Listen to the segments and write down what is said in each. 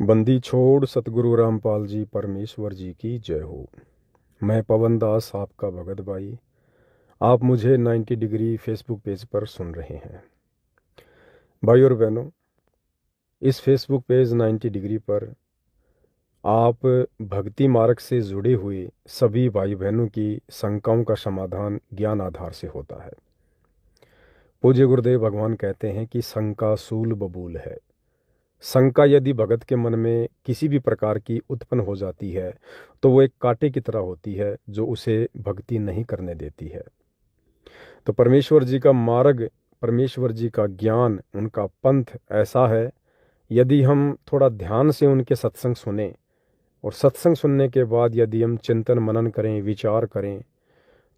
बंदी छोड़ सतगुरु रामपाल जी परमेश्वर जी की जय हो। मैं पवन दास आपका भगत भाई। आप मुझे 90 डिग्री फेसबुक पेज पर सुन रहे हैं। भाई और बहनों, इस फेसबुक पेज 90 डिग्री पर आप भक्ति मार्ग से जुड़े हुए सभी भाई बहनों की शंकाओं का समाधान ज्ञान आधार से होता है। पूज्य गुरुदेव भगवान कहते हैं कि शंका सूल बबूल है। शंका यदि भगत के मन में किसी भी प्रकार की उत्पन्न हो जाती है तो वो एक कांटे की तरह होती है जो उसे भक्ति नहीं करने देती है। तो परमेश्वर जी का मार्ग, परमेश्वर जी का ज्ञान, उनका पंथ ऐसा है, यदि हम थोड़ा ध्यान से उनके सत्संग सुने और सत्संग सुनने के बाद यदि हम चिंतन मनन करें, विचार करें,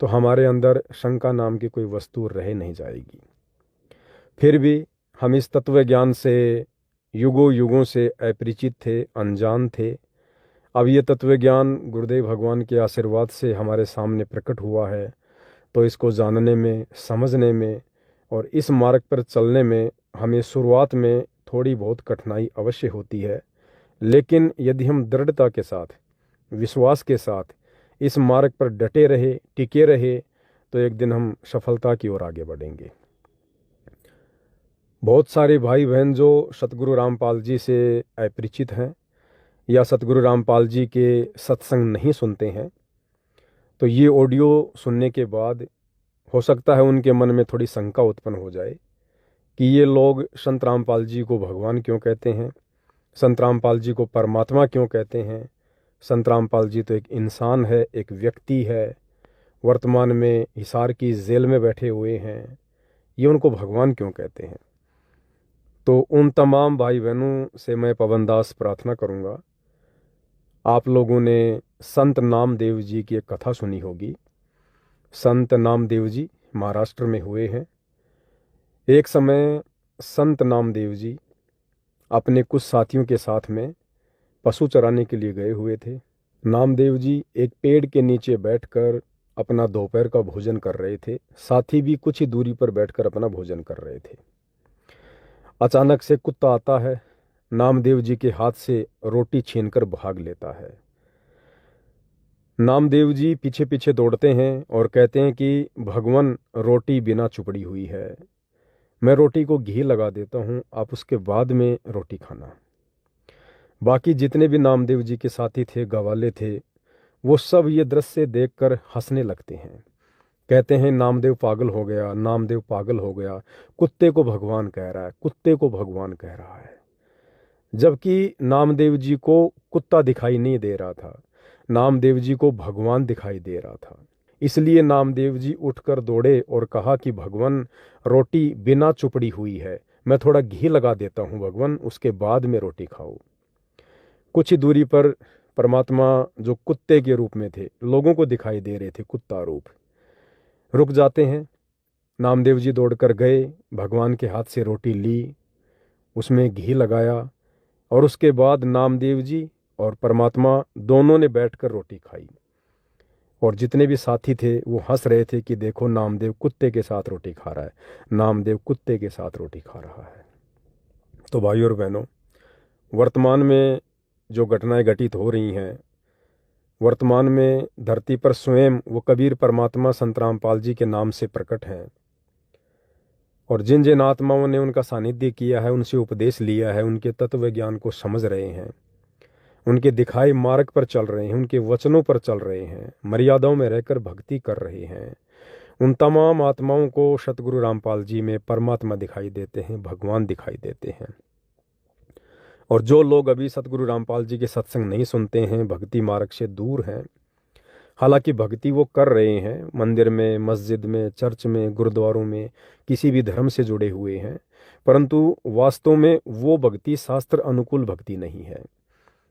तो हमारे अंदर शंका नाम की कोई वस्तु रह नहीं जाएगी। फिर भी हम इस तत्व ज्ञान से युगों युगों से अपरिचित थे, अनजान थे। अब ये तत्व ज्ञान गुरुदेव भगवान के आशीर्वाद से हमारे सामने प्रकट हुआ है, तो इसको जानने में, समझने में और इस मार्ग पर चलने में हमें शुरुआत में थोड़ी बहुत कठिनाई अवश्य होती है। लेकिन यदि हम दृढ़ता के साथ, विश्वास के साथ इस मार्ग पर डटे रहे, टिके रहे, तो एक दिन हम सफलता की ओर आगे बढ़ेंगे। बहुत सारे भाई बहन जो सतगुरु रामपाल जी से अपरिचित हैं या सतगुरु रामपाल जी के सत्संग नहीं सुनते हैं, तो ये ऑडियो सुनने के बाद हो सकता है उनके मन में थोड़ी शंका उत्पन्न हो जाए कि ये लोग संत रामपाल जी को भगवान क्यों कहते हैं, संत रामपाल जी को परमात्मा क्यों कहते हैं। संत रामपाल जी तो एक इंसान है, एक व्यक्ति है, वर्तमान में हिसार की जेल में बैठे हुए हैं, ये उनको भगवान क्यों कहते हैं। तो उन तमाम भाई बहनों से मैं पवन दास प्रार्थना करूंगा, आप लोगों ने संत नामदेव जी की एक कथा सुनी होगी। संत नामदेव जी महाराष्ट्र में हुए हैं। एक समय संत नामदेव जी अपने कुछ साथियों के साथ में पशु चराने के लिए गए हुए थे। नामदेव जी एक पेड़ के नीचे बैठकर अपना दोपहर का भोजन कर रहे थे। साथी भी कुछ ही दूरी पर बैठकर अपना भोजन कर रहे थे। अचानक से कुत्ता आता है, नामदेव जी के हाथ से रोटी छीनकर भाग लेता है। नामदेव जी पीछे पीछे दौड़ते हैं और कहते हैं कि भगवान, रोटी बिना चुपड़ी हुई है, मैं रोटी को घी लगा देता हूँ, आप उसके बाद में रोटी खाना। बाकी जितने भी नामदेव जी के साथी थे, गवाले थे, वो सब ये दृश्य देखकर हंसने लगते हैं। कहते हैं नामदेव पागल हो गया, नामदेव पागल हो गया, कुत्ते को भगवान कह रहा है, कुत्ते को भगवान कह रहा है। जबकि नामदेव जी को कुत्ता दिखाई नहीं दे रहा था, नामदेव जी को भगवान दिखाई दे रहा था। इसलिए नामदेव जी उठकर दौड़े और कहा कि भगवान, रोटी बिना चुपड़ी हुई है, मैं थोड़ा घी लगा देता हूँ भगवान, उसके बाद में रोटी खाओ। कुछ ही दूरी पर परमात्मा जो कुत्ते के रूप में थे, लोगों को दिखाई दे रहे थे, कुत्ता रूप, रुक जाते हैं। नामदेव जी दौड़कर गए, भगवान के हाथ से रोटी ली, उसमें घी लगाया और उसके बाद नामदेव जी और परमात्मा दोनों ने बैठकर रोटी खाई। और जितने भी साथी थे वो हंस रहे थे कि देखो नामदेव कुत्ते के साथ रोटी खा रहा है, नामदेव कुत्ते के साथ रोटी खा रहा है। तो भाइयों और बहनों, वर्तमान में जो घटनाएं घटित हो रही हैं, वर्तमान में धरती पर स्वयं वो कबीर परमात्मा संत रामपाल जी के नाम से प्रकट हैं। और जिन जिन आत्माओं ने उनका सानिध्य किया है, उनसे उपदेश लिया है, उनके तत्व ज्ञान को समझ रहे हैं, उनके दिखाए मार्ग पर चल रहे हैं, उनके वचनों पर चल रहे हैं, मर्यादाओं में रहकर भक्ति कर रहे हैं, उन तमाम आत्माओं को सतगुरु रामपाल जी में परमात्मा दिखाई देते हैं, भगवान दिखाई देते हैं। और जो लोग अभी सतगुरु रामपाल जी के सत्संग नहीं सुनते हैं, भक्ति मार्ग से दूर हैं, हालांकि भक्ति वो कर रहे हैं, मंदिर में, मस्जिद में, चर्च में, गुरुद्वारों में, किसी भी धर्म से जुड़े हुए हैं, परंतु वास्तव में वो भक्ति शास्त्र अनुकूल भक्ति नहीं है।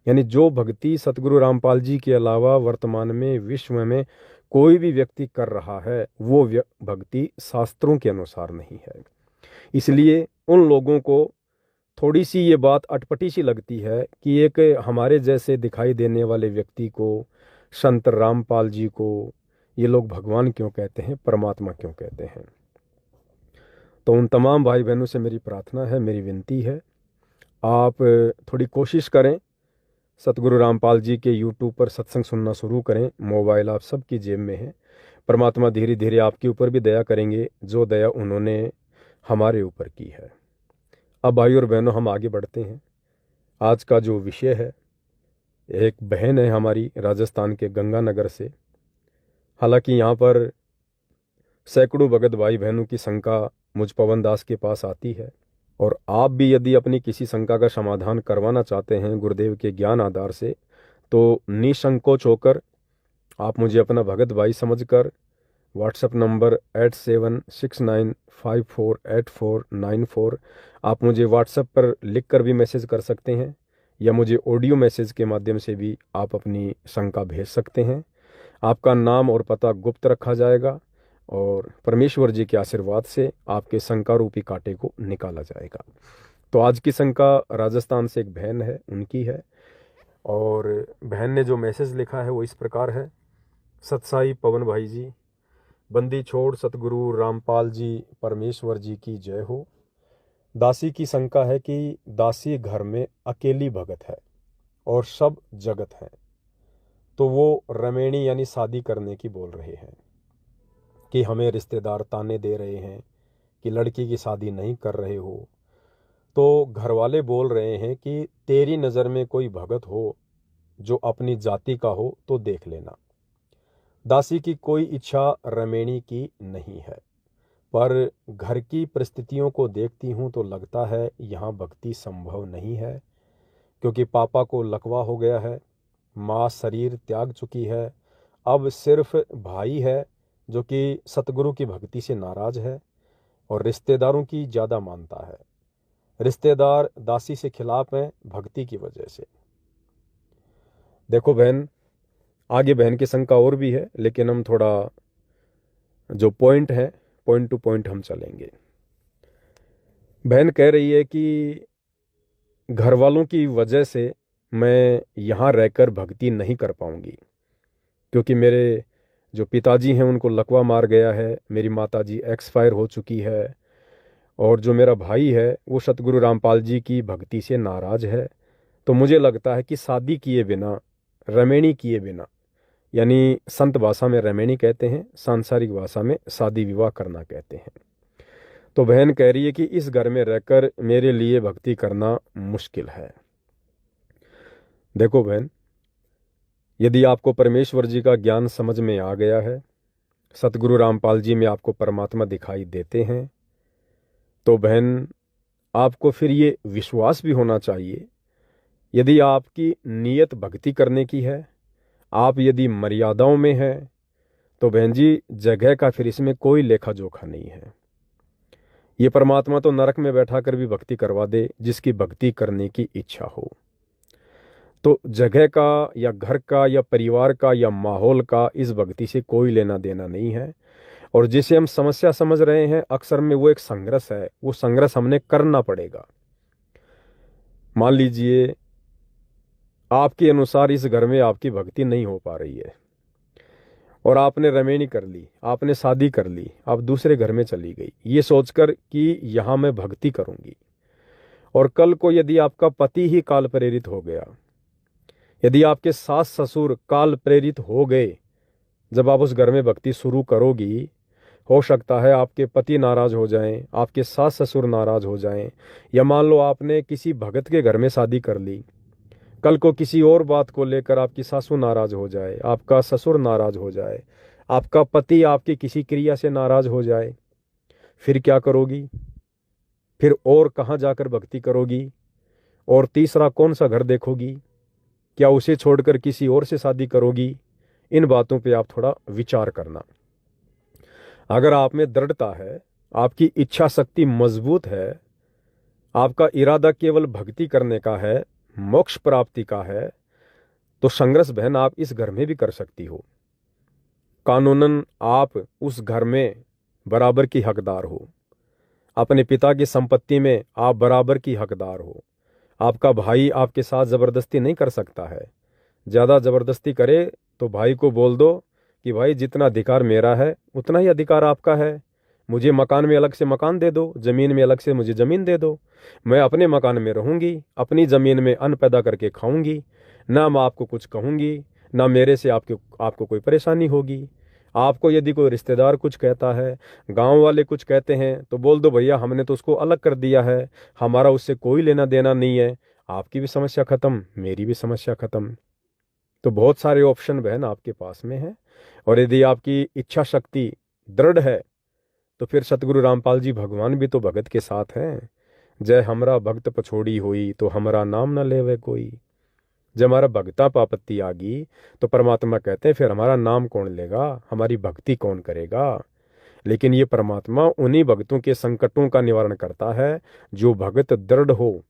यानी जो भक्ति सतगुरु रामपाल जी के अलावा वर्तमान में विश्व में कोई भी व्यक्ति कर रहा है, वो भक्ति शास्त्रों के अनुसार नहीं है। इसलिए उन लोगों को थोड़ी सी ये बात अटपटी सी लगती है कि एक हमारे जैसे दिखाई देने वाले व्यक्ति को, संत रामपाल जी को, ये लोग भगवान क्यों कहते हैं, परमात्मा क्यों कहते हैं। तो उन तमाम भाई बहनों से मेरी प्रार्थना है, मेरी विनती है, आप थोड़ी कोशिश करें, सतगुरु रामपाल जी के यूट्यूब पर सत्संग सुनना शुरू करें। मोबाइल आप सबकी जेब में है। परमात्मा धीरे धीरे आपके ऊपर भी दया करेंगे, जो दया उन्होंने हमारे ऊपर की है। अब भाई और बहनों, हम आगे बढ़ते हैं। आज का जो विषय है, एक बहन है हमारी राजस्थान के गंगानगर से। हालांकि यहाँ पर सैकड़ों भगत भाई बहनों की शंका मुझ पवन दास के पास आती है, और आप भी यदि अपनी किसी शंका का समाधान करवाना चाहते हैं गुरुदेव के ज्ञान आधार से, तो निसंकोच होकर आप मुझे अपना भगत भाई समझकर व्हाट्सएप नंबर 8769548494 आप मुझे व्हाट्सएप पर लिख कर भी मैसेज कर सकते हैं, या मुझे ऑडियो मैसेज के माध्यम से भी आप अपनी शंका भेज सकते हैं। आपका नाम और पता गुप्त रखा जाएगा, और परमेश्वर जी के आशीर्वाद से आपके शंका रूपी कांटे को निकाला जाएगा। तो आज की शंका राजस्थान से एक बहन है, उनकी है। और बहन ने जो मैसेज लिखा है वो इस प्रकार है। सतसाई पवन भाई जी, बंदी छोड़ सतगुरु रामपाल जी परमेश्वर जी की जय हो। दासी की शंका है कि दासी घर में अकेली भगत है और सब जगत है, तो वो रमेणी यानी शादी करने की बोल रहे हैं कि हमें रिश्तेदार ताने दे रहे हैं कि लड़की की शादी नहीं कर रहे हो। तो घर वाले बोल रहे हैं कि तेरी नज़र में कोई भगत हो जो अपनी जाति का हो तो देख लेना। दासी की कोई इच्छा रमेणी की नहीं है, पर घर की परिस्थितियों को देखती हूँ तो लगता है यहाँ भक्ति संभव नहीं है, क्योंकि पापा को लकवा हो गया है, माँ शरीर त्याग चुकी है, अब सिर्फ भाई है जो कि सतगुरु की भक्ति से नाराज है और रिश्तेदारों की ज़्यादा मानता है। रिश्तेदार दासी से खिलाफ हैं भक्ति की वजह से। देखो बहन, आगे बहन की शंका और भी है, लेकिन हम थोड़ा जो पॉइंट है, पॉइंट टू पॉइंट हम चलेंगे। बहन कह रही है कि घर वालों की वजह से मैं यहाँ रहकर भक्ति नहीं कर पाऊंगी, क्योंकि मेरे जो पिताजी हैं उनको लकवा मार गया है, मेरी माताजी एक्सपायर हो चुकी है, और जो मेरा भाई है वो सतगुरु रामपाल जी की भक्ति से नाराज है। तो मुझे लगता है कि शादी किए बिना, रमेणी किए बिना, यानी संत भाषा में रमेणी कहते हैं, सांसारिक भाषा में शादी विवाह करना कहते हैं। तो बहन कह रही है कि इस घर में रहकर मेरे लिए भक्ति करना मुश्किल है। देखो बहन, यदि आपको परमेश्वर जी का ज्ञान समझ में आ गया है, सतगुरु रामपाल जी में आपको परमात्मा दिखाई देते हैं, तो बहन आपको फिर ये विश्वास भी होना चाहिए, यदि आपकी नीयत भक्ति करने की है, आप यदि मर्यादाओं में हैं, तो बहन जी जगह का फिर इसमें कोई लेखा जोखा नहीं है। ये परमात्मा तो नरक में बैठा कर भी भक्ति करवा दे जिसकी भक्ति करने की इच्छा हो। तो जगह का या घर का या परिवार का या माहौल का इस भक्ति से कोई लेना देना नहीं है। और जिसे हम समस्या समझ रहे हैं, अक्सर में वो एक संघर्ष है, वो संघर्ष हमने करना पड़ेगा। मान लीजिए आपके अनुसार इस घर में आपकी भक्ति नहीं हो पा रही है, और आपने रमेणी कर ली, आपने शादी कर ली, आप दूसरे घर में चली गई ये सोचकर कि यहाँ मैं भक्ति करूँगी। और कल को यदि आपका पति ही काल प्रेरित हो गया, यदि आपके सास ससुर काल प्रेरित हो गए, जब आप उस घर में भक्ति शुरू करोगी, हो सकता है आपके पति नाराज हो जाएं, आपके सास ससुर नाराज हो जाएं, या मान लो आपने किसी भगत के घर में शादी कर ली, कल को किसी और बात को लेकर आपकी सासू नाराज हो जाए, आपका ससुर नाराज हो जाए, आपका पति आपकी किसी क्रिया से नाराज हो जाए, फिर क्या करोगी? फिर और कहाँ जाकर भक्ति करोगी? और तीसरा कौन सा घर देखोगी? क्या उसे छोड़कर किसी और से शादी करोगी? इन बातों पे आप थोड़ा विचार करना। अगर आप में दृढ़ता है, आपकी इच्छा शक्ति मजबूत है, आपका इरादा केवल भक्ति करने का है, मोक्ष प्राप्ति का है, तो संघर्ष बहन आप इस घर में भी कर सकती हो। कानूनन आप उस घर में बराबर की हकदार हो, अपने पिता की संपत्ति में आप बराबर की हकदार हो। आपका भाई आपके साथ ज़बरदस्ती नहीं कर सकता है। ज़्यादा ज़बरदस्ती करे तो भाई को बोल दो कि भाई जितना अधिकार मेरा है उतना ही अधिकार आपका है, मुझे मकान में अलग से मकान दे दो, ज़मीन में अलग से मुझे ज़मीन दे दो। मैं अपने मकान में रहूँगी, अपनी ज़मीन में अन्न पैदा करके खाऊंगी, ना मैं आपको कुछ कहूँगी, ना मेरे से आपको कोई परेशानी होगी। आपको यदि कोई रिश्तेदार कुछ कहता है, गांव वाले कुछ कहते हैं, तो बोल दो भैया हमने तो उसको अलग कर दिया है, हमारा उससे कोई लेना देना नहीं है। आपकी भी समस्या खत्म, मेरी भी समस्या खत्म। तो बहुत सारे ऑप्शन बहन आपके पास में है। और यदि आपकी इच्छा शक्ति दृढ़ है तो फिर सतगुरु रामपाल जी भगवान भी तो भगत के साथ हैं। जय हमरा भक्त पछोड़ी हुई, तो हमारा नाम न लेवे कोई। जब हमारा भगता पापत्ति आ गई तो परमात्मा कहते हैं फिर हमारा नाम कौन लेगा, हमारी भक्ति कौन करेगा। लेकिन ये परमात्मा उन्हीं भक्तों के संकटों का निवारण करता है जो भगत दृढ़ हो,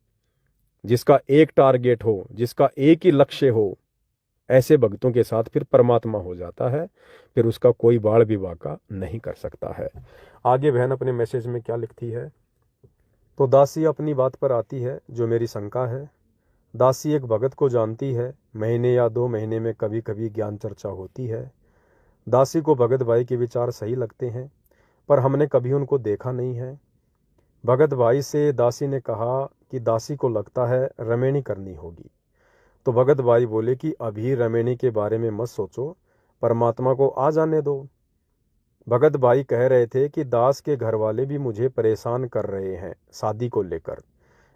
जिसका एक टारगेट हो, जिसका एक ही लक्ष्य हो। ऐसे भक्तों के साथ फिर परमात्मा हो जाता है, फिर उसका कोई बाढ़ भी वाका नहीं कर सकता है। आगे बहन अपने मैसेज में क्या लिखती है, तो दासी अपनी बात पर आती है जो मेरी शंका है। दासी एक भगत को जानती है, महीने या 2 महीने में कभी कभी ज्ञान चर्चा होती है। दासी को भगत भाई के विचार सही लगते हैं, पर हमने कभी उनको देखा नहीं है। भगत भाई से दासी ने कहा कि दासी को लगता है रमेणी करनी होगी। तो भगत भाई बोले कि अभी रमेणी के बारे में मत सोचो, परमात्मा को आ जाने दो। भगत भाई कह रहे थे कि दास के घर वाले भी मुझे परेशान कर रहे हैं शादी को लेकर।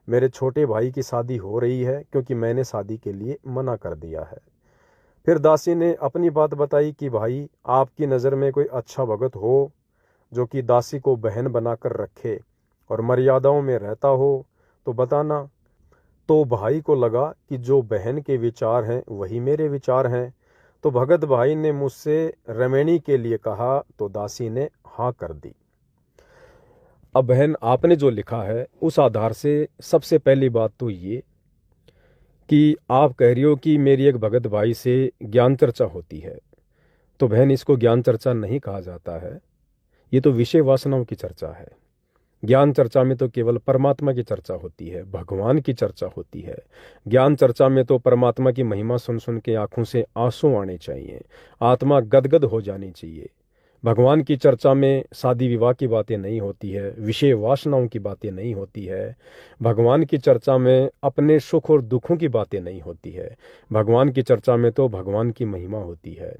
मेरे छोटे भाई की शादी हो रही है क्योंकि मैंने शादी के लिए मना कर दिया है। फिर दासी ने अपनी बात बताई कि भाई आपकी नज़र में कोई अच्छा भगत हो जो कि दासी को बहन बनाकर रखे और मर्यादाओं में रहता हो तो बताना। तो भाई को लगा कि जो बहन के विचार हैं वही मेरे विचार हैं। तो भगत भाई ने मुझसे रमेणी के लिए कहा तो दासी ने हाँ कर दी। अब बहन आपने जो लिखा है उस आधार से सबसे पहली बात तो ये कि आप कह रही हो कि मेरी एक भगत भाई से ज्ञान चर्चा होती है। तो बहन इसको ज्ञान चर्चा नहीं कहा जाता है, ये तो विषय वासनाओं की चर्चा है। ज्ञान चर्चा में तो केवल परमात्मा की चर्चा होती है, भगवान की चर्चा होती है। ज्ञान चर्चा में तो परमात्मा की महिमा सुन सुन के आंखों से आंसू आने चाहिए, आत्मा गदगद हो जानी चाहिए। भगवान की चर्चा में शादी विवाह की बातें नहीं होती है, विषय वासनाओं की बातें नहीं होती है। भगवान की चर्चा में अपने सुख और दुखों की बातें नहीं होती है। भगवान की चर्चा में तो भगवान की महिमा होती है।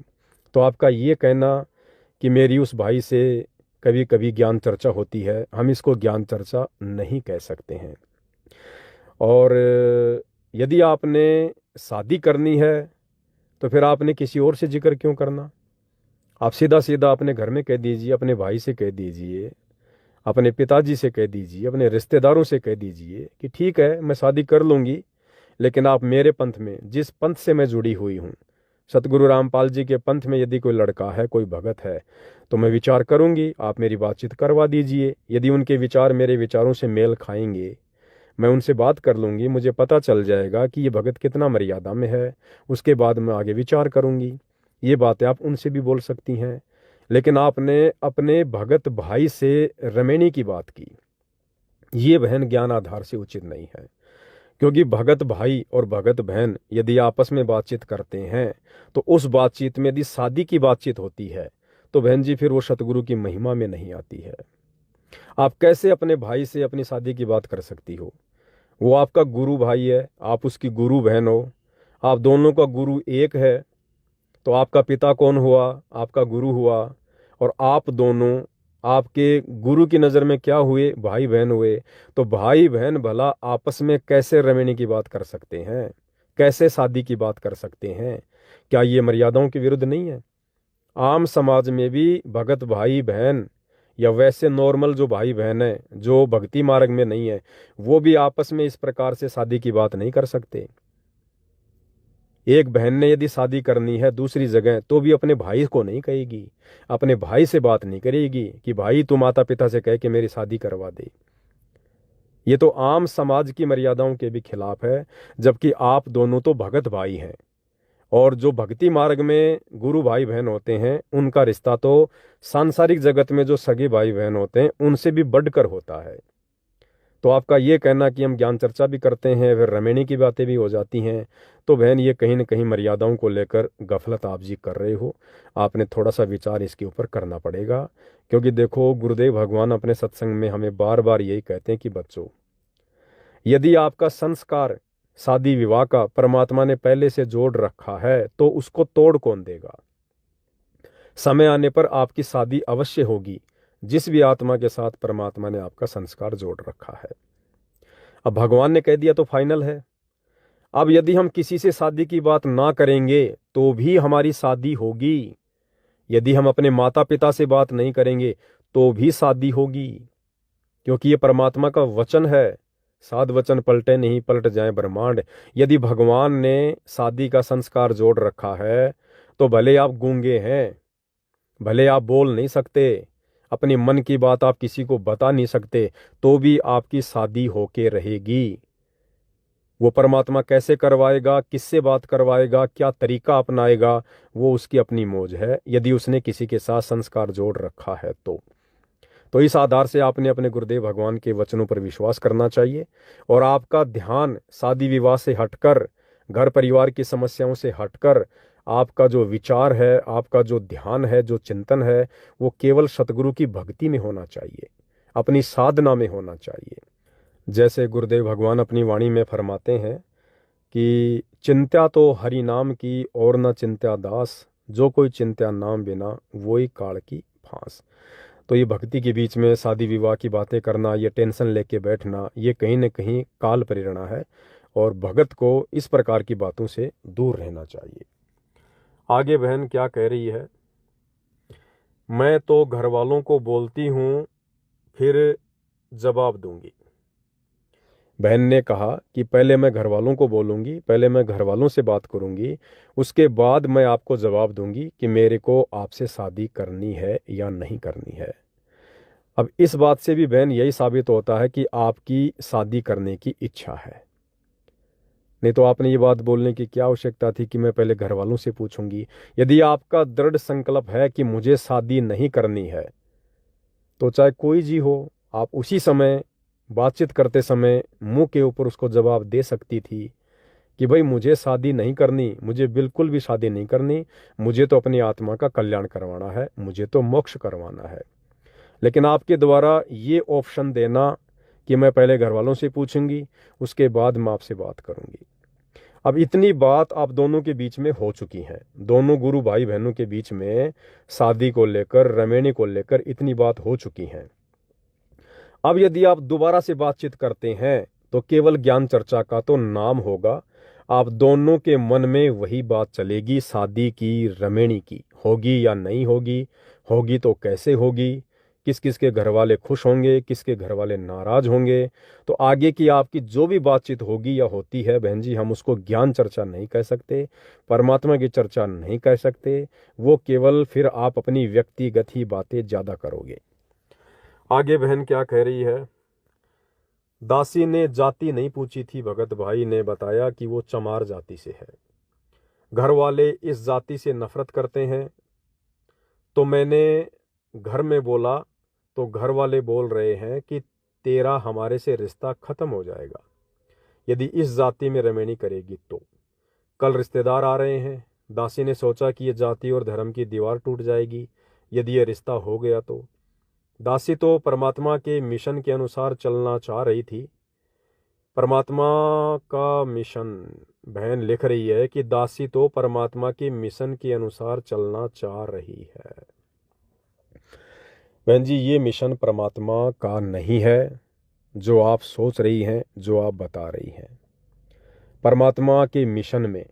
तो आपका ये कहना कि मेरी उस भाई से कभी कभी ज्ञान चर्चा होती है, हम इसको ज्ञान चर्चा नहीं कह सकते हैं। और यदि आपने शादी करनी है तो फिर आपने किसी और से जिक्र क्यों करना। आप सीधा सीधा अपने घर में कह दीजिए, अपने भाई से कह दीजिए, अपने पिताजी से कह दीजिए, अपने रिश्तेदारों से कह दीजिए कि ठीक है मैं शादी कर लूँगी, लेकिन आप मेरे पंथ में, जिस पंथ से मैं जुड़ी हुई हूँ, सतगुरु रामपाल जी के पंथ में यदि कोई लड़का है, कोई भगत है, तो मैं विचार करूंगी, आप मेरी बातचीत करवा दीजिए। यदि उनके विचार मेरे विचारों से मेल खाएंगे, मैं उनसे बात कर लूँगी, मुझे पता चल जाएगा कि ये भगत कितना मर्यादा में है, उसके बाद मैं आगे विचार करूँगी। ये बातें आप उनसे भी बोल सकती हैं। लेकिन आपने अपने भगत भाई से रमेणी की बात की, ये बहन ज्ञान आधार से उचित नहीं है। क्योंकि भगत भाई और भगत बहन यदि आपस में बातचीत करते हैं तो उस बातचीत में यदि शादी की बातचीत होती है तो बहन जी फिर वो सतगुरु की महिमा में नहीं आती है। आप कैसे अपने भाई से अपनी शादी की बात कर सकती हो। वो आपका गुरु भाई है, आप उसकी गुरु बहन हो, आप दोनों का गुरु एक है। तो आपका पिता कौन हुआ, आपका गुरु हुआ, और आप दोनों आपके गुरु की नज़र में क्या हुए, भाई बहन हुए। तो भाई बहन भला आपस में कैसे रमेणी की बात कर सकते हैं, कैसे शादी की बात कर सकते हैं। क्या ये मर्यादाओं के विरुद्ध नहीं है। आम समाज में भी भगत भाई बहन या वैसे नॉर्मल जो भाई बहन है जो भक्ति मार्ग में नहीं है, वो भी आपस में इस प्रकार से शादी की बात नहीं कर सकते। एक बहन ने यदि शादी करनी है दूसरी जगह तो भी अपने भाई को नहीं कहेगी, अपने भाई से बात नहीं करेगी कि भाई तू माता पिता से कह के मेरी शादी करवा दे। ये तो आम समाज की मर्यादाओं के भी खिलाफ है, जबकि आप दोनों तो भगत भाई हैं। और जो भक्ति मार्ग में गुरु भाई बहन होते हैं उनका रिश्ता तो सांसारिक जगत में जो सगे भाई बहन होते हैं उनसे भी बढ़कर होता है। तो आपका ये कहना कि हम ज्ञान चर्चा भी करते हैं फिर रमेणी की बातें भी हो जाती हैं, तो बहन ये कहीं ना कहीं मर्यादाओं को लेकर गफलत आप जी कर रहे हो। आपने थोड़ा सा विचार इसके ऊपर करना पड़ेगा। क्योंकि देखो, गुरुदेव भगवान अपने सत्संग में हमें बार बार यही कहते हैं कि बच्चों, यदि आपका संस्कार शादी विवाह का परमात्मा ने पहले से जोड़ रखा है तो उसको तोड़ कौन देगा। समय आने पर आपकी शादी अवश्य होगी जिस भी आत्मा के साथ परमात्मा ने आपका संस्कार जोड़ रखा है। अब भगवान ने कह दिया तो फाइनल है। अब यदि हम किसी से शादी की बात ना करेंगे तो भी हमारी शादी होगी, यदि हम अपने माता पिता से बात नहीं करेंगे तो भी शादी होगी, क्योंकि ये परमात्मा का वचन है। साध वचन पलटे नहीं, पलट जाए ब्रह्मांड। यदि भगवान ने शादी का संस्कार जोड़ रखा है तो भले आप गूंगे हैं, भले आप बोल नहीं सकते, अपनी मन की बात आप किसी को बता नहीं सकते, तो भी आपकी शादी होके रहेगी। वो परमात्मा कैसे करवाएगा, किससे बात करवाएगा, क्या तरीका अपनाएगा, वो उसकी अपनी मौज है, यदि उसने किसी के साथ संस्कार जोड़ रखा है तो इस आधार से आपने अपने गुरुदेव भगवान के वचनों पर विश्वास करना चाहिए। और आपका ध्यान शादी विवाह से हटकर, घर परिवार की समस्याओं से हटकर, आपका जो विचार है, आपका जो ध्यान है, जो चिंतन है, वो केवल सतगुरु की भक्ति में होना चाहिए, अपनी साधना में होना चाहिए। जैसे गुरुदेव भगवान अपनी वाणी में फरमाते हैं कि चिंत्या तो हरि नाम की और न चिंत्या दास, जो कोई चिंत्या नाम बिना वही काल की फांस। तो ये भक्ति के बीच में शादी विवाह की बातें करना, ये टेंशन लेके बैठना, ये कहीं न कहीं काल प्रेरणा है और भगत को इस प्रकार की बातों से दूर रहना चाहिए। आगे बहन क्या कह रही है, मैं तो घर वालों को बोलती हूँ फिर जवाब दूंगी। बहन ने कहा कि पहले मैं घर वालों को बोलूंगी, पहले मैं घर वालों से बात करूंगी, उसके बाद मैं आपको जवाब दूंगी कि मेरे को आपसे शादी करनी है या नहीं करनी है। अब इस बात से भी बहन यही साबित होता है कि आपकी शादी करने की इच्छा है, नहीं तो आपने ये बात बोलने की क्या आवश्यकता थी कि मैं पहले घर वालों से पूछूंगी। यदि आपका दृढ़ संकल्प है कि मुझे शादी नहीं करनी है तो चाहे कोई जी हो, आप उसी समय बातचीत करते समय मुंह के ऊपर उसको जवाब दे सकती थी कि भाई मुझे शादी नहीं करनी, मुझे बिल्कुल भी शादी नहीं करनी, मुझे तो अपनी आत्मा का कल्याण करवाना है, मुझे तो मोक्ष करवाना है। लेकिन आपके द्वारा ये ऑप्शन देना कि मैं पहले घर वालों से पूछूंगी उसके बाद मैं आपसे बात करूंगी, अब इतनी बात आप दोनों के बीच में हो चुकी है। दोनों गुरु भाई बहनों के बीच में शादी को लेकर, रमेणी को लेकर इतनी बात हो चुकी है। अब यदि आप दोबारा से बातचीत करते हैं तो केवल ज्ञान चर्चा का तो नाम होगा, आप दोनों के मन में वही बात चलेगी, शादी की, रमेणी की होगी या नहीं होगी, होगी तो कैसे होगी, किस किस के घर वाले खुश होंगे, किसके घर वाले नाराज होंगे। तो आगे की आपकी जो भी बातचीत होगी या होती है बहन जी, हम उसको ज्ञान चर्चा नहीं कह सकते, परमात्मा की चर्चा नहीं कह सकते, वो केवल फिर आप अपनी व्यक्तिगत ही बातें ज़्यादा करोगे। आगे बहन क्या कह रही है, दासी ने जाति नहीं पूछी थी, भगत भाई ने बताया कि वो चमार जाति से है, घर वाले इस जाति से नफरत करते हैं। तो मैंने घर में बोला तो घर वाले बोल रहे हैं कि तेरा हमारे से रिश्ता खत्म हो जाएगा यदि इस जाति में रमेणी करेगी तो। कल रिश्तेदार आ रहे हैं, दासी ने सोचा कि ये जाति और धर्म की दीवार टूट जाएगी यदि ये रिश्ता हो गया तो। दासी तो परमात्मा के मिशन के अनुसार चलना चाह रही थी। परमात्मा का मिशन, बहन लिख रही है कि दासी तो परमात्मा के मिशन के अनुसार चलना चाह रही है। बहन जी, ये मिशन परमात्मा का नहीं है जो आप सोच रही हैं, जो आप बता रही हैं। परमात्मा के मिशन में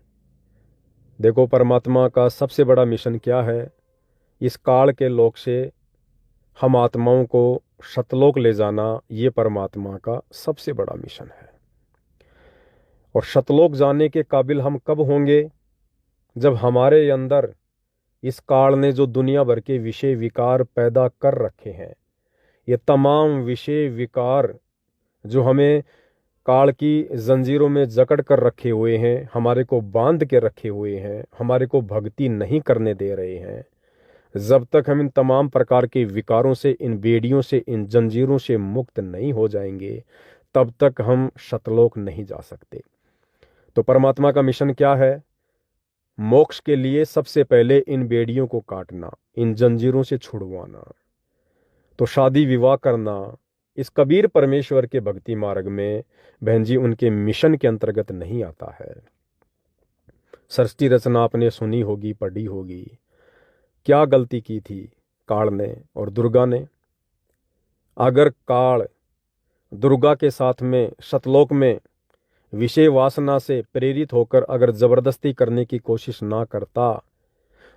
देखो, परमात्मा का सबसे बड़ा मिशन क्या है, इस काल के लोक से हम आत्माओं को सतलोक ले जाना, ये परमात्मा का सबसे बड़ा मिशन है। और सतलोक जाने के काबिल हम कब होंगे, जब हमारे अंदर इस काल ने जो दुनिया भर के विषय विकार पैदा कर रखे हैं, ये तमाम विषय विकार जो हमें काल की जंजीरों में जकड़ कर रखे हुए हैं, हमारे को बांध के रखे हुए हैं, हमारे को भक्ति नहीं करने दे रहे हैं, जब तक हम इन तमाम प्रकार के विकारों से, इन बेड़ियों से, इन जंजीरों से मुक्त नहीं हो जाएंगे, तब तक हम सतलोक नहीं जा सकते। तो परमात्मा का मिशन क्या है? मोक्ष के लिए सबसे पहले इन बेड़ियों को काटना, इन जंजीरों से छुड़वाना। तो शादी विवाह करना इस कबीर परमेश्वर के भक्ति मार्ग में बहन जी उनके मिशन के अंतर्गत नहीं आता है। सृष्टि रचना आपने सुनी होगी, पढ़ी होगी। क्या गलती की थी काल ने और दुर्गा ने? अगर काल दुर्गा के साथ में सतलोक में विषय वासना से प्रेरित होकर अगर जबरदस्ती करने की कोशिश ना करता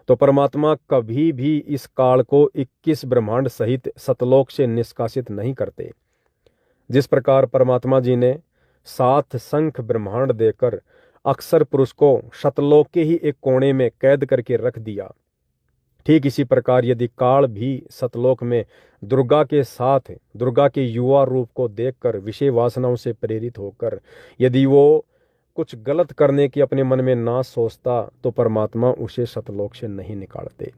तो परमात्मा कभी भी इस काल को 21 ब्रह्मांड सहित सतलोक से निष्कासित नहीं करते। जिस प्रकार परमात्मा जी ने 7 संख ब्रह्मांड देकर अक्सर पुरुष को सतलोक के ही एक कोने में कैद करके रख दिया, ठीक इसी प्रकार यदि काल भी सतलोक में दुर्गा के साथ, दुर्गा के युवा रूप को देखकर विषय वासनाओं से प्रेरित होकर यदि वो कुछ गलत करने की अपने मन में ना सोचता तो परमात्मा उसे सतलोक से नहीं निकालते।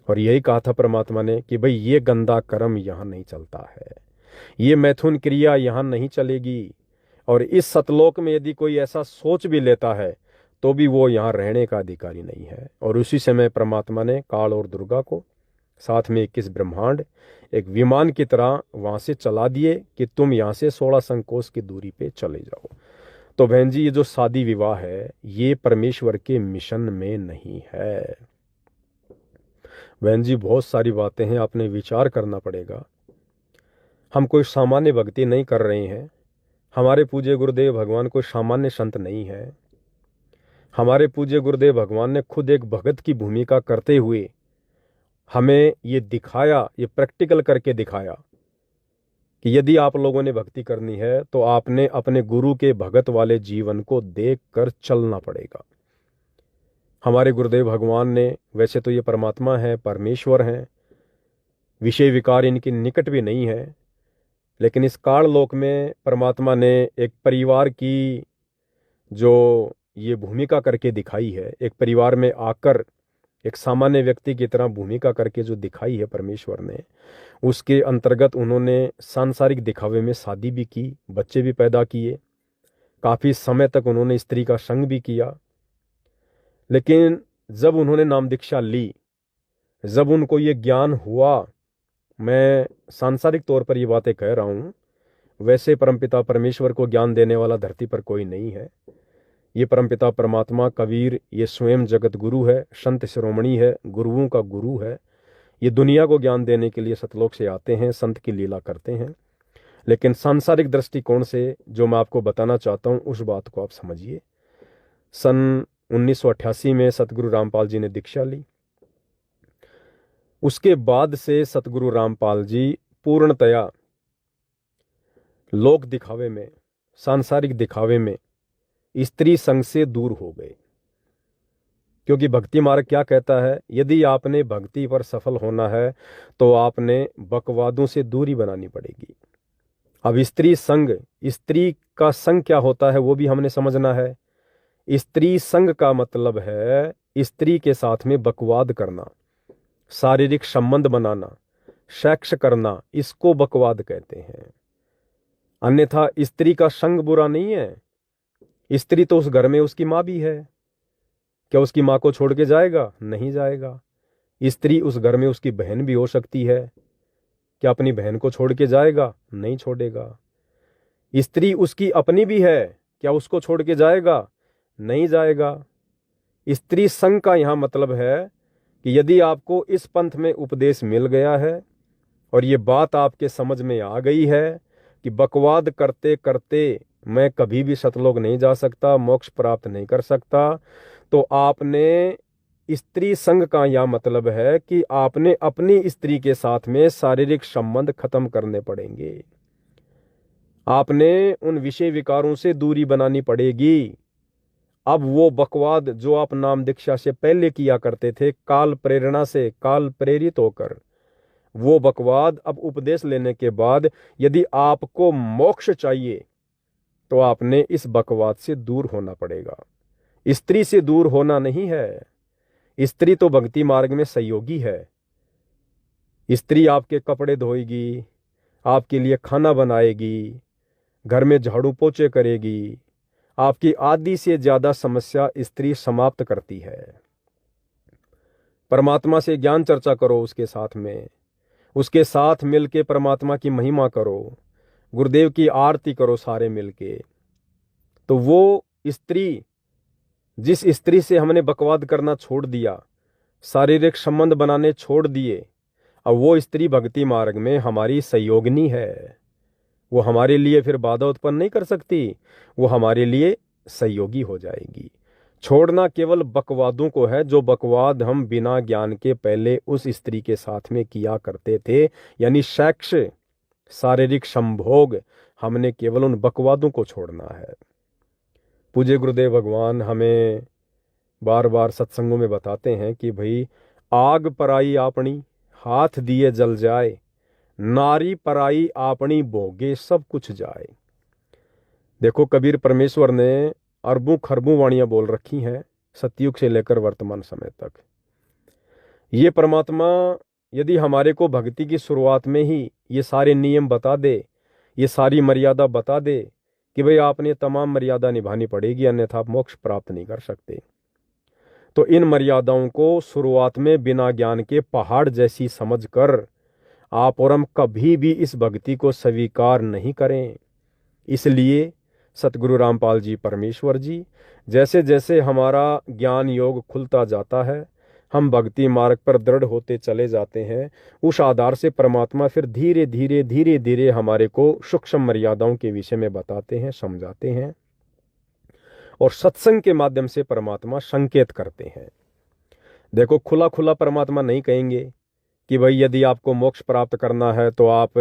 और यही कहा था परमात्मा ने कि भाई ये गंदा कर्म यहाँ नहीं चलता है, ये मैथुन क्रिया यहाँ नहीं चलेगी। और इस सतलोक में यदि कोई ऐसा सोच भी लेता है तो भी वो यहाँ रहने का अधिकारी नहीं है। और उसी समय परमात्मा ने काल और दुर्गा को साथ में 21 ब्रह्मांड एक विमान की तरह वहाँ से चला दिए कि तुम यहाँ से 16 संकोश की दूरी पे चले जाओ। तो बहन जी ये जो शादी विवाह है ये परमेश्वर के मिशन में नहीं है। बहन जी बहुत सारी बातें हैं, आपने विचार करना पड़ेगा। हम कोई सामान्य भक्ति नहीं कर रहे हैं। हमारे पूज्य गुरुदेव भगवान कोई सामान्य संत नहीं है। हमारे पूज्य गुरुदेव भगवान ने खुद एक भगत की भूमिका करते हुए हमें ये दिखाया, ये प्रैक्टिकल करके दिखाया कि यदि आप लोगों ने भक्ति करनी है तो आपने अपने गुरु के भगत वाले जीवन को देखकर चलना पड़ेगा। हमारे गुरुदेव भगवान ने, वैसे तो ये परमात्मा है, परमेश्वर हैं, विषय विकार इनके निकट भी नहीं है, लेकिन इस काल लोक में परमात्मा ने एक परिवार की जो ये भूमिका करके दिखाई है, एक परिवार में आकर एक सामान्य व्यक्ति की तरह भूमिका करके जो दिखाई है परमेश्वर ने, उसके अंतर्गत उन्होंने सांसारिक दिखावे में शादी भी की, बच्चे भी पैदा किए, काफ़ी समय तक उन्होंने स्त्री का संग भी किया। लेकिन जब उन्होंने नाम दीक्षा ली, जब उनको ये ज्ञान हुआ, मैं सांसारिक तौर पर ये बातें कह रहा हूँ, वैसे परमपिता परमेश्वर को ज्ञान देने वाला धरती पर कोई नहीं है। ये परमपिता परमात्मा कबीर ये स्वयं जगत गुरु है, संत शिरोमणि है, गुरुओं का गुरु है। ये दुनिया को ज्ञान देने के लिए सतलोक से आते हैं, संत की लीला करते हैं। लेकिन सांसारिक दृष्टिकोण से जो मैं आपको बताना चाहता हूँ उस बात को आप समझिए। सन 1988 में सतगुरु रामपाल जी ने दीक्षा ली। उसके बाद से सतगुरु रामपाल जी पूर्णतया लोक दिखावे में, सांसारिक दिखावे में, स्त्री संग से दूर हो गए। क्योंकि भक्ति मार्ग क्या कहता है, यदि आपने भक्ति पर सफल होना है तो आपने बकवादों से दूरी बनानी पड़ेगी। अब स्त्री संग, स्त्री का संग क्या होता है वो भी हमने समझना है। स्त्री संग का मतलब है स्त्री के साथ में बकवाद करना, शारीरिक संबंध बनाना, सेक्स करना, इसको बकवाद कहते हैं। अन्यथा स्त्री का संग बुरा नहीं है। स्त्री तो उस घर में उसकी माँ भी है। क्या उसकी माँ को छोड़ के जाएगा? नहीं जाएगा। स्त्री उस घर में उसकी बहन भी हो सकती है। क्या अपनी बहन को छोड़ के जाएगा? नहीं छोड़ेगा। स्त्री उसकी अपनी भी है, क्या उसको छोड़ के जाएगा? नहीं जाएगा। स्त्री संग का यहाँ मतलब है कि यदि आपको इस पंथ में उपदेश मिल गया है और ये बात आपके समझ में आ गई है कि बकवाद करते करते मैं कभी भी सतलोक नहीं जा सकता, मोक्ष प्राप्त नहीं कर सकता, तो आपने स्त्री संग का यह मतलब है कि आपने अपनी स्त्री के साथ में शारीरिक संबंध खत्म करने पड़ेंगे। आपने उन विषय विकारों से दूरी बनानी पड़ेगी। अब वो बकवाद जो आप नाम दीक्षा से पहले किया करते थे, काल प्रेरणा से, काल प्रेरित होकर, वो बकवाद अब उपदेश लेने के बाद यदि आपको मोक्ष चाहिए तो आपने इस बकवाद से दूर होना पड़ेगा। स्त्री से दूर होना नहीं है। स्त्री तो भक्ति मार्ग में सहयोगी है। स्त्री आपके कपड़े धोएगी, आपके लिए खाना बनाएगी, घर में झाड़ू पोछे करेगी, आपकी आधी से ज्यादा समस्या स्त्री समाप्त करती है। परमात्मा से ज्ञान चर्चा करो, उसके साथ मिलके परमात्मा की महिमा करो, गुरुदेव की आरती करो सारे मिलके। तो वो स्त्री, जिस स्त्री से हमने बकवाद करना छोड़ दिया, शारीरिक संबंध बनाने छोड़ दिए, अब वो स्त्री भक्ति मार्ग में हमारी सहयोगिनी है। वो हमारे लिए फिर बाधा उत्पन्न नहीं कर सकती, वो हमारे लिए सहयोगी हो जाएगी। छोड़ना केवल बकवादों को है, जो बकवाद हम बिना ज्ञान के पहले उस स्त्री के साथ में किया करते थे, यानी सेक्स, शारीरिक संभोग, हमने केवल उन बकवादों को छोड़ना है। पूज्य गुरुदेव भगवान हमें बार बार सत्संगों में बताते हैं कि भाई, आग पराई आपनी हाथ दिए जल जाए, नारी पराई आपनी भोगे सब कुछ जाए। देखो, कबीर परमेश्वर ने अरबों खरबों वाणियां बोल रखी हैं सतयुग से लेकर वर्तमान समय तक। ये परमात्मा यदि हमारे को भक्ति की शुरुआत में ही ये सारे नियम बता दे, ये सारी मर्यादा बता दे कि भाई आपने तमाम मर्यादा निभानी पड़ेगी, अन्यथा आप मोक्ष प्राप्त नहीं कर सकते, तो इन मर्यादाओं को शुरुआत में बिना ज्ञान के पहाड़ जैसी समझकर आप और हम कभी भी इस भक्ति को स्वीकार नहीं करें। इसलिए सतगुरु रामपाल जी परमेश्वर जी, जैसे जैसे हमारा ज्ञान योग खुलता जाता है, हम भक्ति मार्ग पर दृढ़ होते चले जाते हैं, उस आधार से परमात्मा फिर धीरे धीरे धीरे धीरे हमारे को सूक्ष्म मर्यादाओं के विषय में बताते हैं, समझाते हैं, और सत्संग के माध्यम से परमात्मा संकेत करते हैं। देखो, खुला खुला परमात्मा नहीं कहेंगे कि भाई यदि आपको मोक्ष प्राप्त करना है तो आप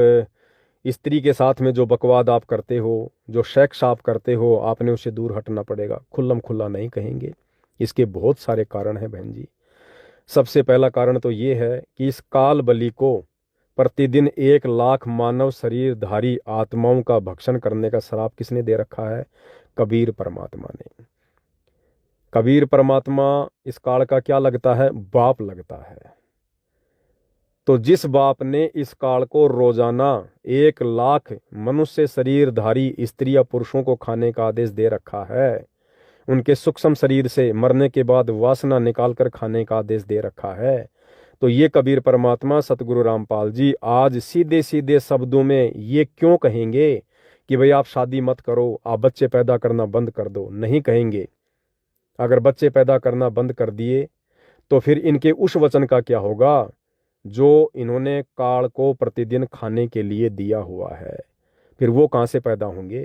स्त्री के साथ में जो बकवाद आप करते हो, जो सेक्स आप करते हो, आपने उससे दूर हटना पड़ेगा। खुल्लम खुल्ला नहीं कहेंगे। इसके बहुत सारे कारण हैं बहन जी। सबसे पहला कारण तो ये है कि इस काल बलि को प्रतिदिन 1 लाख मानव शरीरधारी आत्माओं का भक्षण करने का श्राप किसने दे रखा है? कबीर परमात्मा ने। कबीर परमात्मा इस काल का क्या लगता है? बाप लगता है। तो जिस बाप ने इस काल को रोजाना 1 लाख मनुष्य शरीरधारी स्त्री या पुरुषों को खाने का आदेश दे रखा है, उनके सूक्ष्म शरीर से मरने के बाद वासना निकालकर खाने का आदेश दे रखा है, तो ये कबीर परमात्मा सतगुरु रामपाल जी आज सीधे सीधे शब्दों में ये क्यों कहेंगे कि भाई आप शादी मत करो, आप बच्चे पैदा करना बंद कर दो? नहीं कहेंगे। अगर बच्चे पैदा करना बंद कर दिए तो फिर इनके उस वचन का क्या होगा जो इन्होंने काल को प्रतिदिन खाने के लिए दिया हुआ है? फिर वो कहाँ से पैदा होंगे?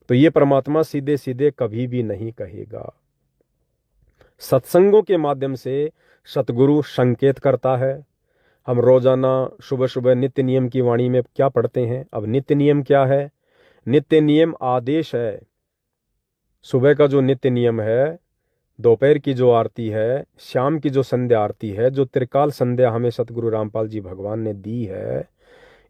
तो ये परमात्मा सीधे सीधे कभी भी नहीं कहेगा। सत्संगों के माध्यम से सतगुरु संकेत करता है। हम रोजाना सुबह सुबह नित्य नियम की वाणी में क्या पढ़ते हैं? अब नित्य नियम क्या है? नित्य नियम आदेश है। सुबह का जो नित्य नियम है, दोपहर की जो आरती है, शाम की जो संध्या आरती है, जो त्रिकाल संध्या हमें सतगुरु रामपाल जी भगवान ने दी है,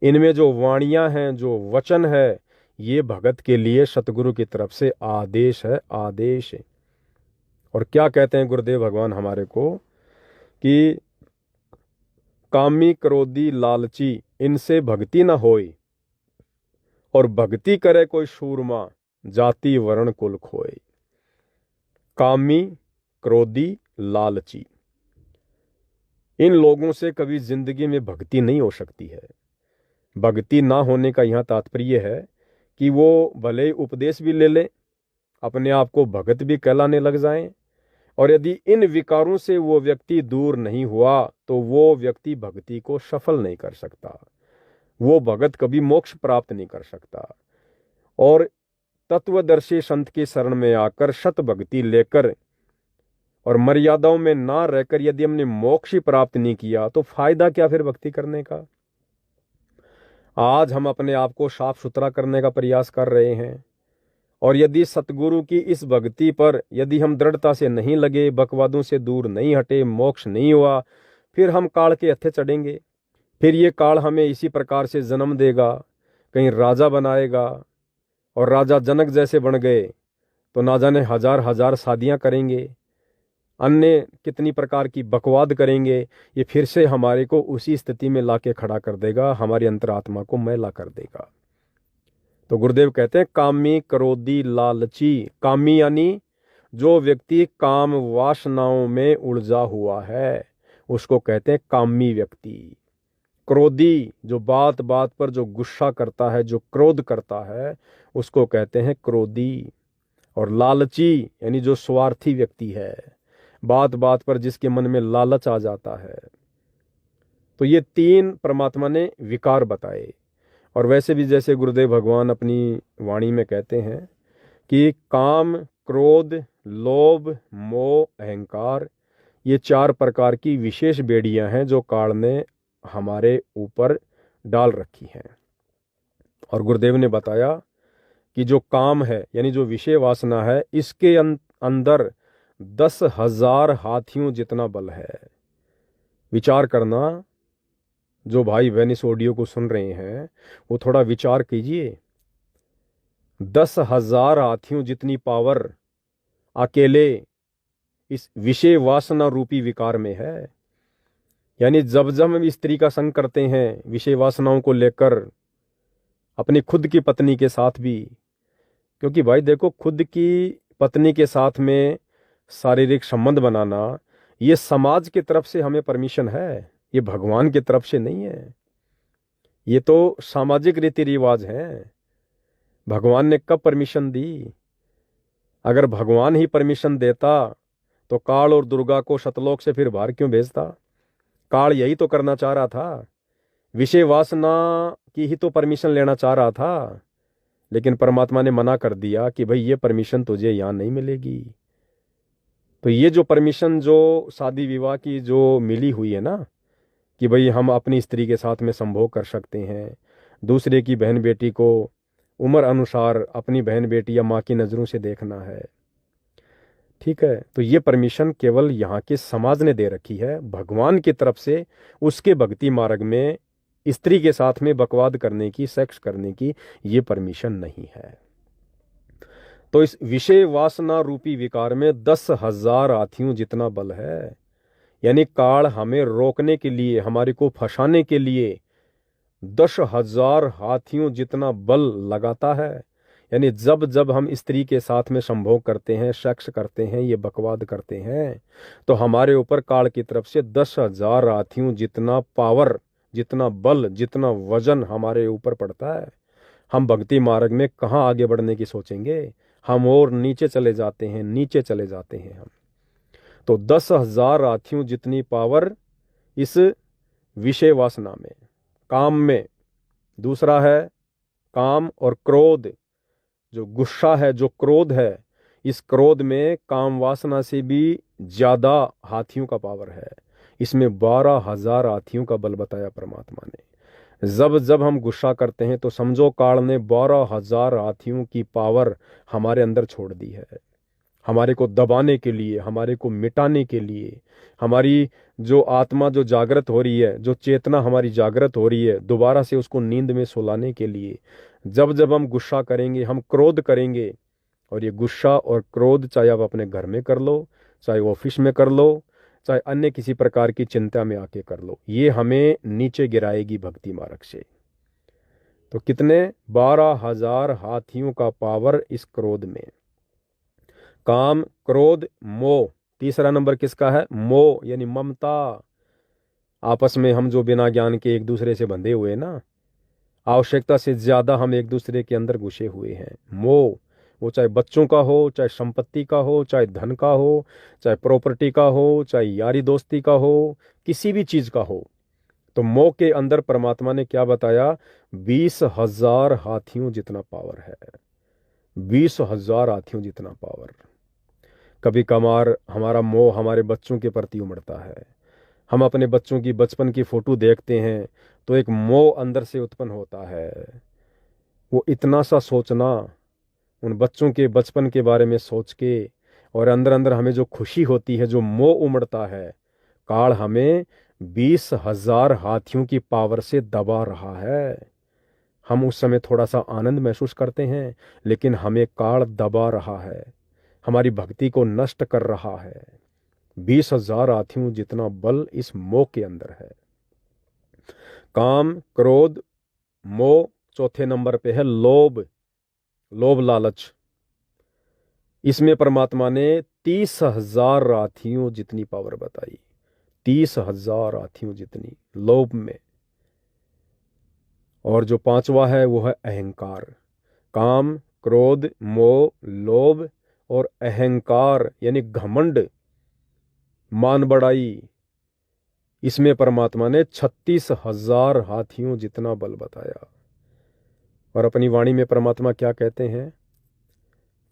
इनमें जो वाणियां हैं, जो वचन है, ये भगत के लिए सतगुरु की तरफ से आदेश है, आदेश। और क्या कहते हैं गुरुदेव भगवान हमारे को कि कामी क्रोधी लालची इनसे भक्ति न होई, और भक्ति करे कोई शूरमा जाति वर्ण कुल खोए। कामी क्रोधी लालची, इन लोगों से कभी जिंदगी में भक्ति नहीं हो सकती है। भक्ति ना होने का यहाँ तात्पर्य है कि वो भले ही उपदेश भी ले लें, अपने आप को भगत भी कहलाने लग जाएं, और यदि इन विकारों से वो व्यक्ति दूर नहीं हुआ तो वो व्यक्ति भक्ति को सफल नहीं कर सकता। वो भगत कभी मोक्ष प्राप्त नहीं कर सकता। और तत्वदर्शी संत की शरण में आकर सत भक्ति लेकर और मर्यादाओं में ना रहकर यदि हमने मोक्ष ही प्राप्त नहीं किया तो फायदा क्या फिर भक्ति करने का? आज हम अपने आप को साफ सुथरा करने का प्रयास कर रहे हैं, और यदि सतगुरु की इस भक्ति पर यदि हम दृढ़ता से नहीं लगे, बकवादों से दूर नहीं हटे, मोक्ष नहीं हुआ, फिर हम काल के हत्थे चढ़ेंगे। फिर ये काल हमें इसी प्रकार से जन्म देगा, कहीं राजा बनाएगा, और राजा जनक जैसे बन गए तो ना जाने हजार हजार शादियां करेंगे, अन्य कितनी प्रकार की बकवाद करेंगे। ये फिर से हमारे को उसी स्थिति में लाके खड़ा कर देगा, हमारी अंतरात्मा को मैला कर देगा। तो गुरुदेव कहते हैं कामी, क्रोधी, लालची। कामी यानी जो व्यक्ति काम वासनाओं में उलझा हुआ है उसको कहते हैं कामी व्यक्ति। क्रोधी, जो बात बात पर जो गुस्सा करता है, जो क्रोध करता है, उसको कहते हैं क्रोधी। और लालची यानी जो स्वार्थी व्यक्ति है, बात बात पर जिसके मन में लालच आ जाता है। तो ये तीन परमात्मा ने विकार बताए। और वैसे भी जैसे गुरुदेव भगवान अपनी वाणी में कहते हैं कि काम, क्रोध, लोभ, मोह, अहंकार, ये 4 प्रकार की विशेष बेड़ियां हैं जो काल ने हमारे ऊपर डाल रखी हैं। और गुरुदेव ने बताया कि जो काम है यानी जो विषय वासना है, इसके अंदर 10,000 हाथियों जितना बल है। विचार करना, जो भाई बहन इस ऑडियो को सुन रहे हैं वो थोड़ा विचार कीजिए। 10,000 हाथियों जितनी पावर अकेले इस विषय वासना रूपी विकार में है। यानी जब जब हम स्त्री का संग करते हैं विषय वासनाओं को लेकर, अपनी खुद की पत्नी के साथ भी, क्योंकि भाई देखो, खुद की पत्नी के साथ में शारीरिक संबंध बनाना ये समाज की तरफ से हमें परमिशन है, ये भगवान की तरफ से नहीं है। ये तो सामाजिक रीति रिवाज हैं। भगवान ने कब परमिशन दी? अगर भगवान ही परमिशन देता तो काल और दुर्गा को सतलोक से फिर बाहर क्यों भेजता? काल यही तो करना चाह रहा था, विषय वासना की ही तो परमिशन लेना चाह रहा था। लेकिन परमात्मा ने मना कर दिया कि भाई ये परमिशन तुझे यहां नहीं मिलेगी। तो ये जो परमिशन जो शादी विवाह की जो मिली हुई है ना, कि भाई हम अपनी स्त्री के साथ में संभोग कर सकते हैं, दूसरे की बहन बेटी को उम्र अनुसार अपनी बहन बेटी या माँ की नज़रों से देखना है, ठीक है, तो ये परमिशन केवल यहाँ के समाज ने दे रखी है। भगवान की तरफ से उसके भक्ति मार्ग में स्त्री के साथ में बकवाद करने की, सेक्स करने की ये परमिशन नहीं है। तो इस विषय वासना रूपी विकार में 10,000 हाथियों जितना बल है। यानी काल हमें रोकने के लिए, हमारे को फंसाने के लिए 10,000 हाथियों जितना बल लगाता है। यानी जब जब हम स्त्री के साथ में संभोग करते हैं, सेक्स करते हैं, ये बकवाद करते हैं, तो हमारे ऊपर काल की तरफ से 10,000 हाथियों जितना पावर, जितना बल, जितना वजन हमारे ऊपर पड़ता है। हम भक्ति मार्ग में कहाँ आगे बढ़ने की सोचेंगे? हम और नीचे चले जाते हैं, नीचे चले जाते हैं हम। तो 10,000 हाथियों जितनी पावर इस विषय वासना में, काम में। दूसरा है काम और क्रोध, जो गुस्सा है, जो क्रोध है, इस क्रोध में काम वासना से भी ज्यादा हाथियों का पावर है। इसमें 12,000 हाथियों का बल बताया परमात्मा ने। जब जब हम गुस्सा करते हैं तो समझो काल ने 12,000 हाथियों की पावर हमारे अंदर छोड़ दी है, हमारे को दबाने के लिए, हमारे को मिटाने के लिए। हमारी जो आत्मा जो जागृत हो रही है, जो चेतना हमारी जागृत हो रही है, दोबारा से उसको नींद में सुलाने के लिए। जब जब हम गुस्सा करेंगे, हम क्रोध करेंगे, और ये गुस्सा और क्रोध चाहे आप अपने घर में कर लो, चाहे ऑफिस में कर लो, चाहे अन्य किसी प्रकार की चिंता में आके कर लो, ये हमें नीचे गिराएगी भक्ति मार्ग से। तो कितने? 12,000 हाथियों का पावर इस क्रोध में। काम, क्रोध, मोह। तीसरा नंबर किसका है? मोह, यानी ममता। आपस में हम जो बिना ज्ञान के एक दूसरे से बंधे हुए ना, आवश्यकता से ज्यादा हम एक दूसरे के अंदर घुसे हुए हैं। मोह, वो चाहे बच्चों का हो, चाहे संपत्ति का हो, चाहे धन का हो, चाहे प्रॉपर्टी का हो, चाहे यारी दोस्ती का हो, किसी भी चीज का हो। तो मोह के अंदर परमात्मा ने क्या बताया? 20,000 हाथियों जितना पावर है। 20,000 हाथियों जितना पावर। कभी कभार हमारा मोह हमारे बच्चों के प्रति उमड़ता है। हम अपने बच्चों की बचपन की फोटो देखते हैं तो एक मोह अंदर से उत्पन्न होता है। वो इतना सा सोचना, उन बच्चों के बचपन के बारे में सोच के, और अंदर अंदर हमें जो खुशी होती है, जो मोह उमड़ता है, काल हमें 20,000 हाथियों की पावर से दबा रहा है। हम उस समय थोड़ा सा आनंद महसूस करते हैं, लेकिन हमें काल दबा रहा है, हमारी भक्ति को नष्ट कर रहा है। 20,000 हाथियों जितना बल इस मोह के अंदर है। काम, क्रोध, मोह। चौथे नंबर पे है लोभ। लोभ लालच, इसमें परमात्मा ने 30,000 हाथियों जितनी पावर बताई, 30,000 हाथियों जितनी लोभ में। और जो पांचवा है वो है अहंकार। काम, क्रोध, मोह, लोभ और अहंकार यानी घमंड, मान बढ़ाई, इसमें परमात्मा ने 36,000 हाथियों जितना बल बताया। और अपनी वाणी में परमात्मा क्या कहते हैं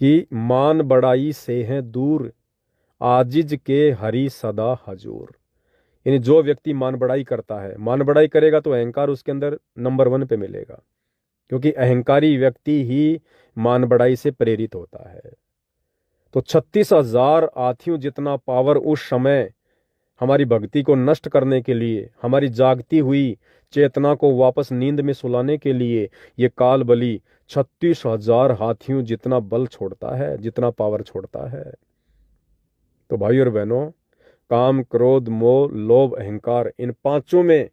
कि मान बढ़ाई से हैं दूर, आजिज के हरि सदा हजूर। यानी जो व्यक्ति मान बढ़ाई करता है, मान बढ़ाई करेगा तो अहंकार उसके अंदर नंबर 1 पे मिलेगा, क्योंकि अहंकारी व्यक्ति ही मान बढ़ाई से प्रेरित होता है। तो 36,000 हाथियों जितना पावर उस समय हमारी भक्ति को नष्ट करने के लिए, हमारी जागती हुई चेतना को वापस नींद में सुलाने के लिए ये काल बलि 36,000 हाथियों जितना बल छोड़ता है, जितना पावर छोड़ता है। तो भाई और बहनों, काम, क्रोध, मोह, लोभ, अहंकार, इन पांचों में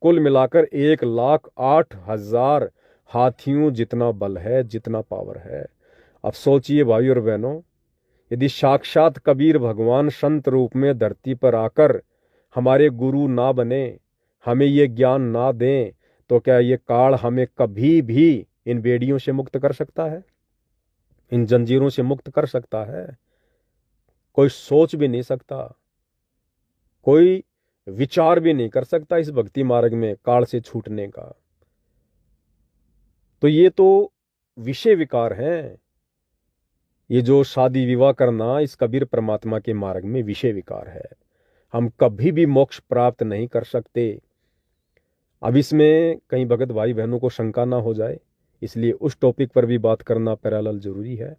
कुल मिलाकर 1,08,000 हाथियों जितना बल है, जितना पावर है। अब सोचिए भाई और बहनों, यदि साक्षात कबीर भगवान संत रूप में धरती पर आकर हमारे गुरु ना बने, हमें ये ज्ञान ना दें, तो क्या ये काल हमें कभी भी इन बेड़ियों से मुक्त कर सकता है? इन जंजीरों से मुक्त कर सकता है? कोई सोच भी नहीं सकता, कोई विचार भी नहीं कर सकता इस भक्ति मार्ग में काल से छूटने का। तो ये तो विषय विकार हैं। ये जो शादी विवाह करना इस कबीर परमात्मा के मार्ग में विषय विकार है। हम कभी भी मोक्ष प्राप्त नहीं कर सकते। अब इसमें कई भगत भाई बहनों को शंका ना हो जाए, इसलिए उस टॉपिक पर भी बात करना पैरेलल जरूरी है।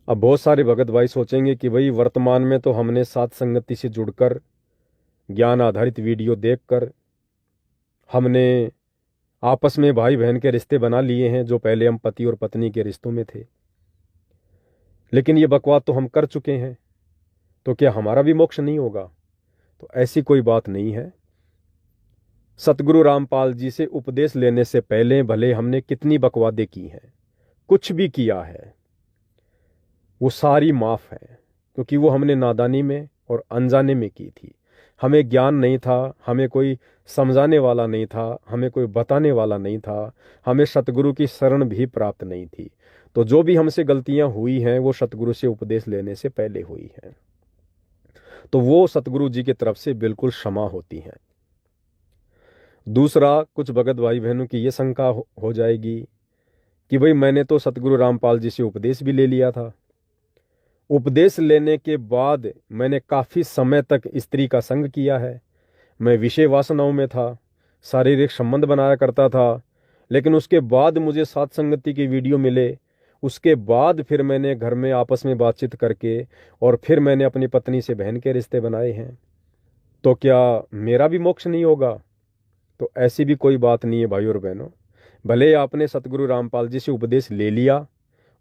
अब बहुत सारे भगत भाई सोचेंगे कि भाई वर्तमान में तो हमने साथ संगति से जुड़कर ज्ञान आधारित वीडियो देखकर हमने आपस में भाई बहन के रिश्ते बना लिए हैं, जो पहले हम पति और पत्नी के रिश्तों में थे। लेकिन ये बकवास तो हम कर चुके हैं, तो क्या हमारा भी मोक्ष नहीं होगा? तो ऐसी कोई बात नहीं है। सतगुरु रामपाल जी से उपदेश लेने से पहले भले हमने कितनी बकवादें की हैं, कुछ भी किया है, वो सारी माफ है, क्योंकि वो हमने नादानी में और अनजाने में की थी। हमें ज्ञान नहीं था, हमें कोई समझाने वाला नहीं था, हमें कोई बताने वाला नहीं था, हमें सतगुरु की शरण भी प्राप्त नहीं थी। तो जो भी हमसे गलतियां हुई हैं वो सतगुरु से उपदेश लेने से पहले हुई हैं, तो वो सतगुरु जी की तरफ से बिल्कुल क्षमा होती हैं। दूसरा, कुछ भगत भाई बहनों की ये शंका हो जाएगी कि भाई मैंने तो सतगुरु रामपाल जी से उपदेश भी ले लिया था, उपदेश लेने के बाद मैंने काफ़ी समय तक स्त्री का संग किया है, मैं विषय वासनाओं में था, शारीरिक संबंध बनाया करता था, लेकिन उसके बाद मुझे साथ संगति के वीडियो मिले, उसके बाद फिर मैंने घर में आपस में बातचीत करके और फिर मैंने अपनी पत्नी से बहन के रिश्ते बनाए हैं, तो क्या मेरा भी मोक्ष नहीं होगा? तो ऐसी भी कोई बात नहीं है भाई और बहनों। भले आपने सतगुरु रामपाल जी से उपदेश ले लिया,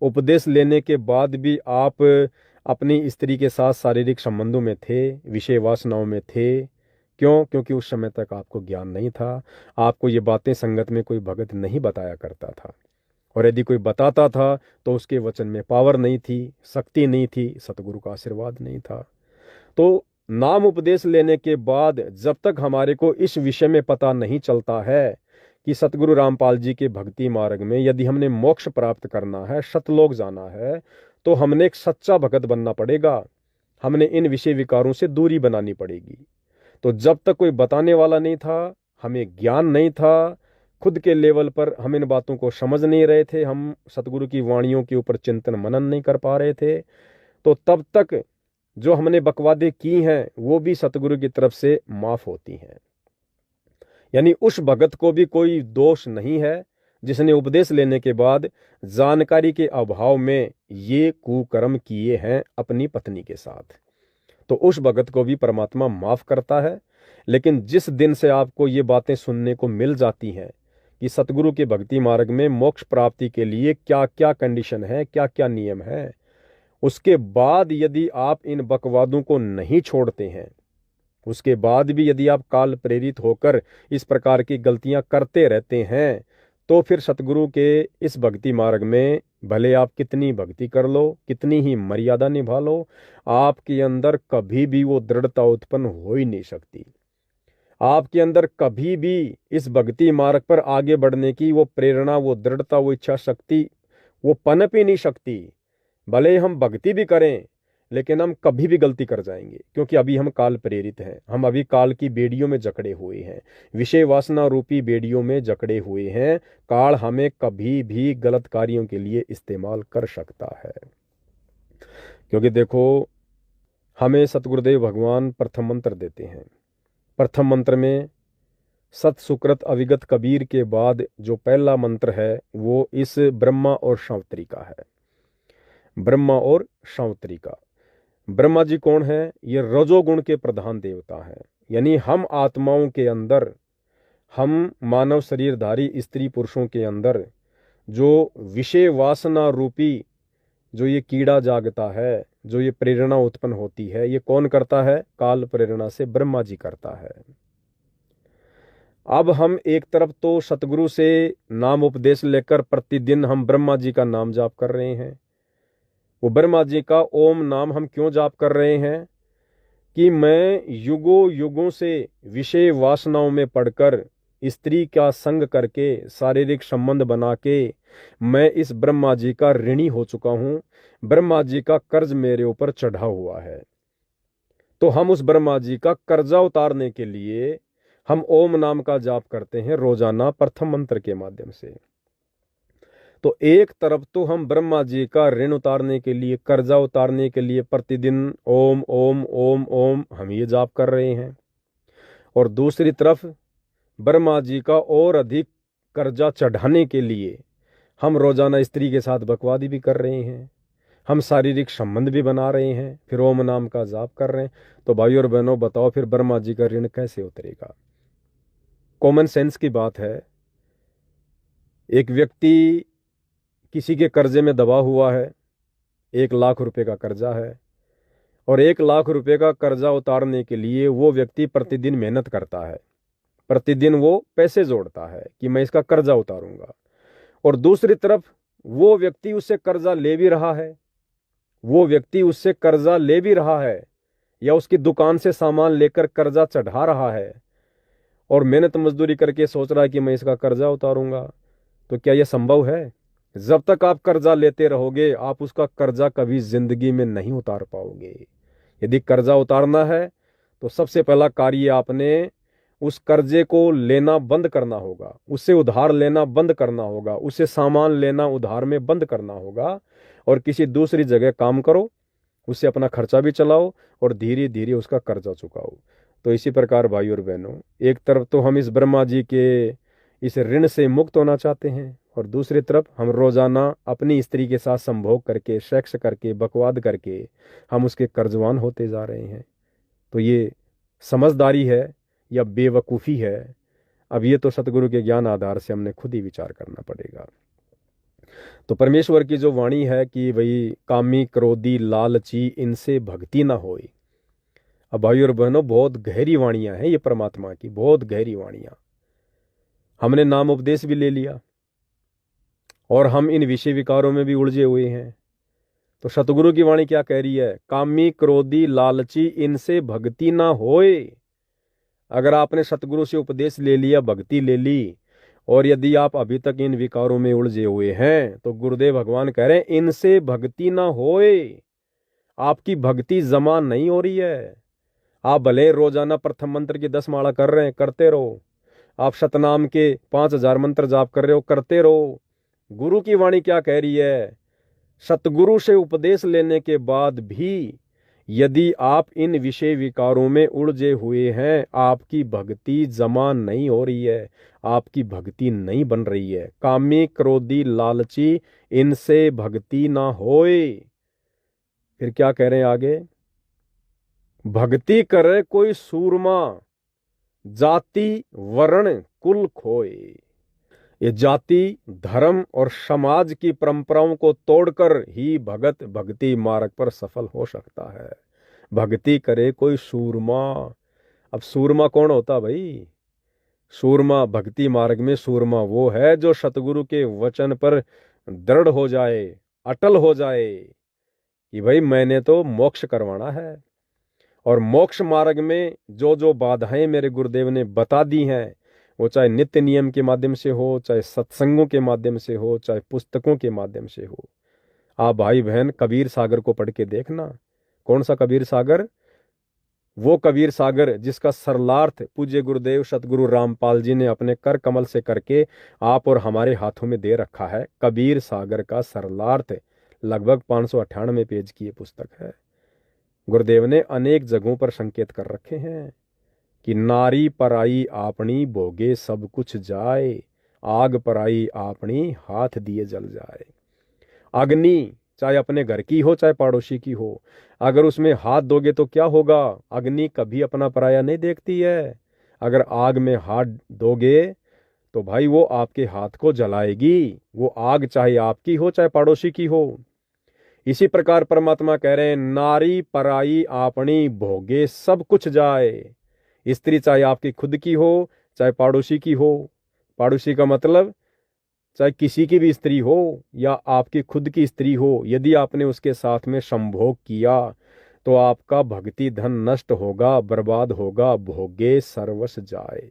उपदेश लेने के बाद भी आप अपनी स्त्री के साथ शारीरिक संबंधों में थे, विषय वासनाओं में थे। क्यों? क्योंकि उस समय तक आपको ज्ञान नहीं था, आपको ये बातें संगत में कोई भगत नहीं बताया करता था, और यदि कोई बताता था तो उसके वचन में पावर नहीं थी, शक्ति नहीं थी, सतगुरु का आशीर्वाद नहीं था। तो नाम उपदेश लेने के बाद जब तक हमारे को इस विषय में पता नहीं चलता है कि सतगुरु रामपाल जी के भक्ति मार्ग में यदि हमने मोक्ष प्राप्त करना है, सतलोक जाना है, तो हमने एक सच्चा भगत बनना पड़ेगा, हमने इन विषय विकारों से दूरी बनानी पड़ेगी। तो जब तक कोई बताने वाला नहीं था, हमें ज्ञान नहीं था, खुद के लेवल पर हम इन बातों को समझ नहीं रहे थे, हम सतगुरु की वाणियों के ऊपर चिंतन मनन नहीं कर पा रहे थे, तो तब तक जो हमने बकवादे की हैं वो भी सतगुरु की तरफ से माफ होती हैं। यानी उस भगत को भी कोई दोष नहीं है जिसने उपदेश लेने के बाद जानकारी के अभाव में ये कुकर्म किए हैं अपनी पत्नी के साथ, तो उस भगत को भी परमात्मा माफ करता है। लेकिन जिस दिन से आपको ये बातें सुनने को मिल जाती हैं कि सतगुरु के भक्ति मार्ग में मोक्ष प्राप्ति के लिए क्या क्या कंडीशन है, क्या क्या नियम है, उसके बाद यदि आप इन बकवादों को नहीं छोड़ते हैं, उसके बाद भी यदि आप काल प्रेरित होकर इस प्रकार की गलतियां करते रहते हैं, तो फिर सतगुरु के इस भक्ति मार्ग में भले आप कितनी भक्ति कर लो, कितनी ही मर्यादा निभा लो, आपके अंदर कभी भी वो दृढ़ता उत्पन्न हो ही नहीं सकती। आपके अंदर कभी भी इस भक्ति मार्ग पर आगे बढ़ने की वो प्रेरणा, वो दृढ़ता, वो इच्छा शक्ति वो पनप ही नहीं सकती। भले हम भक्ति भी करें लेकिन हम कभी भी गलती कर जाएंगे, क्योंकि अभी हम काल प्रेरित हैं। हम अभी काल की बेड़ियों में जकड़े हुए हैं, विषय वासना रूपी बेड़ियों में जकड़े हुए हैं। काल हमें कभी भी गलत कार्यों के लिए इस्तेमाल कर सकता है। क्योंकि देखो, हमें सतगुरुदेव भगवान प्रथम मंत्र देते हैं। प्रथम मंत्र में सत सुकृत अविगत कबीर के बाद जो पहला मंत्र है वो इस ब्रह्मा और शांवत्री का है। ब्रह्मा और शांवत्री का। ब्रह्मा जी कौन है? ये रजोगुण के प्रधान देवता हैं। यानी हम आत्माओं के अंदर, हम मानव शरीरधारी स्त्री पुरुषों के अंदर जो विषय वासना रूपी जो ये कीड़ा जागता है, जो ये प्रेरणा उत्पन्न होती है, ये कौन करता है? काल प्रेरणा से ब्रह्मा जी करता है। अब हम एक तरफ तो सतगुरु से नाम उपदेश लेकर प्रतिदिन हम ब्रह्मा जी का नाम जाप कर रहे हैं। वो ब्रह्मा जी का ओम नाम हम क्यों जाप कर रहे हैं? कि मैं युगों युगों से विषय वासनाओं में पड़कर, स्त्री का संग करके, शारीरिक संबंध बना के मैं इस ब्रह्मा जी का ऋणी हो चुका हूं। ब्रह्मा जी का कर्ज मेरे ऊपर चढ़ा हुआ है। तो हम उस ब्रह्मा जी का कर्जा उतारने के लिए हम ओम नाम का जाप करते हैं रोजाना प्रथम मंत्र के माध्यम से। तो एक तरफ तो हम ब्रह्मा जी का ऋण उतारने के लिए, कर्जा उतारने के लिए प्रतिदिन ओम ओम ओम ओम हम ये जाप कर रहे हैं, और दूसरी तरफ ब्रह्मा जी का और अधिक कर्जा चढ़ाने के लिए हम रोजाना स्त्री के साथ बकवादी भी कर रहे हैं, हम शारीरिक संबंध भी बना रहे हैं, फिर ओम नाम का जाप कर रहे हैं। तो भाइयों और बहनों, बताओ फिर ब्रह्मा जी का ऋण कैसे उतरेगा? कॉमन सेंस की बात है। एक व्यक्ति किसी के कर्जे में दबा हुआ है, 1,00,000 रुपए का कर्जा है, और 1,00,000 रुपए का कर्जा उतारने के लिए वो व्यक्ति प्रतिदिन मेहनत करता है, प्रतिदिन वो पैसे जोड़ता है कि मैं इसका कर्जा उतारूंगा। और दूसरी तरफ वो व्यक्ति उससे कर्जा ले भी रहा है, वो व्यक्ति उससे कर्जा ले भी रहा है, या उसकी दुकान से सामान लेकर कर्जा चढ़ा रहा है, और मेहनत मजदूरी करके सोच रहा है कि मैं इसका कर्जा उतारूंगा। तो क्या यह संभव है? जब तक आप कर्जा लेते रहोगे, आप उसका कर्जा कभी जिंदगी में नहीं उतार पाओगे। यदि कर्जा उतारना है तो सबसे पहला कार्य आपने उस कर्जे को लेना बंद करना होगा, उससे उधार लेना बंद करना होगा, उससे सामान लेना उधार में बंद करना होगा, और किसी दूसरी जगह काम करो, उससे अपना खर्चा भी चलाओ, और धीरे धीरे उसका कर्जा चुकाओ। तो इसी प्रकार भाई और बहनों, एक तरफ तो हम इस ब्रह्मा जी के इस ऋण से मुक्त होना चाहते हैं, और दूसरी तरफ हम रोजाना अपनी स्त्री के साथ संभोग करके, सेक्स करके, बकवाद करके हम उसके कर्जवान होते जा रहे हैं। तो ये समझदारी है या बेवकूफ़ी है? अब ये तो सतगुरु के ज्ञान आधार से हमने खुद ही विचार करना पड़ेगा। तो परमेश्वर की जो वाणी है कि भाई कामी क्रोधी लालची इनसे भक्ति ना होए। अब भाई और बहनों, बहुत गहरी वाणियां हैं ये परमात्मा की, बहुत गहरी वाणियां। हमने नाम उपदेश भी ले लिया और हम इन विषय विकारों में भी उलझे हुए हैं। तो सतगुरु की वाणी क्या कह रही है? कामी क्रोधी लालची इनसे भक्ति ना होए। अगर आपने सतगुरु से उपदेश ले लिया, भक्ति ले ली, और यदि आप अभी तक इन विकारों में उलझे हुए हैं, तो गुरुदेव भगवान कह रहे हैं इनसे भक्ति ना होए। आपकी भक्ति जमा नहीं हो रही है। आप भले रोजाना प्रथम मंत्र की 10 माला कर रहे हैं, करते रहो। आप शतनाम के 5,000 मंत्र जाप कर रहे हो, करते रहो। गुरु की वाणी क्या कह रही है? सतगुरु से उपदेश लेने के बाद भी यदि आप इन विषय विकारों में उलझे हुए हैं, आपकी भक्ति जमा नहीं हो रही है, आपकी भक्ति नहीं बन रही है। कामी क्रोधी लालची इनसे भक्ति ना होए। फिर क्या कह रहे हैं आगे? भक्ति करे कोई सूरमा, जाति वर्ण कुल खोए। ये जाति, धर्म और समाज की परंपराओं को तोड़कर ही भगत भक्ति मार्ग पर सफल हो सकता है। भक्ति करे कोई सूरमा। अब सूरमा कौन होता भाई? सूरमा भक्ति मार्ग में सूरमा वो है जो सतगुरु के वचन पर दृढ़ हो जाए, अटल हो जाए कि भाई मैंने तो मोक्ष करवाना है। और मोक्ष मार्ग में जो जो बाधाएं मेरे गुरुदेव ने बता दी हैं, वो चाहे नित्य नियम के माध्यम से हो, चाहे सत्संगों के माध्यम से हो, चाहे पुस्तकों के माध्यम से हो। आप भाई बहन कबीर सागर को पढ़ के देखना। कौन सा कबीर सागर? वो कबीर सागर जिसका सरलार्थ पूज्य गुरुदेव सतगुरु रामपाल जी ने अपने कर कमल से करके आप और हमारे हाथों में दे रखा है। कबीर सागर का सरलार्थ लगभग 598 पेज की ये पुस्तक है। गुरुदेव ने अनेक जगहों पर संकेत कर रखे हैं कि नारी पराई आपनी भोगे सब कुछ जाए, आग पराई आपनी हाथ दिए जल जाए। अग्नि चाहे अपने घर की हो चाहे पड़ोसी की हो, अगर उसमें हाथ दोगे तो क्या होगा? अग्नि कभी अपना पराया नहीं देखती है। अगर आग में हाथ दोगे तो भाई वो आपके हाथ को जलाएगी। वो आग चाहे आपकी हो चाहे पड़ोसी की हो। इसी प्रकार परमात्मा कह रहे हैं नारी पराई आपनी भोगे सब कुछ जाए। स्त्री चाहे आपकी खुद की हो चाहे पड़ोसी की हो। पड़ोसी का मतलब चाहे किसी की भी स्त्री हो या आपकी खुद की स्त्री हो, यदि आपने उसके साथ में संभोग किया तो आपका भक्ति धन नष्ट होगा, बर्बाद होगा, भोगे सर्वस जाए।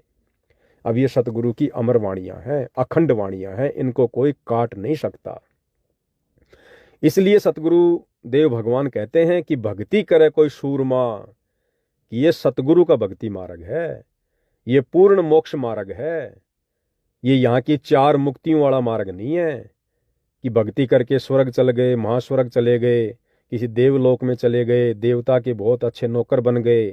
अब ये सतगुरु की अमर वाणियां हैं, अखंड वाणियां हैं, इनको कोई काट नहीं सकता। इसलिए सतगुरु देव भगवान कहते हैं कि भक्ति करे कोई सूरमा, कि ये सतगुरु का भक्ति मार्ग है, ये पूर्ण मोक्ष मार्ग है। ये यहाँ की 4 मुक्तियों वाला मार्ग नहीं है कि भक्ति करके स्वर्ग चल गए, महास्वर्ग चले गए, किसी देवलोक में चले गए, देवता के बहुत अच्छे नौकर बन गए,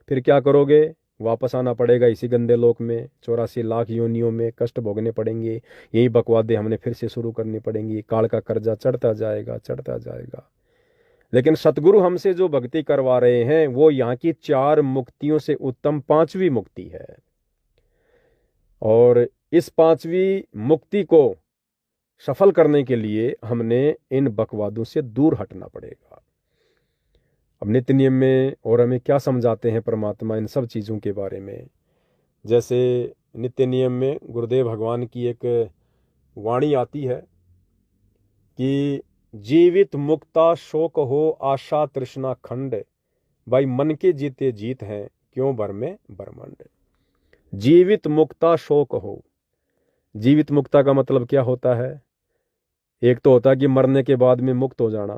फिर क्या करोगे? वापस आना पड़ेगा इसी गंदे लोक में, 84 लाख योनियों में कष्ट भोगने पड़ेंगे, यही बकवादे हमने फिर से शुरू करनी पड़ेंगी, काल का कर्जा चढ़ता जाएगा चढ़ता जाएगा। लेकिन सतगुरु हमसे जो भक्ति करवा रहे हैं वो यहाँ की 4 मुक्तियों से उत्तम 5वीं मुक्ति है। और इस 5वीं मुक्ति को सफल करने के लिए हमने इन बकवादों से दूर हटना पड़ेगा। अब नित्य नियम में और हमें क्या समझाते हैं परमात्मा इन सब चीज़ों के बारे में? जैसे नित्य नियम में गुरुदेव भगवान की एक वाणी आती है कि जीवित मुक्ता शोक हो आशा तृष्णा खंड, भाई मन के जीते जीत हैं क्यों भर में ब्रह्मांड। जीवित मुक्ता शोक हो। जीवित मुक्ता का मतलब क्या होता है? एक तो होता है कि मरने के बाद में मुक्त हो जाना,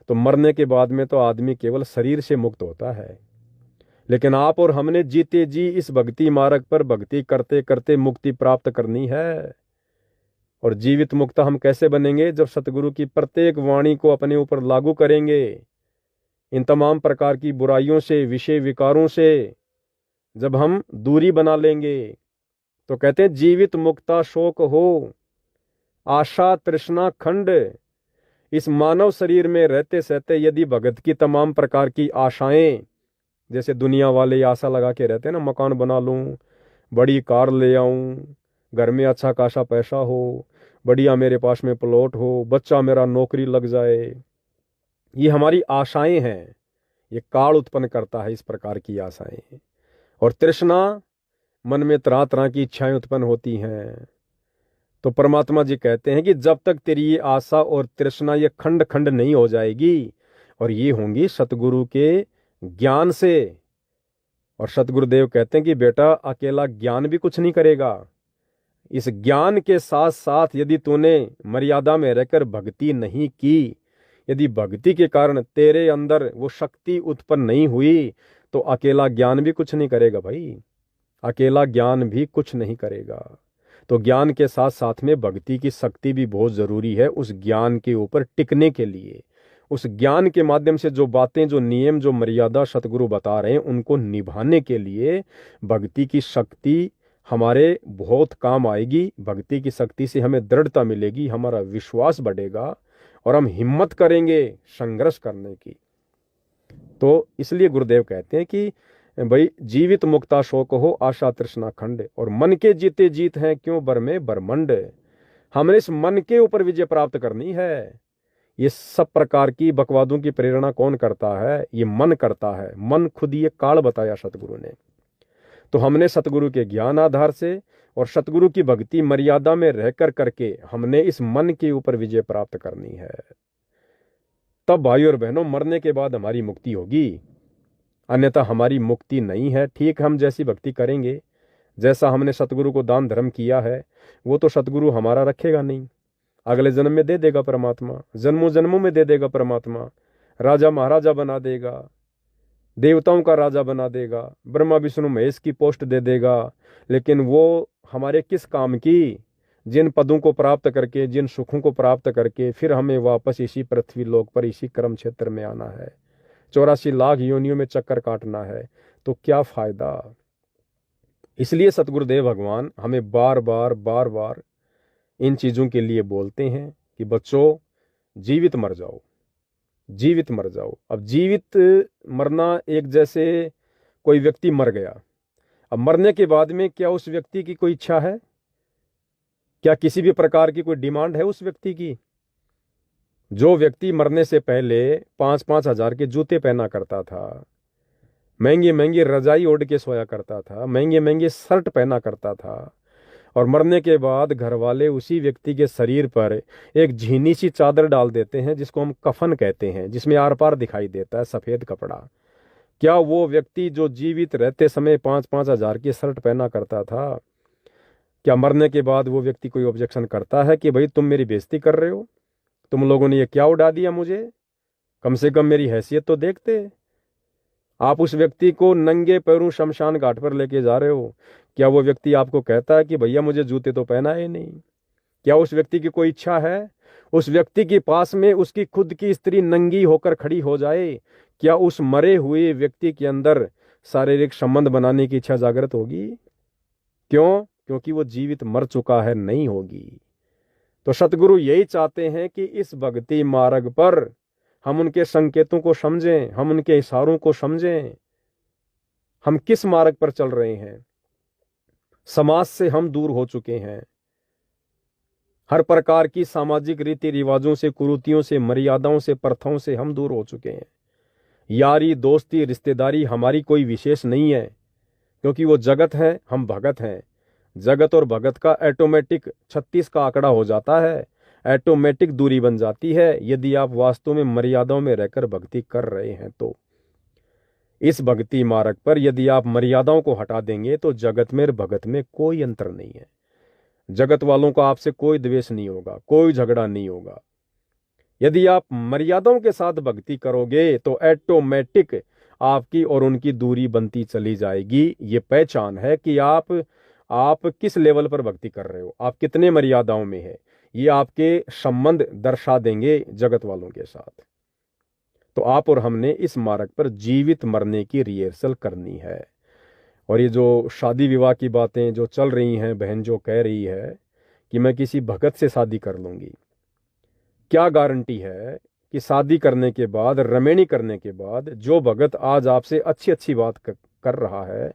तो मरने के बाद में तो आदमी केवल शरीर से मुक्त होता है। लेकिन आप और हमने जीते जी इस भक्ति मार्ग पर भक्ति करते करते मुक्ति प्राप्त करनी है। और जीवित मुक्ता हम कैसे बनेंगे? जब सतगुरु की प्रत्येक वाणी को अपने ऊपर लागू करेंगे, इन तमाम प्रकार की बुराइयों से, विषय विकारों से जब हम दूरी बना लेंगे, तो कहते हैं जीवित मुक्ता शोक हो आशा तृष्णा खंड। इस मानव शरीर में रहते सहते यदि भगत की तमाम प्रकार की आशाएं, जैसे दुनिया वाले आशा लगा के रहते हैं ना, मकान बना लूं, बड़ी कार ले आऊं, घर में अच्छा खासा पैसा हो, बढ़िया मेरे पास में प्लॉट हो, बच्चा मेरा नौकरी लग जाए, ये हमारी आशाएं हैं। ये काल उत्पन्न करता है इस प्रकार की आशाएं। और तृष्णा, मन में तरह तरह की इच्छाएं उत्पन्न होती हैं। तो परमात्मा जी कहते हैं कि जब तक तेरी ये आशा और तृष्णा ये खंड खंड नहीं हो जाएगी, और ये होंगी सतगुरु के ज्ञान से। और सतगुरुदेव कहते हैं कि बेटा अकेला ज्ञान भी कुछ नहीं करेगा, इस ज्ञान के साथ साथ यदि तूने मर्यादा में रहकर भक्ति नहीं की, यदि भक्ति के कारण तेरे अंदर वो शक्ति उत्पन्न नहीं हुई, तो अकेला ज्ञान भी कुछ नहीं करेगा भाई, अकेला ज्ञान भी कुछ नहीं करेगा। तो ज्ञान के साथ साथ में भक्ति की शक्ति भी बहुत जरूरी है उस ज्ञान के ऊपर टिकने के लिए। उस ज्ञान के माध्यम से जो बातें, जो नियम, जो मर्यादा सतगुरु बता रहे हैं, उनको निभाने के लिए भक्ति की शक्ति हमारे बहुत काम आएगी। भक्ति की शक्ति से हमें दृढ़ता मिलेगी, हमारा विश्वास बढ़ेगा और हम हिम्मत करेंगे संघर्ष करने की। तो इसलिए गुरुदेव कहते हैं कि भाई जीवित मुक्ता शोक हो आशा तृष्णा खंड, और मन के जीते जीत हैं क्यों बर में ब्रह्मंड। हमने इस मन के ऊपर विजय प्राप्त करनी है। ये सब प्रकार की बकवादों की प्रेरणा कौन करता है? ये मन करता है। मन खुद ये काल बताया सतगुरु ने। तो हमने सतगुरु के ज्ञान आधार से और सतगुरु की भक्ति मर्यादा में रहकर करके हमने इस मन के ऊपर विजय प्राप्त करनी है। तब भाई और बहनों मरने के बाद हमारी मुक्ति होगी, अन्यथा हमारी मुक्ति नहीं है। ठीक, हम जैसी भक्ति करेंगे, जैसा हमने सतगुरु को दान धर्म किया है, वो तो सतगुरु हमारा रखेगा नहीं, अगले जन्म में दे देगा परमात्मा, जन्मों जन्मों में दे देगा परमात्मा, राजा महाराजा बना देगा, देवताओं का राजा बना देगा, ब्रह्मा विष्णु महेश की पोस्ट दे देगा। लेकिन वो हमारे किस काम की? जिन पदों को प्राप्त करके, जिन सुखों को प्राप्त करके फिर हमें वापस इसी पृथ्वी लोक पर, इसी कर्म क्षेत्र में आना है, 84 लाख योनियों में चक्कर काटना है, तो क्या फायदा? इसलिए सतगुरुदेव भगवान हमें बार बार इन चीजों के लिए बोलते हैं कि बच्चों जीवित मर जाओ, जीवित मर जाओ। अब जीवित मरना एक जैसे कोई व्यक्ति मर गया, अब मरने के बाद में क्या उस व्यक्ति की कोई इच्छा है? क्या किसी भी प्रकार की कोई डिमांड है उस व्यक्ति की? जो व्यक्ति मरने से पहले 5-5 हजार के जूते पहना करता था, महंगी महंगी रजाई ओढ़ के सोया करता था, महंगे महंगे शर्ट पहना करता था, और मरने के बाद घर वाले उसी व्यक्ति के शरीर पर एक झीनी सी चादर डाल देते हैं, जिसको हम कफन कहते हैं, जिसमें आर पार दिखाई देता है सफेद कपड़ा। क्या वो व्यक्ति जो जीवित रहते समय 5-5 हजार की शर्ट पहना करता था, क्या मरने के बाद वो व्यक्ति कोई ऑब्जेक्शन करता है कि भाई तुम मेरी बेइज्जती कर रहे हो, तुम लोगों ने ये क्या उड़ा दिया मुझे, कम से कम मेरी हैसियत तो देखते? आप उस व्यक्ति को नंगे पैरों शमशान घाट पर लेके जा रहे हो, क्या वो व्यक्ति आपको कहता है कि भैया मुझे जूते तो पहनाए नहीं? क्या उस व्यक्ति की कोई इच्छा है? उस व्यक्ति के पास में उसकी खुद की स्त्री नंगी होकर खड़ी हो जाए, क्या उस मरे हुए व्यक्ति के अंदर शारीरिक संबंध बनाने की इच्छा जागृत होगी? क्यों? क्योंकि वो जीवित मर चुका है, नहीं होगी। तो सतगुरु यही चाहते हैं कि इस भक्ति मार्ग पर हम उनके संकेतों को समझें, हम उनके इशारों को समझें, हम किस मार्ग पर चल रहे हैं। समाज से हम दूर हो चुके हैं, हर प्रकार की सामाजिक रीति रिवाजों से, कुरीतियों से, मर्यादाओं से, प्रथाओं से हम दूर हो चुके हैं। यारी दोस्ती रिश्तेदारी हमारी कोई विशेष नहीं है, क्योंकि वो जगत है, हम भगत हैं। जगत और भगत का ऑटोमेटिक 36 का आंकड़ा हो जाता है, ऑटोमेटिक दूरी बन जाती है, यदि आप वास्तव में मर्यादाओं में रहकर भक्ति कर रहे हैं तो। इस भक्ति मार्ग पर यदि आप मर्यादाओं को हटा देंगे तो जगत में और भगत में कोई अंतर नहीं है। जगत वालों का आपसे कोई द्वेष नहीं होगा, कोई झगड़ा नहीं होगा। यदि आप मर्यादाओं के साथ भक्ति करोगे तो ऑटोमेटिक आपकी और उनकी दूरी बनती चली जाएगी। ये पहचान है कि आप किस लेवल पर भक्ति कर रहे हो, आप कितने मर्यादाओं में है, ये आपके संबंध दर्शा देंगे जगत वालों के साथ। तो आप और हमने इस मार्ग पर जीवित मरने की रिहर्सल करनी है। और ये जो शादी विवाह की बातें जो चल रही हैं, बहन जो कह रही है कि मैं किसी भगत से शादी कर लूंगी, क्या गारंटी है कि शादी करने के बाद, रमेणी करने के बाद, जो भगत आज आपसे अच्छी अच्छी बात कर रहा है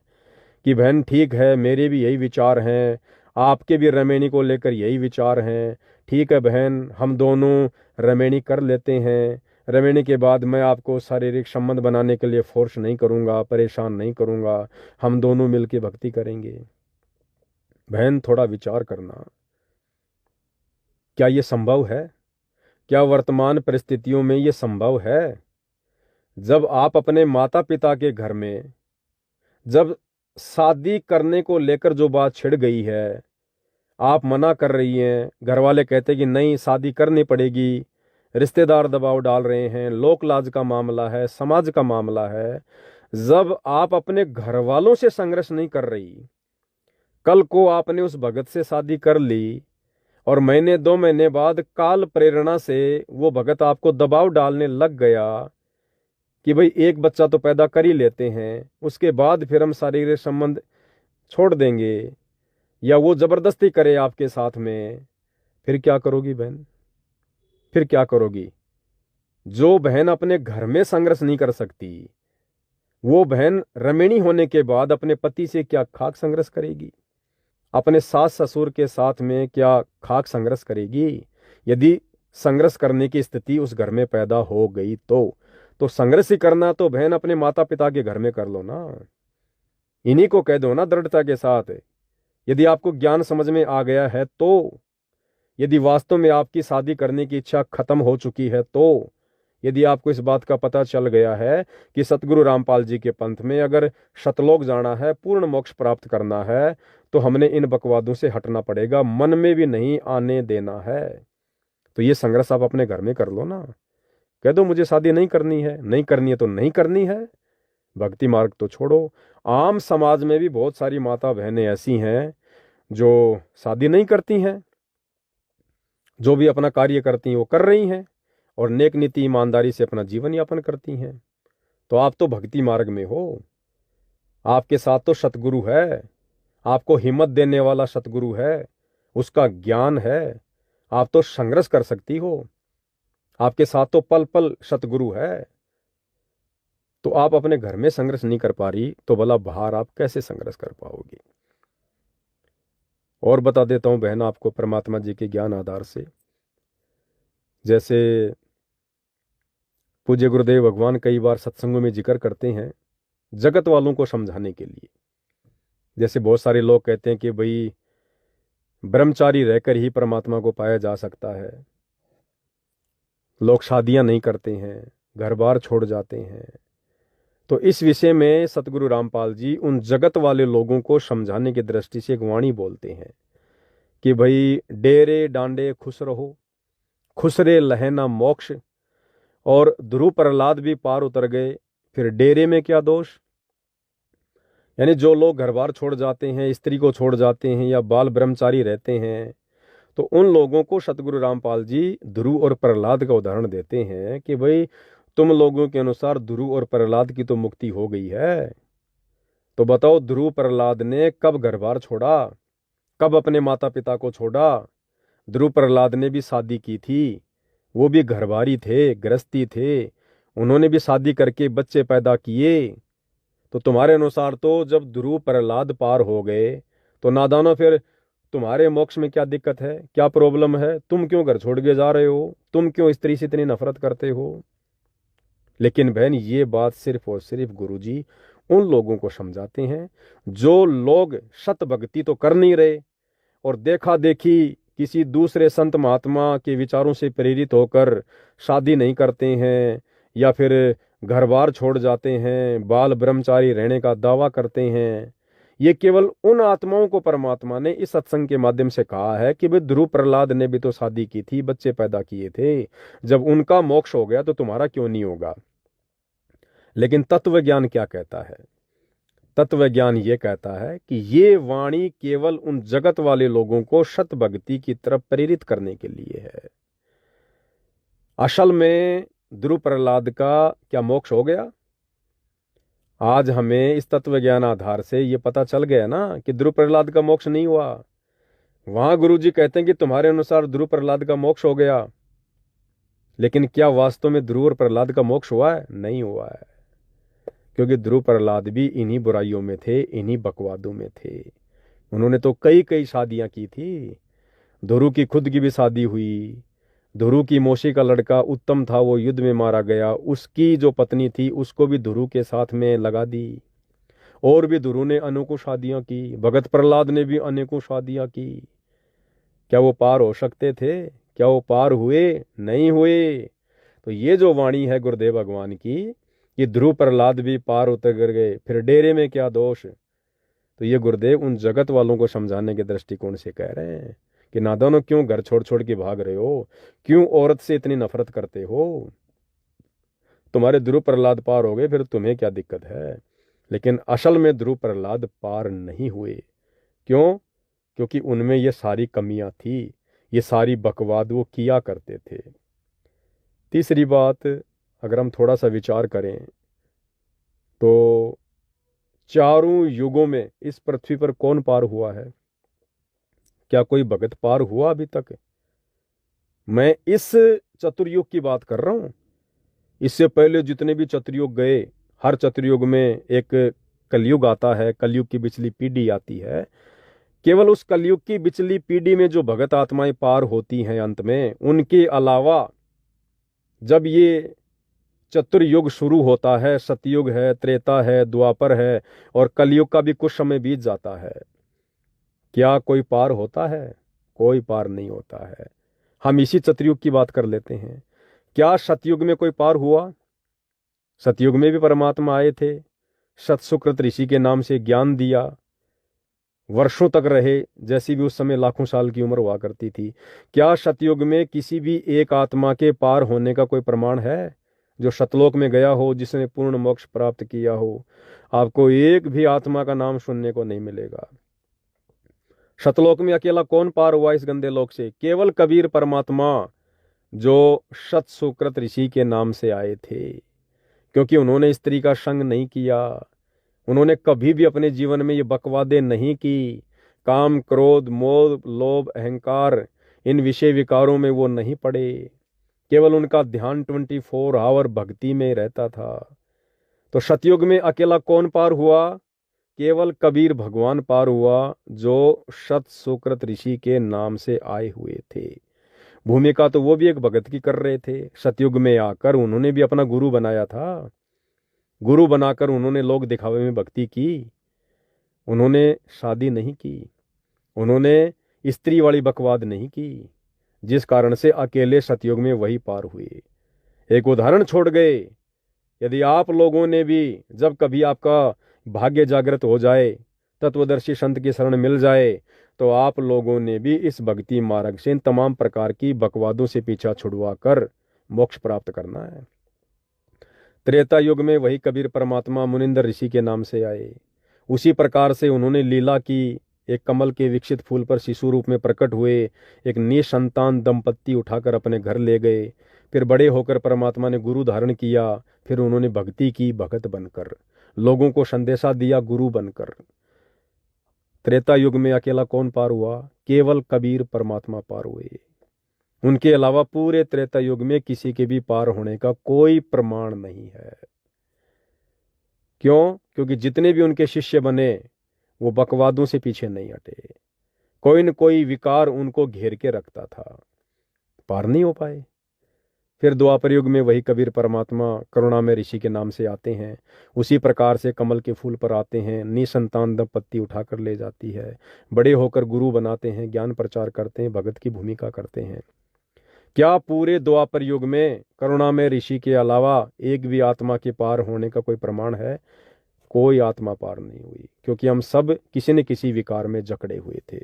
कि बहन ठीक है, मेरे भी यही विचार हैं, आपके भी रमेणी को लेकर यही विचार हैं, ठीक है बहन हम दोनों रमेणी कर लेते हैं, रमेणी के बाद मैं आपको शारीरिक संबंध बनाने के लिए फोर्स नहीं करूंगा, परेशान नहीं करूंगा, हम दोनों मिलकर भक्ति करेंगे। बहन थोड़ा विचार करना, क्या ये संभव है? क्या वर्तमान परिस्थितियों में ये संभव है? जब आप अपने माता पिता के घर में, जब शादी करने को लेकर जो बात छिड़ गई है, आप मना कर रही हैं, घर वाले कहते कि नहीं शादी करनी पड़ेगी, रिश्तेदार दबाव डाल रहे हैं, लोक लाज का मामला है, समाज का मामला है, जब आप अपने घर वालों से संघर्ष नहीं कर रही, कल को आपने उस भगत से शादी कर ली और महीने 2 महीने बाद काल प्रेरणा से वो भगत आपको दबाव डालने लग गया कि भाई एक बच्चा तो पैदा कर ही लेते हैं, उसके बाद फिर हम शारीरिक संबंध छोड़ देंगे, या वो जबरदस्ती करे आपके साथ में, फिर क्या करोगी बहन? फिर क्या करोगी? जो बहन अपने घर में संघर्ष नहीं कर सकती, वो बहन रमेणी होने के बाद अपने पति से क्या खाक संघर्ष करेगी? अपने सास ससुर के साथ में क्या खाक संघर्ष करेगी? यदि संघर्ष करने की स्थिति उस घर में पैदा हो गई तो संघर्ष ही करना तो बहन अपने माता पिता के घर में कर लो ना। इन्हीं को कह दो ना दृढ़ता के साथ। यदि आपको ज्ञान समझ में आ गया है तो, यदि वास्तव में आपकी शादी करने की इच्छा खत्म हो चुकी है तो, यदि आपको इस बात का पता चल गया है कि सतगुरु रामपाल जी के पंथ में अगर शतलोक जाना है, पूर्ण मोक्ष प्राप्त करना है, तो हमने इन बकवादों से हटना पड़ेगा, मन में भी नहीं आने देना है। तो ये संघर्ष आप अपने घर में कर लो ना। कह दो मुझे शादी नहीं करनी है, नहीं करनी है तो नहीं करनी है, भक्ति मार्ग तो छोड़ो। आम समाज में भी बहुत सारी माता बहनें ऐसी हैं जो शादी नहीं करती हैं, जो भी अपना कार्य करती हैं वो कर रही हैं और नेक नीति ईमानदारी से अपना जीवन यापन करती हैं। तो आप तो भक्ति मार्ग में हो, आपके साथ तो सतगुरु है, आपको हिम्मत देने वाला सतगुरु है, उसका ज्ञान है, आप तो संघर्ष कर सकती हो, आपके साथ तो पल पल सतगुरु है। तो आप अपने घर में संघर्ष नहीं कर पा रही तो भला बाहर आप कैसे संघर्ष कर पाओगी। और बता देता हूं बहन आपको परमात्मा जी के ज्ञान आधार से, जैसे पूज्य गुरुदेव भगवान कई बार सत्संगों में जिक्र करते हैं जगत वालों को समझाने के लिए। जैसे बहुत सारे लोग कहते हैं कि भाई ब्रह्मचारी रहकर ही परमात्मा को पाया जा सकता है, लोग शादियां नहीं करते हैं, घर बार छोड़ जाते हैं। तो इस विषय में सतगुरु रामपाल जी उन जगत वाले लोगों को समझाने की दृष्टि से एक वाणी बोलते हैं कि भाई डेरे डांडे खुश रहो, खुसरे लहना मोक्ष। और ध्रुव प्रहलाद भी पार उतर गए, फिर डेरे में क्या दोष। यानी जो लोग घर बार छोड़ जाते हैं, स्त्री को छोड़ जाते हैं या बाल ब्रह्मचारी रहते हैं, तो उन लोगों को सतगुरु रामपाल जी ध्रुव और प्रहलाद का उदाहरण देते हैं कि भाई तुम लोगों के अनुसार ध्रुव और प्रहलाद की तो मुक्ति हो गई है, तो बताओ ध्रुव प्रहलाद ने कब घर बार छोड़ा, कब अपने माता पिता को छोड़ा। ध्रुव प्रहलाद ने भी शादी की थी, वो भी घरबारी थे, गृहस्थी थे, उन्होंने भी शादी करके बच्चे पैदा किए। तो तुम्हारे अनुसार तो जब ध्रुव प्रहलाद पार हो गए तो नादानो फिर तुम्हारे मोक्ष में क्या दिक्कत है, क्या प्रॉब्लम है, तुम क्यों घर छोड़ के जा रहे हो, तुम क्यों स्त्री से इतनी नफरत करते हो। लेकिन बहन ये बात सिर्फ और सिर्फ गुरुजी उन लोगों को समझाते हैं जो लोग सत भक्ति तो कर नहीं रहे और देखा देखी किसी दूसरे संत महात्मा के विचारों से प्रेरित होकर शादी नहीं करते हैं या फिर घर बार छोड़ जाते हैं, बाल ब्रह्मचारी रहने का दावा करते हैं। ये केवल उन आत्माओं को परमात्मा ने इस सत्संग के माध्यम से कहा है कि भाई ध्रुव प्रहलाद ने भी तो शादी की थी, बच्चे पैदा किए थे, जब उनका मोक्ष हो गया तो तुम्हारा क्यों नहीं होगा। लेकिन तत्व ज्ञान क्या कहता है, तत्व ज्ञान ये कहता है कि ये वाणी केवल उन जगत वाले लोगों को सत भक्ति की तरफ प्रेरित करने के लिए है। असल में ध्रुव प्रहलाद का क्या मोक्ष हो गया। आज हमें इस तत्व ज्ञान आधार से ये पता चल गया ना कि ध्रुव प्रहलाद का मोक्ष नहीं हुआ। वहां गुरुजी कहते हैं कि तुम्हारे अनुसार ध्रुव प्रहलाद का मोक्ष हो गया, लेकिन क्या वास्तव में ध्रुव और प्रहलाद का मोक्ष हुआ है? नहीं हुआ है, क्योंकि ध्रुव प्रहलाद भी इन्हीं बुराइयों में थे, इन्हीं बकवादों में थे। उन्होंने तो कई कई शादियां की थी। ध्रुव की खुद की भी शादी हुई, ध्रुव की मौसी का लड़का उत्तम था, वो युद्ध में मारा गया, उसकी जो पत्नी थी उसको भी ध्रुव के साथ में लगा दी। और भी ध्रुव ने अनेकों शादियां की, भगत प्रहलाद ने भी अनेकों शादियां की। क्या वो पार हो सकते थे? क्या वो पार हुए? नहीं हुए। तो ये जो वाणी है गुरुदेव भगवान की कि ध्रुव प्रहलाद भी पार उतर गए, फिर डेरे में क्या दोष। तो ये गुरुदेव उन जगत वालों को समझाने के दृष्टिकोण से कह रहे हैं कि नादानो क्यों घर छोड़ छोड़ के भाग रहे हो, क्यों औरत से इतनी नफरत करते हो। तुम्हारे ध्रुव प्रहलाद पार हो गए, फिर तुम्हें क्या दिक्कत है। लेकिन असल में ध्रुव प्रहलाद पार नहीं हुए। क्यों? क्योंकि उनमें ये सारी कमियां थी, ये सारी बकवाद वो किया करते थे। तीसरी बात, अगर हम थोड़ा सा विचार करें तो चारों युगों में इस पृथ्वी पर कौन पार हुआ है? क्या कोई भगत पार हुआ अभी तक? मैं इस चतुर्युग की बात कर रहा हूं। इससे पहले जितने भी चतुर्युग गए, हर चतुर्युग में एक कलयुग आता है, कलयुग की पिछली पीढ़ी आती है। केवल उस कलयुग की पिछली पीढ़ी में जो भगत आत्माएं पार होती हैं अंत में, उनके अलावा जब ये चतुर्युग शुरू होता है, सतयुग है, त्रेता है, द्वापर है और कलयुग का भी कुछ समय बीत जाता है। क्या कोई पार होता है? कोई पार नहीं होता है। हम इसी चतुर्युग की बात कर लेते हैं। क्या सतयुग में कोई पार हुआ? सतयुग में भी परमात्मा आए थे, सतसुकृत ऋषि के नाम से ज्ञान दिया, वर्षों तक रहे, जैसी भी उस समय लाखों साल की उम्र हुआ करती थी। क्या सतयुग में किसी भी एक आत्मा के पार होने का कोई प्रमाण है? जो सतलोक में गया हो, जिसने पूर्ण मोक्ष प्राप्त किया हो, आपको एक भी आत्मा का नाम सुनने को नहीं मिलेगा। सतलोक में अकेला कौन पार हुआ इस गंदे लोक से? केवल कबीर परमात्मा, जो सत सुकृत ऋषि के नाम से आए थे, क्योंकि उन्होंने स्त्री का संग नहीं किया। उन्होंने कभी भी अपने जीवन में ये बकवादे नहीं की। काम, क्रोध, मोह, लोभ, अहंकार, इन विषय विकारों में वो नहीं पड़े। केवल उनका ध्यान 24 आवर भक्ति में रहता था। तो सतयुग में अकेला कौन पार हुआ? केवल कबीर भगवान पार हुआ, जो सत सुकृत ऋषि के नाम से आए हुए थे। भूमिका तो वो भी एक भगत की कर रहे थे। सतयुग में आकर उन्होंने भी अपना गुरु बनाया था। गुरु बनाकर उन्होंने लोक दिखावे में भक्ति की। उन्होंने शादी नहीं की, उन्होंने स्त्री वाली बकवाद नहीं की, जिस कारण से अकेले सतयुग में वही पार हुए। एक उदाहरण छोड़ गए। यदि आप लोगों ने भी, जब कभी आपका भाग्य जागृत हो जाए, तत्वदर्शी संत की शरण मिल जाए, तो आप लोगों ने भी इस भक्ति मार्ग से इन तमाम प्रकार की बकवादों से पीछा छुड़वा कर मोक्ष प्राप्त करना है। त्रेता युग में वही कबीर परमात्मा मुनिंदर ऋषि के नाम से आए। उसी प्रकार से उन्होंने लीला की। एक कमल के विकसित फूल पर शिशु रूप में प्रकट हुए, एक निसंतान दंपत्ति उठाकर अपने घर ले गए। फिर बड़े होकर परमात्मा ने गुरु धारण किया। फिर उन्होंने भक्ति की, भगत बनकर लोगों को संदेशा दिया, गुरु बनकर। त्रेता युग में अकेला कौन पार हुआ? केवल कबीर परमात्मा पार हुए। उनके अलावा पूरे त्रेता युग में किसी के भी पार होने का कोई प्रमाण नहीं है। क्यों? क्योंकि जितने भी उनके शिष्य बने, वो बकवादों से पीछे नहीं हटे। कोई न कोई विकार उनको घेर के रखता था, पार नहीं हो पाए। फिर द्वापर युग में वही कबीर परमात्मा करुणा में ऋषि के नाम से आते हैं। उसी प्रकार से कमल के फूल पर आते हैं, निसंतान दंपत्ति उठाकर ले जाती है, बड़े होकर गुरु बनाते हैं, ज्ञान प्रचार करते हैं, भगत की भूमिका करते हैं। क्या पूरे द्वापर युग में करुणा में ऋषि के अलावा एक भी आत्मा के पार होने का कोई प्रमाण है? कोई आत्मा पार नहीं हुई, क्योंकि हम सब किसी न किसी विकार में जकड़े हुए थे।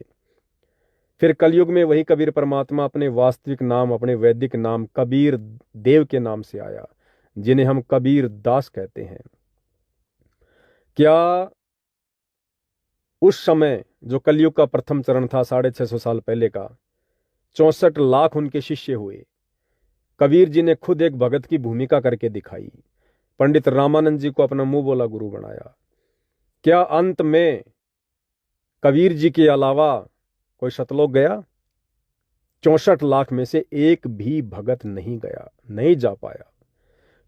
फिर कलयुग में वही कबीर परमात्मा अपने वास्तविक नाम, अपने वैदिक नाम कबीर देव के नाम से आया, जिन्हें हम कबीर दास कहते हैं। क्या उस समय जो कलयुग का प्रथम चरण था, 650 साल पहले का, 64 लाख उनके शिष्य हुए। कबीर जी ने खुद एक भगत की भूमिका करके दिखाई। पंडित रामानंद जी को अपना मुंह बोला गुरु बनाया। क्या अंत में कबीर जी के अलावा कोई सतलोक गया? 64 लाख में से एक भी भगत नहीं गया, नहीं जा पाया।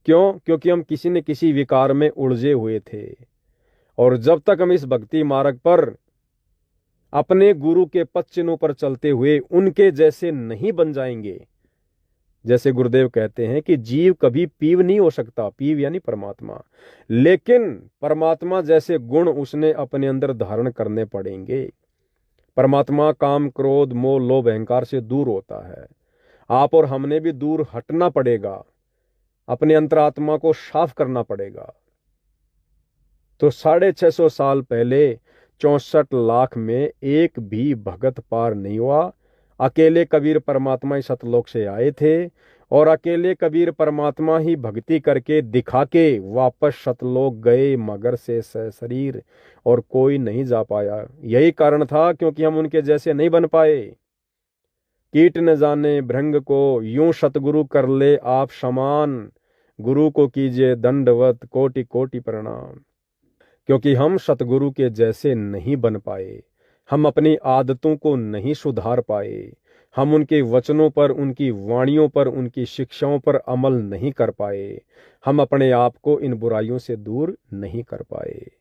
क्यों? क्योंकि हम किसी न किसी विकार में उलझे हुए थे। और जब तक हम इस भक्ति मार्ग पर अपने गुरु के पद चिन्हों पर चलते हुए उनके जैसे नहीं बन जाएंगे, जैसे गुरुदेव कहते हैं कि जीव कभी पीव नहीं हो सकता, पीव यानी परमात्मा, लेकिन परमात्मा जैसे गुण उसने अपने अंदर धारण करने पड़ेंगे। परमात्मा काम, क्रोध, मोह, लोभ, अहंकार से दूर होता है। आप और हमने भी दूर हटना पड़ेगा, अपने अंतरात्मा को साफ करना पड़ेगा। तो 650 साल पहले 64 लाख में एक भी भगत पार नहीं हुआ। अकेले कबीर परमात्मा इस सतलोक से आए थे और अकेले कबीर परमात्मा ही भक्ति करके दिखा के वापस सतलोक गए, मगर से शरीर, और कोई नहीं जा पाया। यही कारण था क्योंकि हम उनके जैसे नहीं बन पाए। कीट न जाने भृंग को, यूं सतगुरु कर ले आप समान, गुरु को कीजिए दंडवत कोटि कोटि प्रणाम। क्योंकि हम सतगुरु के जैसे नहीं बन पाए, हम अपनी आदतों को नहीं सुधार पाए, हम उनके वचनों पर, उनकी वाणियों पर, उनकी शिक्षाओं पर अमल नहीं कर पाए, हम अपने आप को इन बुराइयों से दूर नहीं कर पाए।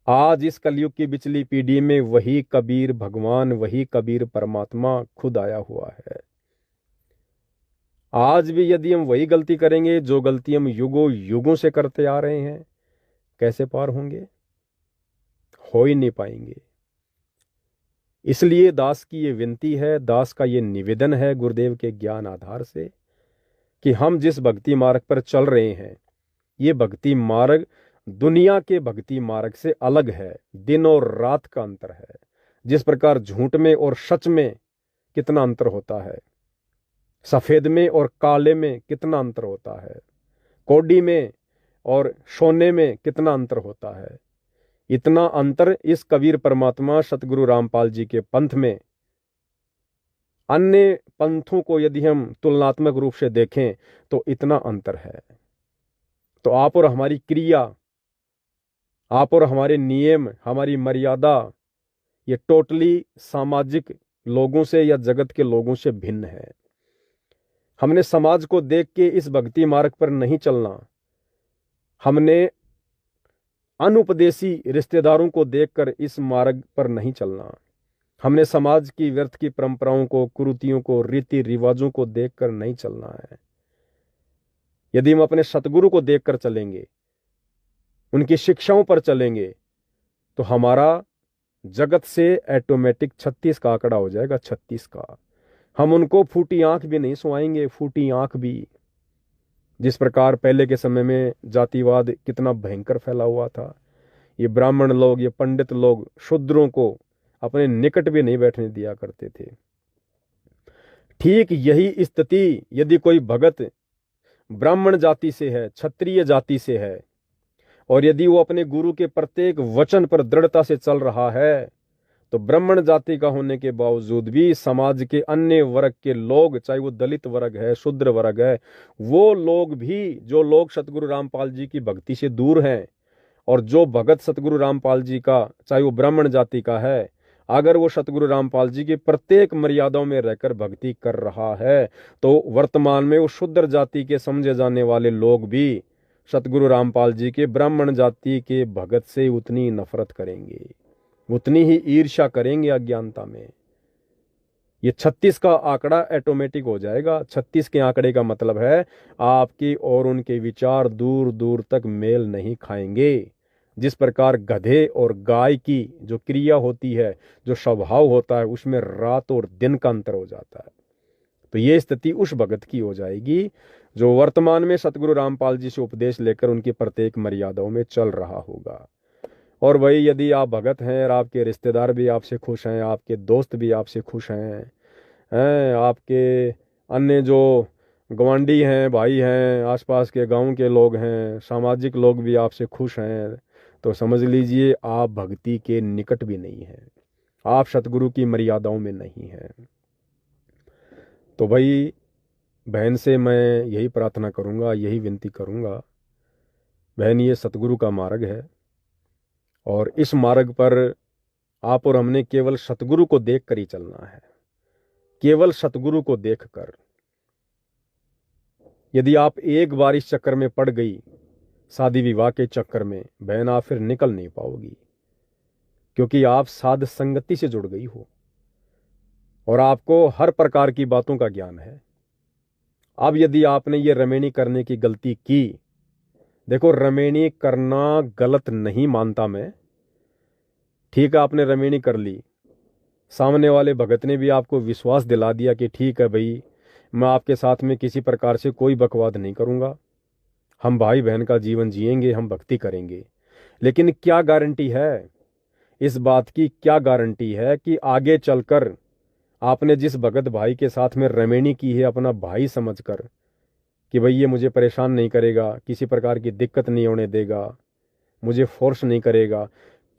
आज इस कलयुग की बिचली पीढ़ी में वही कबीर भगवान, वही कबीर परमात्मा खुद आया हुआ है। आज भी यदि हम वही गलती करेंगे जो गलती हम युगों युगों से करते आ रहे हैं, कैसे पार होंगे? हो ही नहीं पाएंगे। इसलिए दास की ये विनती है, दास का ये निवेदन है गुरुदेव के ज्ञान आधार से, कि हम जिस भक्ति मार्ग पर चल रहे हैं, ये भक्ति मार्ग दुनिया के भक्ति मार्ग से अलग है। दिन और रात का अंतर है। जिस प्रकार झूठ में और सच में कितना अंतर होता है, सफेद में और काले में कितना अंतर होता है, कौड़ी में और सोने में कितना अंतर होता है, इतना अंतर इस कबीर परमात्मा सतगुरु रामपाल जी के पंथ में अन्य पंथों को यदि हम तुलनात्मक रूप से देखें तो इतना अंतर है। तो आप और हमारी क्रिया, आप और हमारे नियम, हमारी मर्यादा, ये टोटली सामाजिक लोगों से या जगत के लोगों से भिन्न है। हमने समाज को देख के इस भक्ति मार्ग पर नहीं चलना, हमने अनुपदेशी रिश्तेदारों को देखकर इस मार्ग पर नहीं चलना, हमने समाज की व्यर्थ की परंपराओं को, कुरीतियों को, रीति रिवाजों को देखकर नहीं चलना है। यदि हम अपने सतगुरु को देखकर चलेंगे, उनकी शिक्षाओं पर चलेंगे, तो हमारा जगत से ऑटोमेटिक 36 का आंकड़ा हो जाएगा, 36 का। हम उनको फूटी आंख भी नहीं सुहाएंगे, फूटी आंख भी। जिस प्रकार पहले के समय में जातिवाद कितना भयंकर फैला हुआ था, ये ब्राह्मण लोग, ये पंडित लोग शूद्रों को अपने निकट भी नहीं बैठने दिया करते थे। ठीक यही स्थिति यदि कोई भगत ब्राह्मण जाति से है, क्षत्रिय जाति से है, और यदि वो अपने गुरु के प्रत्येक वचन पर दृढ़ता से चल रहा है, तो ब्राह्मण जाति का होने के बावजूद भी समाज के अन्य वर्ग के लोग, चाहे वो दलित वर्ग है, शूद्र वर्ग है, वो लोग भी, जो लोग सतगुरु रामपाल जी की भक्ति से दूर हैं, और जो भगत सतगुरु रामपाल जी का, चाहे वो ब्राह्मण जाति का है, अगर वो सतगुरु रामपाल जी की प्रत्येक मर्यादाओं में रहकर भक्ति कर रहा है, तो वर्तमान में वो शूद्र जाति के समझे जाने वाले लोग भी सतगुरु रामपाल जी के ब्राह्मण जाति के भगत से उतनी नफरत करेंगे, उतनी ही ईर्ष्या करेंगे अज्ञानता में। ये 36 का आंकड़ा ऑटोमेटिक हो जाएगा। 36 के आंकड़े का मतलब है आपकी और उनके विचार दूर दूर तक मेल नहीं खाएंगे। जिस प्रकार गधे और गाय की जो क्रिया होती है, जो स्वभाव होता है, उसमें रात और दिन का अंतर हो जाता है। तो ये स्थिति उस भगत की हो जाएगी जो वर्तमान में सतगुरु रामपाल जी से उपदेश लेकर उनकी प्रत्येक मर्यादाओं में चल रहा होगा। और वही यदि आप भगत हैं और आपके रिश्तेदार भी आपसे खुश हैं, आपके दोस्त भी आपसे खुश हैं, आपके अन्य जो गवांडी हैं, भाई हैं, आसपास के गांव के लोग हैं, सामाजिक लोग भी आपसे खुश हैं, तो समझ लीजिए आप भक्ति के निकट भी नहीं हैं, आप सतगुरु की मर्यादाओं में नहीं हैं। तो भाई बहन से मैं यही प्रार्थना करूंगा, यही विनती करूंगा, बहन ये सतगुरु का मार्ग है, और इस मार्ग पर आप और हमने केवल सतगुरु को देख कर ही चलना है, केवल सतगुरु को देखकर। यदि आप एक बार इस चक्कर में पड़ गई, शादी विवाह के चक्कर में, बहन आप फिर निकल नहीं पाओगी, क्योंकि आप साध संगति से जुड़ गई हो और आपको हर प्रकार की बातों का ज्ञान है। अब यदि आपने ये रमेणी करने की गलती की, देखो रमेणी करना गलत नहीं मानता मैं, ठीक है आपने रमेणी कर ली, सामने वाले भगत ने भी आपको विश्वास दिला दिया कि ठीक है भाई मैं आपके साथ में किसी प्रकार से कोई बकवाद नहीं करूंगा, हम भाई बहन का जीवन जिएंगे, हम भक्ति करेंगे। लेकिन क्या गारंटी है इस बात की, क्या गारंटी है कि आगे चलकर आपने जिस भगत भाई के साथ में रमेणी की है अपना भाई समझकर कि भाई ये मुझे परेशान नहीं करेगा, किसी प्रकार की दिक्कत नहीं होने देगा, मुझे फोर्स नहीं करेगा,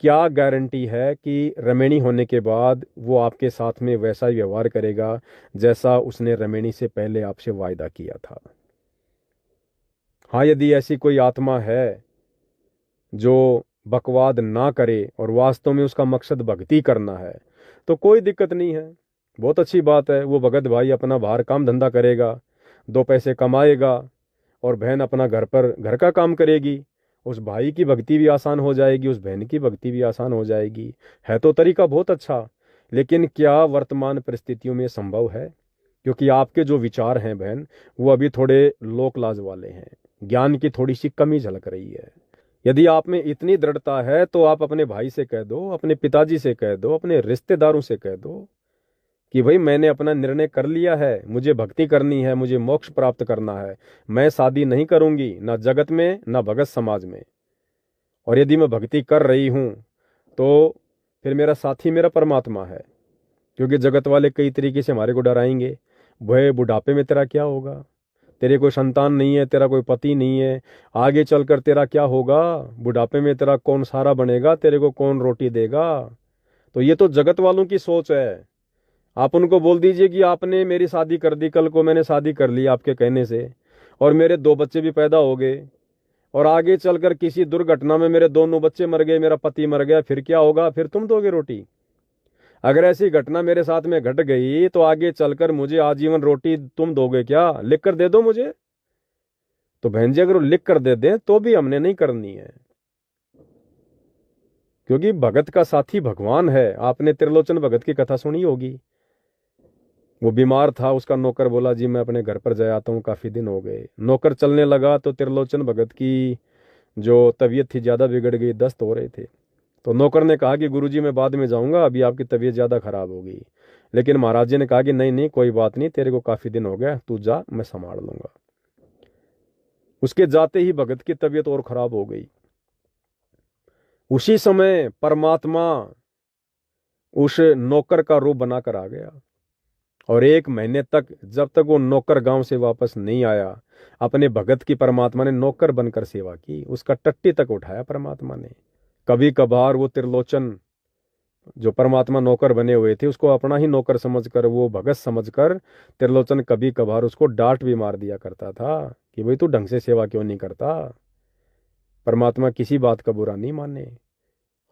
क्या गारंटी है कि रमेणी होने के बाद वो आपके साथ में वैसा ही व्यवहार करेगा जैसा उसने रमेणी से पहले आपसे वायदा किया था? हाँ, यदि ऐसी कोई आत्मा है जो बकवाद ना करे और वास्तव में उसका मकसद भक्ति करना है, तो कोई दिक्कत नहीं है, बहुत अच्छी बात है। वो भगत भाई अपना बाहर काम धंधा करेगा, 2 पैसे कमाएगा, और बहन अपना घर पर घर का काम करेगी, उस भाई की भक्ति भी आसान हो जाएगी, उस बहन की भक्ति भी आसान हो जाएगी। है तो तरीका बहुत अच्छा, लेकिन क्या वर्तमान परिस्थितियों में संभव है? क्योंकि आपके जो विचार हैं बहन, वो अभी थोड़े लोक लाज वाले हैं, ज्ञान की थोड़ी सी कमी झलक रही है। यदि आप में इतनी दृढ़ता है तो आप अपने भाई से कह दो, अपने पिताजी से कह दो, अपने रिश्तेदारों से कह दो कि भाई मैंने अपना निर्णय कर लिया है, मुझे भक्ति करनी है, मुझे मोक्ष प्राप्त करना है, मैं शादी नहीं करूंगी, ना जगत में ना भगत समाज में। और यदि मैं भक्ति कर रही हूं तो फिर मेरा साथी मेरा परमात्मा है। क्योंकि जगत वाले कई तरीके से हमारे को डराएंगे, भाई बुढ़ापे में तेरा क्या होगा, तेरे कोई संतान नहीं है, तेरा कोई पति नहीं है, आगे चलकर तेरा क्या होगा, बुढ़ापे में तेरा कौन सहारा बनेगा, तेरे को कौन रोटी देगा। तो ये तो जगत वालों की सोच है। आप उनको बोल दीजिए कि आपने मेरी शादी कर दी, कल को मैंने शादी कर ली आपके कहने से, और मेरे 2 बच्चे भी पैदा हो गए, और आगे चलकर किसी दुर्घटना में मेरे दोनों बच्चे मर गए, मेरा पति मर गया, फिर क्या होगा, फिर तुम दोगे रोटी। अगर ऐसी घटना मेरे साथ में घट गई तो आगे चलकर मुझे आजीवन रोटी तुम दोगे क्या, लिख कर दे दो मुझे। तो बहन जी अगर वो लिख कर दे दें तो भी हमने नहीं करनी है, क्योंकि भगत का साथी भगवान है। आपने त्रिलोचन भगत की कथा सुनी होगी। वो बीमार था, उसका नौकर बोला जी मैं अपने घर पर जा आता हूँ, काफी दिन हो गए। नौकर चलने लगा तो त्रिलोचन भगत की जो तबीयत थी ज्यादा बिगड़ गई, दस्त हो रहे थे। तो नौकर ने कहा कि गुरुजी मैं बाद में जाऊंगा, अभी आपकी तबीयत ज्यादा खराब हो गई। लेकिन महाराज जी ने कहा कि नहीं नहीं कोई बात नहीं, तेरे को काफी दिन हो गया, तू जा, मैं संभाल लूंगा। उसके जाते ही भगत की तबीयत और खराब हो गई। उसी समय परमात्मा उस नौकर का रूप बनाकर आ गया, और 1 महीने तक, जब तक वो नौकर गांव से वापस नहीं आया, अपने भगत की परमात्मा ने नौकर बनकर सेवा की, उसका टट्टी तक उठाया परमात्मा ने। कभी कभार वो त्रिलोचन जो परमात्मा नौकर बने हुए थे उसको अपना ही नौकर समझकर, वो भगत समझकर, त्रिलोचन कभी कभार उसको डांट भी मार दिया करता था कि भाई तू ढंग से सेवा क्यों नहीं करता। परमात्मा किसी बात का बुरा नहीं माने।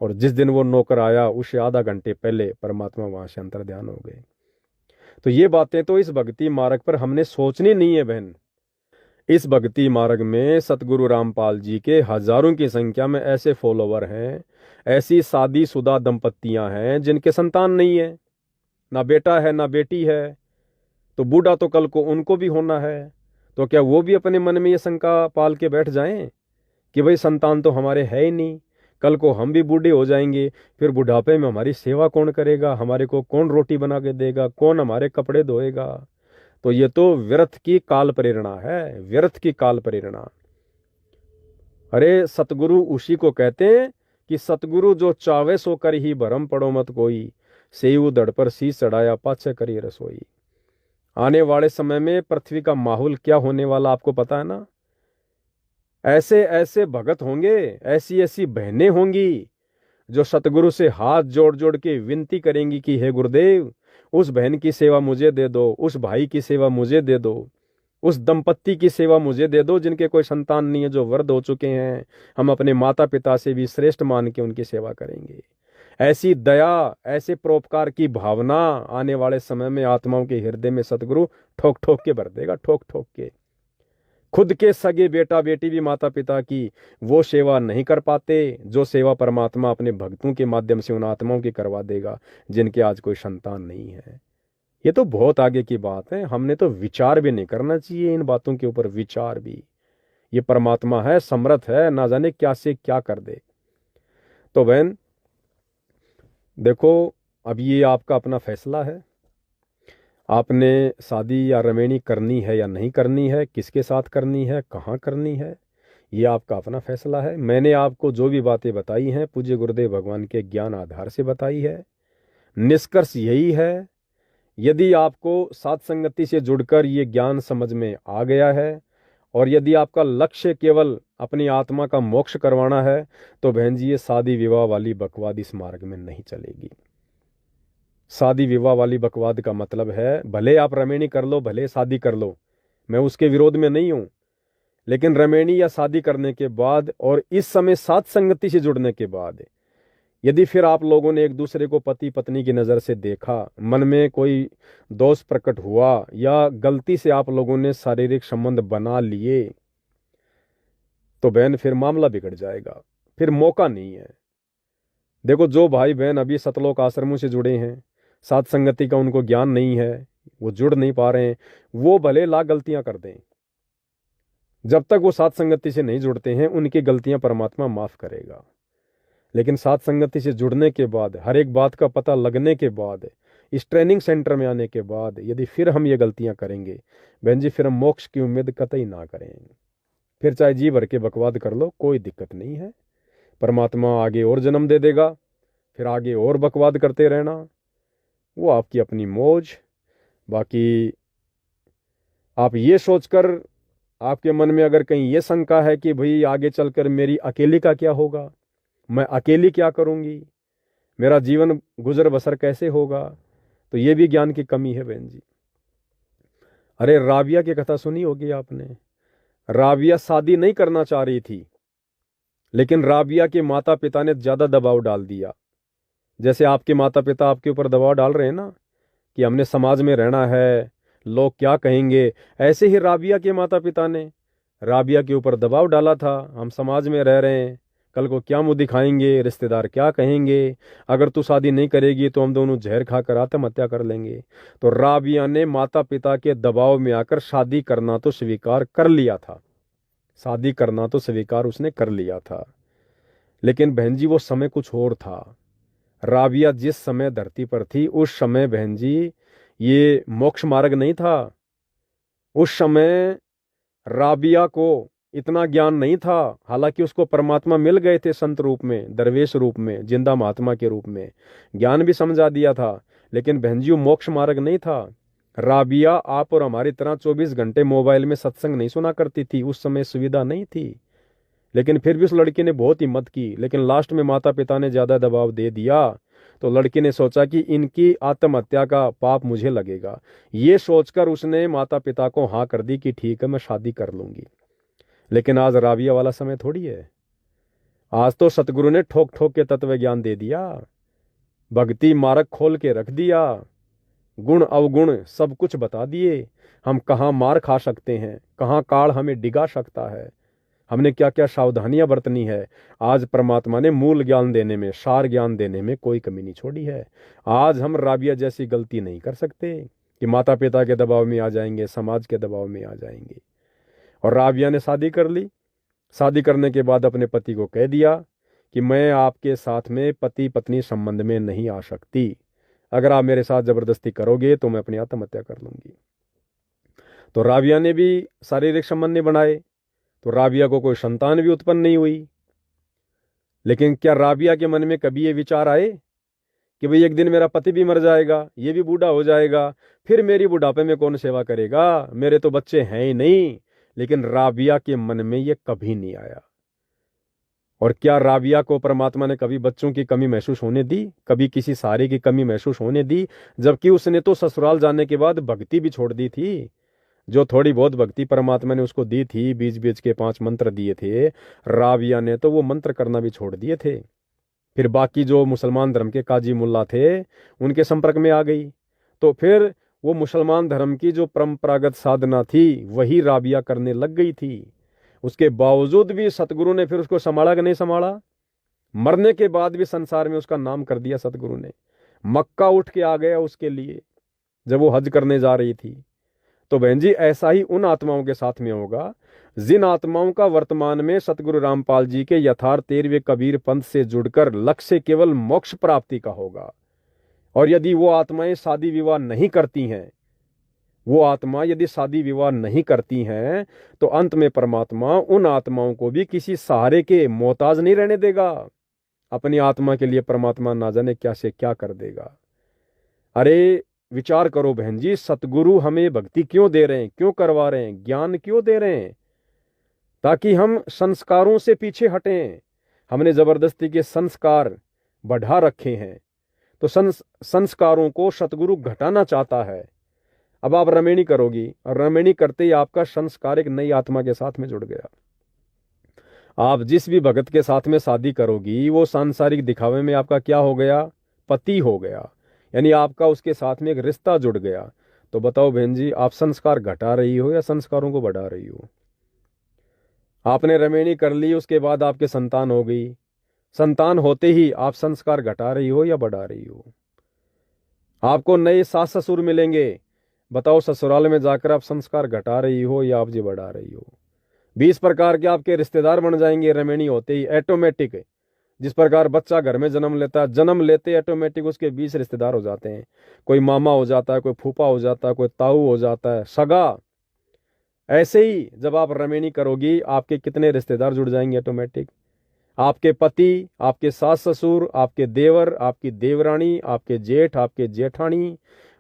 और जिस दिन वो नौकर आया उससे आधा घंटे पहले परमात्मा वहां से अंतर ध्यान हो गए। तो ये बातें तो इस भक्ति मार्ग पर हमने सोचनी नहीं है बहन। इस भक्ति मार्ग में सतगुरु रामपाल जी के हजारों की संख्या में ऐसे फॉलोवर हैं, ऐसी शादीशुदा दंपत्तियां हैं जिनके संतान नहीं है, ना बेटा है ना बेटी है। तो बूढ़ा तो कल को उनको भी होना है, तो क्या वो भी अपने मन में ये शंका पाल के बैठ जाएं कि भाई संतान तो हमारे है ही नहीं, कल को हम भी बूढ़े हो जाएंगे, फिर बुढ़ापे में हमारी सेवा कौन करेगा, हमारे को कौन रोटी बना के देगा, कौन हमारे कपड़े धोएगा। तो ये तो व्यर्थ की काल प्रेरणा है, व्यर्थ की काल प्रेरणा। अरे सतगुरु उसी को कहते हैं कि सतगुरु जो चावे सो कर ही भरम पड़ो मत कोई, सेऊ दड़ पर शीश चढ़ाया पाछे करी रसोई। आने वाले समय में पृथ्वी का माहौल क्या होने वाला आपको पता है ना। ऐसे ऐसे भगत होंगे, ऐसी ऐसी बहनें होंगी जो सतगुरु से हाथ जोड़ जोड़ के विनती करेंगी कि हे गुरुदेव, उस बहन की सेवा मुझे दे दो, उस भाई की सेवा मुझे दे दो, उस दंपत्ति की सेवा मुझे दे दो जिनके कोई संतान नहीं है, जो वृद्ध हो चुके हैं। हम अपने माता पिता से भी श्रेष्ठ मान के उनकी सेवा करेंगे। ऐसी दया, ऐसे परोपकार की भावना आने वाले समय में आत्माओं के हृदय में सतगुरु ठोक ठोक के भर देगा, ठोक ठोक के। खुद के सगे बेटा बेटी भी माता पिता की वो सेवा नहीं कर पाते जो सेवा परमात्मा अपने भक्तों के माध्यम से उन आत्माओं की करवा देगा जिनके आज कोई संतान नहीं है। ये तो बहुत आगे की बात है, हमने तो विचार भी नहीं करना चाहिए इन बातों के ऊपर, विचार भी। ये परमात्मा है, समर्थ है, ना जाने क्या से क्या कर दे। तो बहन देखो, अब ये आपका अपना फैसला है, आपने शादी या रमेणी करनी है या नहीं करनी है, किसके साथ करनी है, कहाँ करनी है, ये आपका अपना फैसला है। मैंने आपको जो भी बातें बताई हैं पूज्य गुरुदेव भगवान के ज्ञान आधार से बताई है। निष्कर्ष यही है, यदि आपको साथ संगति से जुड़कर ये ज्ञान समझ में आ गया है, और यदि आपका लक्ष्य केवल अपनी आत्मा का मोक्ष करवाना है, तो बहन जी ये शादी विवाह वाली बकवाद इस मार्ग में नहीं चलेगी। शादी विवाह वाली बकवाद का मतलब है, भले आप रमेणी कर लो, भले शादी कर लो, मैं उसके विरोध में नहीं हूं, लेकिन रमेणी या शादी करने के बाद और इस समय साथ संगति से जुड़ने के बाद यदि फिर आप लोगों ने एक दूसरे को पति पत्नी की नज़र से देखा, मन में कोई दोष प्रकट हुआ, या गलती से आप लोगों ने शारीरिक संबंध बना लिए, तो बहन फिर मामला बिगड़ जाएगा, फिर मौका नहीं है। देखो, जो भाई बहन अभी सतलोक आश्रमों से जुड़े हैं, साथ संगति का उनको ज्ञान नहीं है, वो जुड़ नहीं पा रहे हैं, वो भले लाख गलतियां कर दें, जब तक वो साथ संगति से नहीं जुड़ते हैं उनकी गलतियां परमात्मा माफ करेगा। लेकिन साथ संगति से जुड़ने के बाद, हर एक बात का पता लगने के बाद, इस ट्रेनिंग सेंटर में आने के बाद यदि फिर हम ये गलतियां करेंगे बहन जी, फिर हम मोक्ष की उम्मीद कतई ना करें। फिर चाहे जी भर के बकवाद कर लो, कोई दिक्कत नहीं है, परमात्मा आगे और जन्म दे देगा, फिर आगे और बकवाद करते रहना, वो आपकी अपनी मौज। बाकी आप ये सोचकर, आपके मन में अगर कहीं ये शंका है कि भाई आगे चलकर मेरी अकेली का क्या होगा, मैं अकेली क्या करूंगी, मेरा जीवन गुजर बसर कैसे होगा, तो ये भी ज्ञान की कमी है बहन जी। अरे राबिया की कथा सुनी होगी आपने। राबिया शादी नहीं करना चाह रही थी, लेकिन राबिया के माता पिता ने ज्यादा दबाव डाल दिया। जैसे आपके माता पिता आपके ऊपर दबाव डाल रहे हैं ना कि हमने समाज में रहना है, लोग क्या कहेंगे, ऐसे ही राबिया के माता पिता ने राबिया के ऊपर दबाव डाला था, हम समाज में रह रहे हैं, कल को क्या मुंह दिखाएंगे, रिश्तेदार क्या कहेंगे, अगर तू शादी नहीं करेगी तो हम दोनों जहर खाकर आत्महत्या कर लेंगे। तो राबिया ने माता पिता के दबाव में आकर शादी करना तो स्वीकार कर लिया था, शादी करना तो स्वीकार उसने कर लिया था। लेकिन बहन जी वो समय कुछ और था। राबिया जिस समय धरती पर थी उस समय बहन जी ये मोक्ष मार्ग नहीं था। उस समय राबिया को इतना ज्ञान नहीं था, हालांकि उसको परमात्मा मिल गए थे संत रूप में, दरवेश रूप में, जिंदा महात्मा के रूप में, ज्ञान भी समझा दिया था, लेकिन बहन जी वो मोक्ष मार्ग नहीं था। राबिया आप और हमारी तरह 24 घंटे मोबाइल में सत्संग नहीं सुना करती थी, उस समय सुविधा नहीं थी। लेकिन फिर भी उस लड़की ने बहुत हिम्मत की, लेकिन लास्ट में माता पिता ने ज्यादा दबाव दे दिया, तो लड़की ने सोचा कि इनकी आत्महत्या का पाप मुझे लगेगा। ये सोचकर उसने माता पिता को हाँ कर दी कि ठीक है मैं शादी कर लूंगी। लेकिन आज राबिया वाला समय थोड़ी है, आज तो सतगुरु ने ठोक ठोक के तत्व ज्ञान दे दिया, भक्ति मार्ग खोल के रख दिया, गुण अवगुण सब कुछ बता दिए, हम कहाँ मार खा सकते हैं, कहाँ काल हमें डिगा सकता है, हमने क्या क्या सावधानियां बरतनी है। आज परमात्मा ने मूल ज्ञान देने में, सार ज्ञान देने में कोई कमी नहीं छोड़ी है। आज हम राबिया जैसी गलती नहीं कर सकते कि माता पिता के दबाव में आ जाएंगे, समाज के दबाव में आ जाएंगे। और राबिया ने शादी कर ली। शादी करने के बाद अपने पति को कह दिया कि मैं आपके साथ में पति पत्नी संबंध में नहीं आ सकती, अगर आप मेरे साथ जबरदस्ती करोगे तो मैं अपनी आत्महत्या कर लूंगी। तो राबिया ने भी शारीरिक संबंध नहीं बनाए, तो राबिया को कोई संतान भी उत्पन्न नहीं हुई। लेकिन क्या राबिया के मन में कभी ये विचार आए कि भाई एक दिन मेरा पति भी मर जाएगा, ये भी बूढ़ा हो जाएगा, फिर मेरी बुढ़ापे में कौन सेवा करेगा, मेरे तो बच्चे हैं ही नहीं। लेकिन राबिया के मन में ये कभी नहीं आया। और क्या राबिया को परमात्मा ने कभी बच्चों की कमी महसूस होने दी, कभी किसी सहारे की कमी महसूस होने दी? जबकि उसने तो ससुराल जाने के बाद भक्ति भी छोड़ दी थी। जो थोड़ी बहुत भक्ति परमात्मा ने उसको दी थी, बीच बीच के 5 मंत्र दिए थे, राबिया ने तो वो मंत्र करना भी छोड़ दिए थे। फिर बाकी जो मुसलमान धर्म के काजी मुल्ला थे उनके संपर्क में आ गई, तो फिर वो मुसलमान धर्म की जो परंपरागत साधना थी वही राबिया करने लग गई थी। उसके बावजूद भी सतगुरु ने फिर उसको संभाला कि नहीं संभाला? मरने के बाद भी संसार में उसका नाम कर दिया सतगुरु ने। मक्का उठ के आ गया उसके लिए जब वो हज करने जा रही थी। तो बहन जी ऐसा ही उन आत्माओं के साथ में होगा जिन आत्माओं का वर्तमान में सतगुरु रामपाल जी के यथार्थ 13वें कबीर पंथ से जुड़कर लक्ष्य केवल मोक्ष प्राप्ति का होगा। और यदि वो आत्माएं शादी विवाह नहीं करती हैं, वो आत्मा यदि शादी विवाह नहीं करती हैं, तो अंत में परमात्मा उन आत्माओं को भी किसी सहारे के मोहताज नहीं रहने देगा। अपनी आत्मा के लिए परमात्मा ना जाने क्या से क्या कर देगा। अरे विचार करो बहन जी, सतगुरु हमें भक्ति क्यों दे रहे हैं, क्यों करवा रहे हैं, ज्ञान क्यों दे रहे हैं? ताकि हम संस्कारों से पीछे हटें। हमने जबरदस्ती के संस्कार बढ़ा रखे हैं, तो संस्कारों को सतगुरु घटाना चाहता है। अब आप रमेणी करोगी, और रमेणी करते ही आपका संस्कार एक नई आत्मा के साथ में जुड़ गया। आप जिस भी भगत के साथ में शादी करोगी वो सांसारिक दिखावे में आपका क्या हो गया? पति हो गया, यानी आपका उसके साथ में एक रिश्ता जुड़ गया। तो बताओ बहन जी, आप संस्कार घटा रही हो या संस्कारों को बढ़ा रही हो? आपने रमेणी कर ली, उसके बाद आपके संतान हो गई, संतान होते ही आप संस्कार घटा रही हो या बढ़ा रही हो? आपको नए सास ससुर मिलेंगे, बताओ ससुराल में जाकर आप संस्कार घटा रही हो या आप जी बढ़ा रही हो। 20 प्रकार के आपके रिश्तेदार बन जाएंगे रेमेनी होते ही, ऑटोमेटिक। जिस प्रकार बच्चा घर में जन्म लेता है, जन्म लेते ऑटोमेटिक उसके 20 रिश्तेदार हो जाते हैं। कोई मामा हो जाता है, कोई फूफा हो जाता है, कोई ताऊ हो जाता है, सगा। ऐसे ही जब आप रेमेनी करोगी, आपके कितने रिश्तेदार जुड़ जाएंगे ऑटोमेटिक। आपके पति, आपके सास ससुर, आपके देवर, आपकी देवरानी, आपके जेठ, आपके जेठानी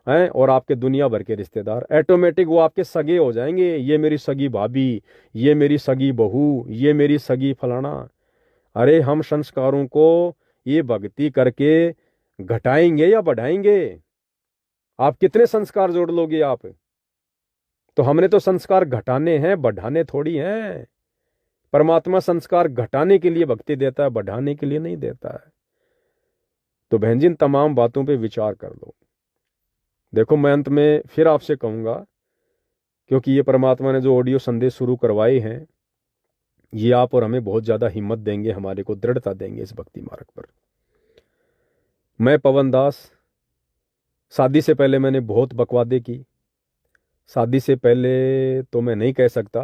हैं, और आपके दुनिया भर के रिश्तेदार ऑटोमेटिक वो आपके सगे हो जाएंगे। ये मेरी सगी भाभी, ये मेरी सगी बहू, ये मेरी सगी फलाना। अरे हम संस्कारों को ये भक्ति करके घटाएंगे या बढ़ाएंगे? आप कितने संस्कार जोड़ लोगे आप? तो हमने तो संस्कार घटाने हैं, बढ़ाने थोड़ी हैं। परमात्मा संस्कार घटाने के लिए भक्ति देता है, बढ़ाने के लिए नहीं देता है। तो बहन जी, इन तमाम बातों पे विचार कर लो। देखो, मैं अंत में फिर आपसे कहूंगा, क्योंकि ये परमात्मा ने जो ऑडियो संदेश शुरू करवाए हैं, ये आप और हमें बहुत ज़्यादा हिम्मत देंगे, हमारे को दृढ़ता देंगे इस भक्ति मार्ग पर। मैं पवन दास, शादी से पहले मैंने बहुत बकवादे की। शादी से पहले तो मैं नहीं कह सकता,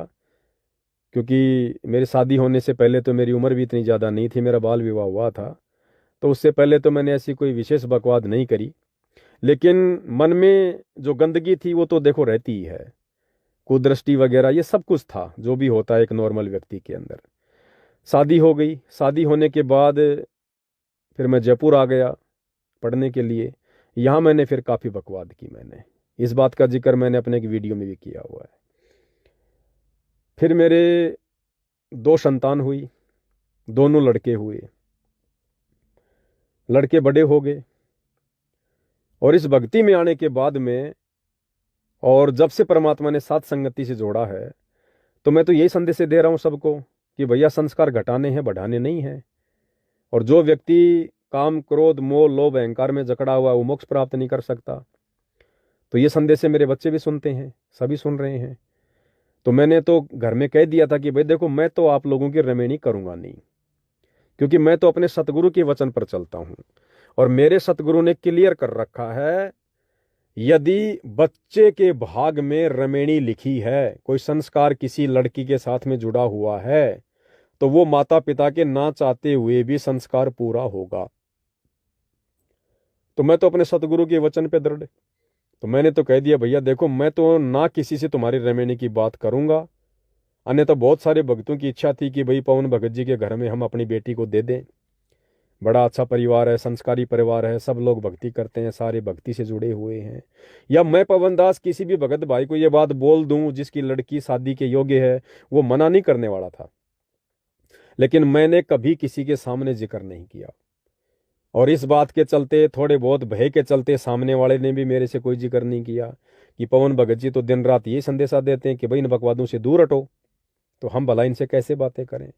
क्योंकि मेरी शादी होने से पहले तो मेरी उम्र भी इतनी ज़्यादा नहीं थी, मेरा बाल विवाह हुआ था। तो उससे पहले तो मैंने ऐसी कोई विशेष बकवाद नहीं करी। लेकिन मन में जो गंदगी थी वो तो देखो रहती ही है, कुदृष्टि वगैरह ये सब कुछ था, जो भी होता है एक नॉर्मल व्यक्ति के अंदर। शादी हो गई। शादी होने के बाद फिर मैं जयपुर आ गया पढ़ने के लिए। यहाँ मैंने फिर काफ़ी बकवाद की। मैंने इस बात का जिक्र मैंने अपने एक वीडियो में भी किया हुआ है। फिर मेरे 2 संतान हुई, दोनों लड़के हुए। लड़के बड़े हो गए, और इस भक्ति में आने के बाद में, और जब से परमात्मा ने साथ संगति से जोड़ा है, तो मैं तो यही संदेश दे रहा हूँ सबको कि भैया संस्कार घटाने हैं, बढ़ाने नहीं हैं। और जो व्यक्ति काम, क्रोध, मोह, लोभ, अहंकार में जकड़ा हुआ वो मोक्ष प्राप्त नहीं कर सकता। तो ये संदेश मेरे बच्चे भी सुनते हैं, सभी सुन रहे हैं। तो मैंने तो घर में कह दिया था कि भाई देखो, मैं तो आप लोगों की रेमेनी करूंगा नहीं, क्योंकि मैं तो अपने सतगुरु के वचन पर चलता हूं। और मेरे सतगुरु ने क्लियर कर रखा है, यदि बच्चे के भाग में रेमेनी लिखी है, कोई संस्कार किसी लड़की के साथ में जुड़ा हुआ है, तो वो माता पिता के ना चाहते हुए भी संस्कार पूरा होगा। तो मैं तो अपने सतगुरु के वचन पे दृढ़। तो मैंने तो कह दिया, भैया देखो, मैं तो ना किसी से तुम्हारी रेमेनी की बात करूंगा। अन्यथा बहुत सारे भक्तों की इच्छा थी कि भाई पवन भगत जी के घर में हम अपनी बेटी को दे दें। बड़ा अच्छा परिवार है, संस्कारी परिवार है, सब लोग भक्ति करते हैं, सारे भक्ति से जुड़े हुए हैं। या मैं पवन दास किसी भी भगत भाई को ये बात बोल दूं जिसकी लड़की शादी के योग्य है, वो मना नहीं करने वाला था। लेकिन मैंने कभी किसी के सामने जिक्र नहीं किया। और इस बात के चलते, थोड़े बहुत भय के चलते, सामने वाले ने भी मेरे से कोई जिक्र नहीं किया कि पवन भगत जी तो दिन रात ये संदेशा देते हैं कि भाई इन बकवादों से दूर हटो, तो हम भला इनसे कैसे बातें करें।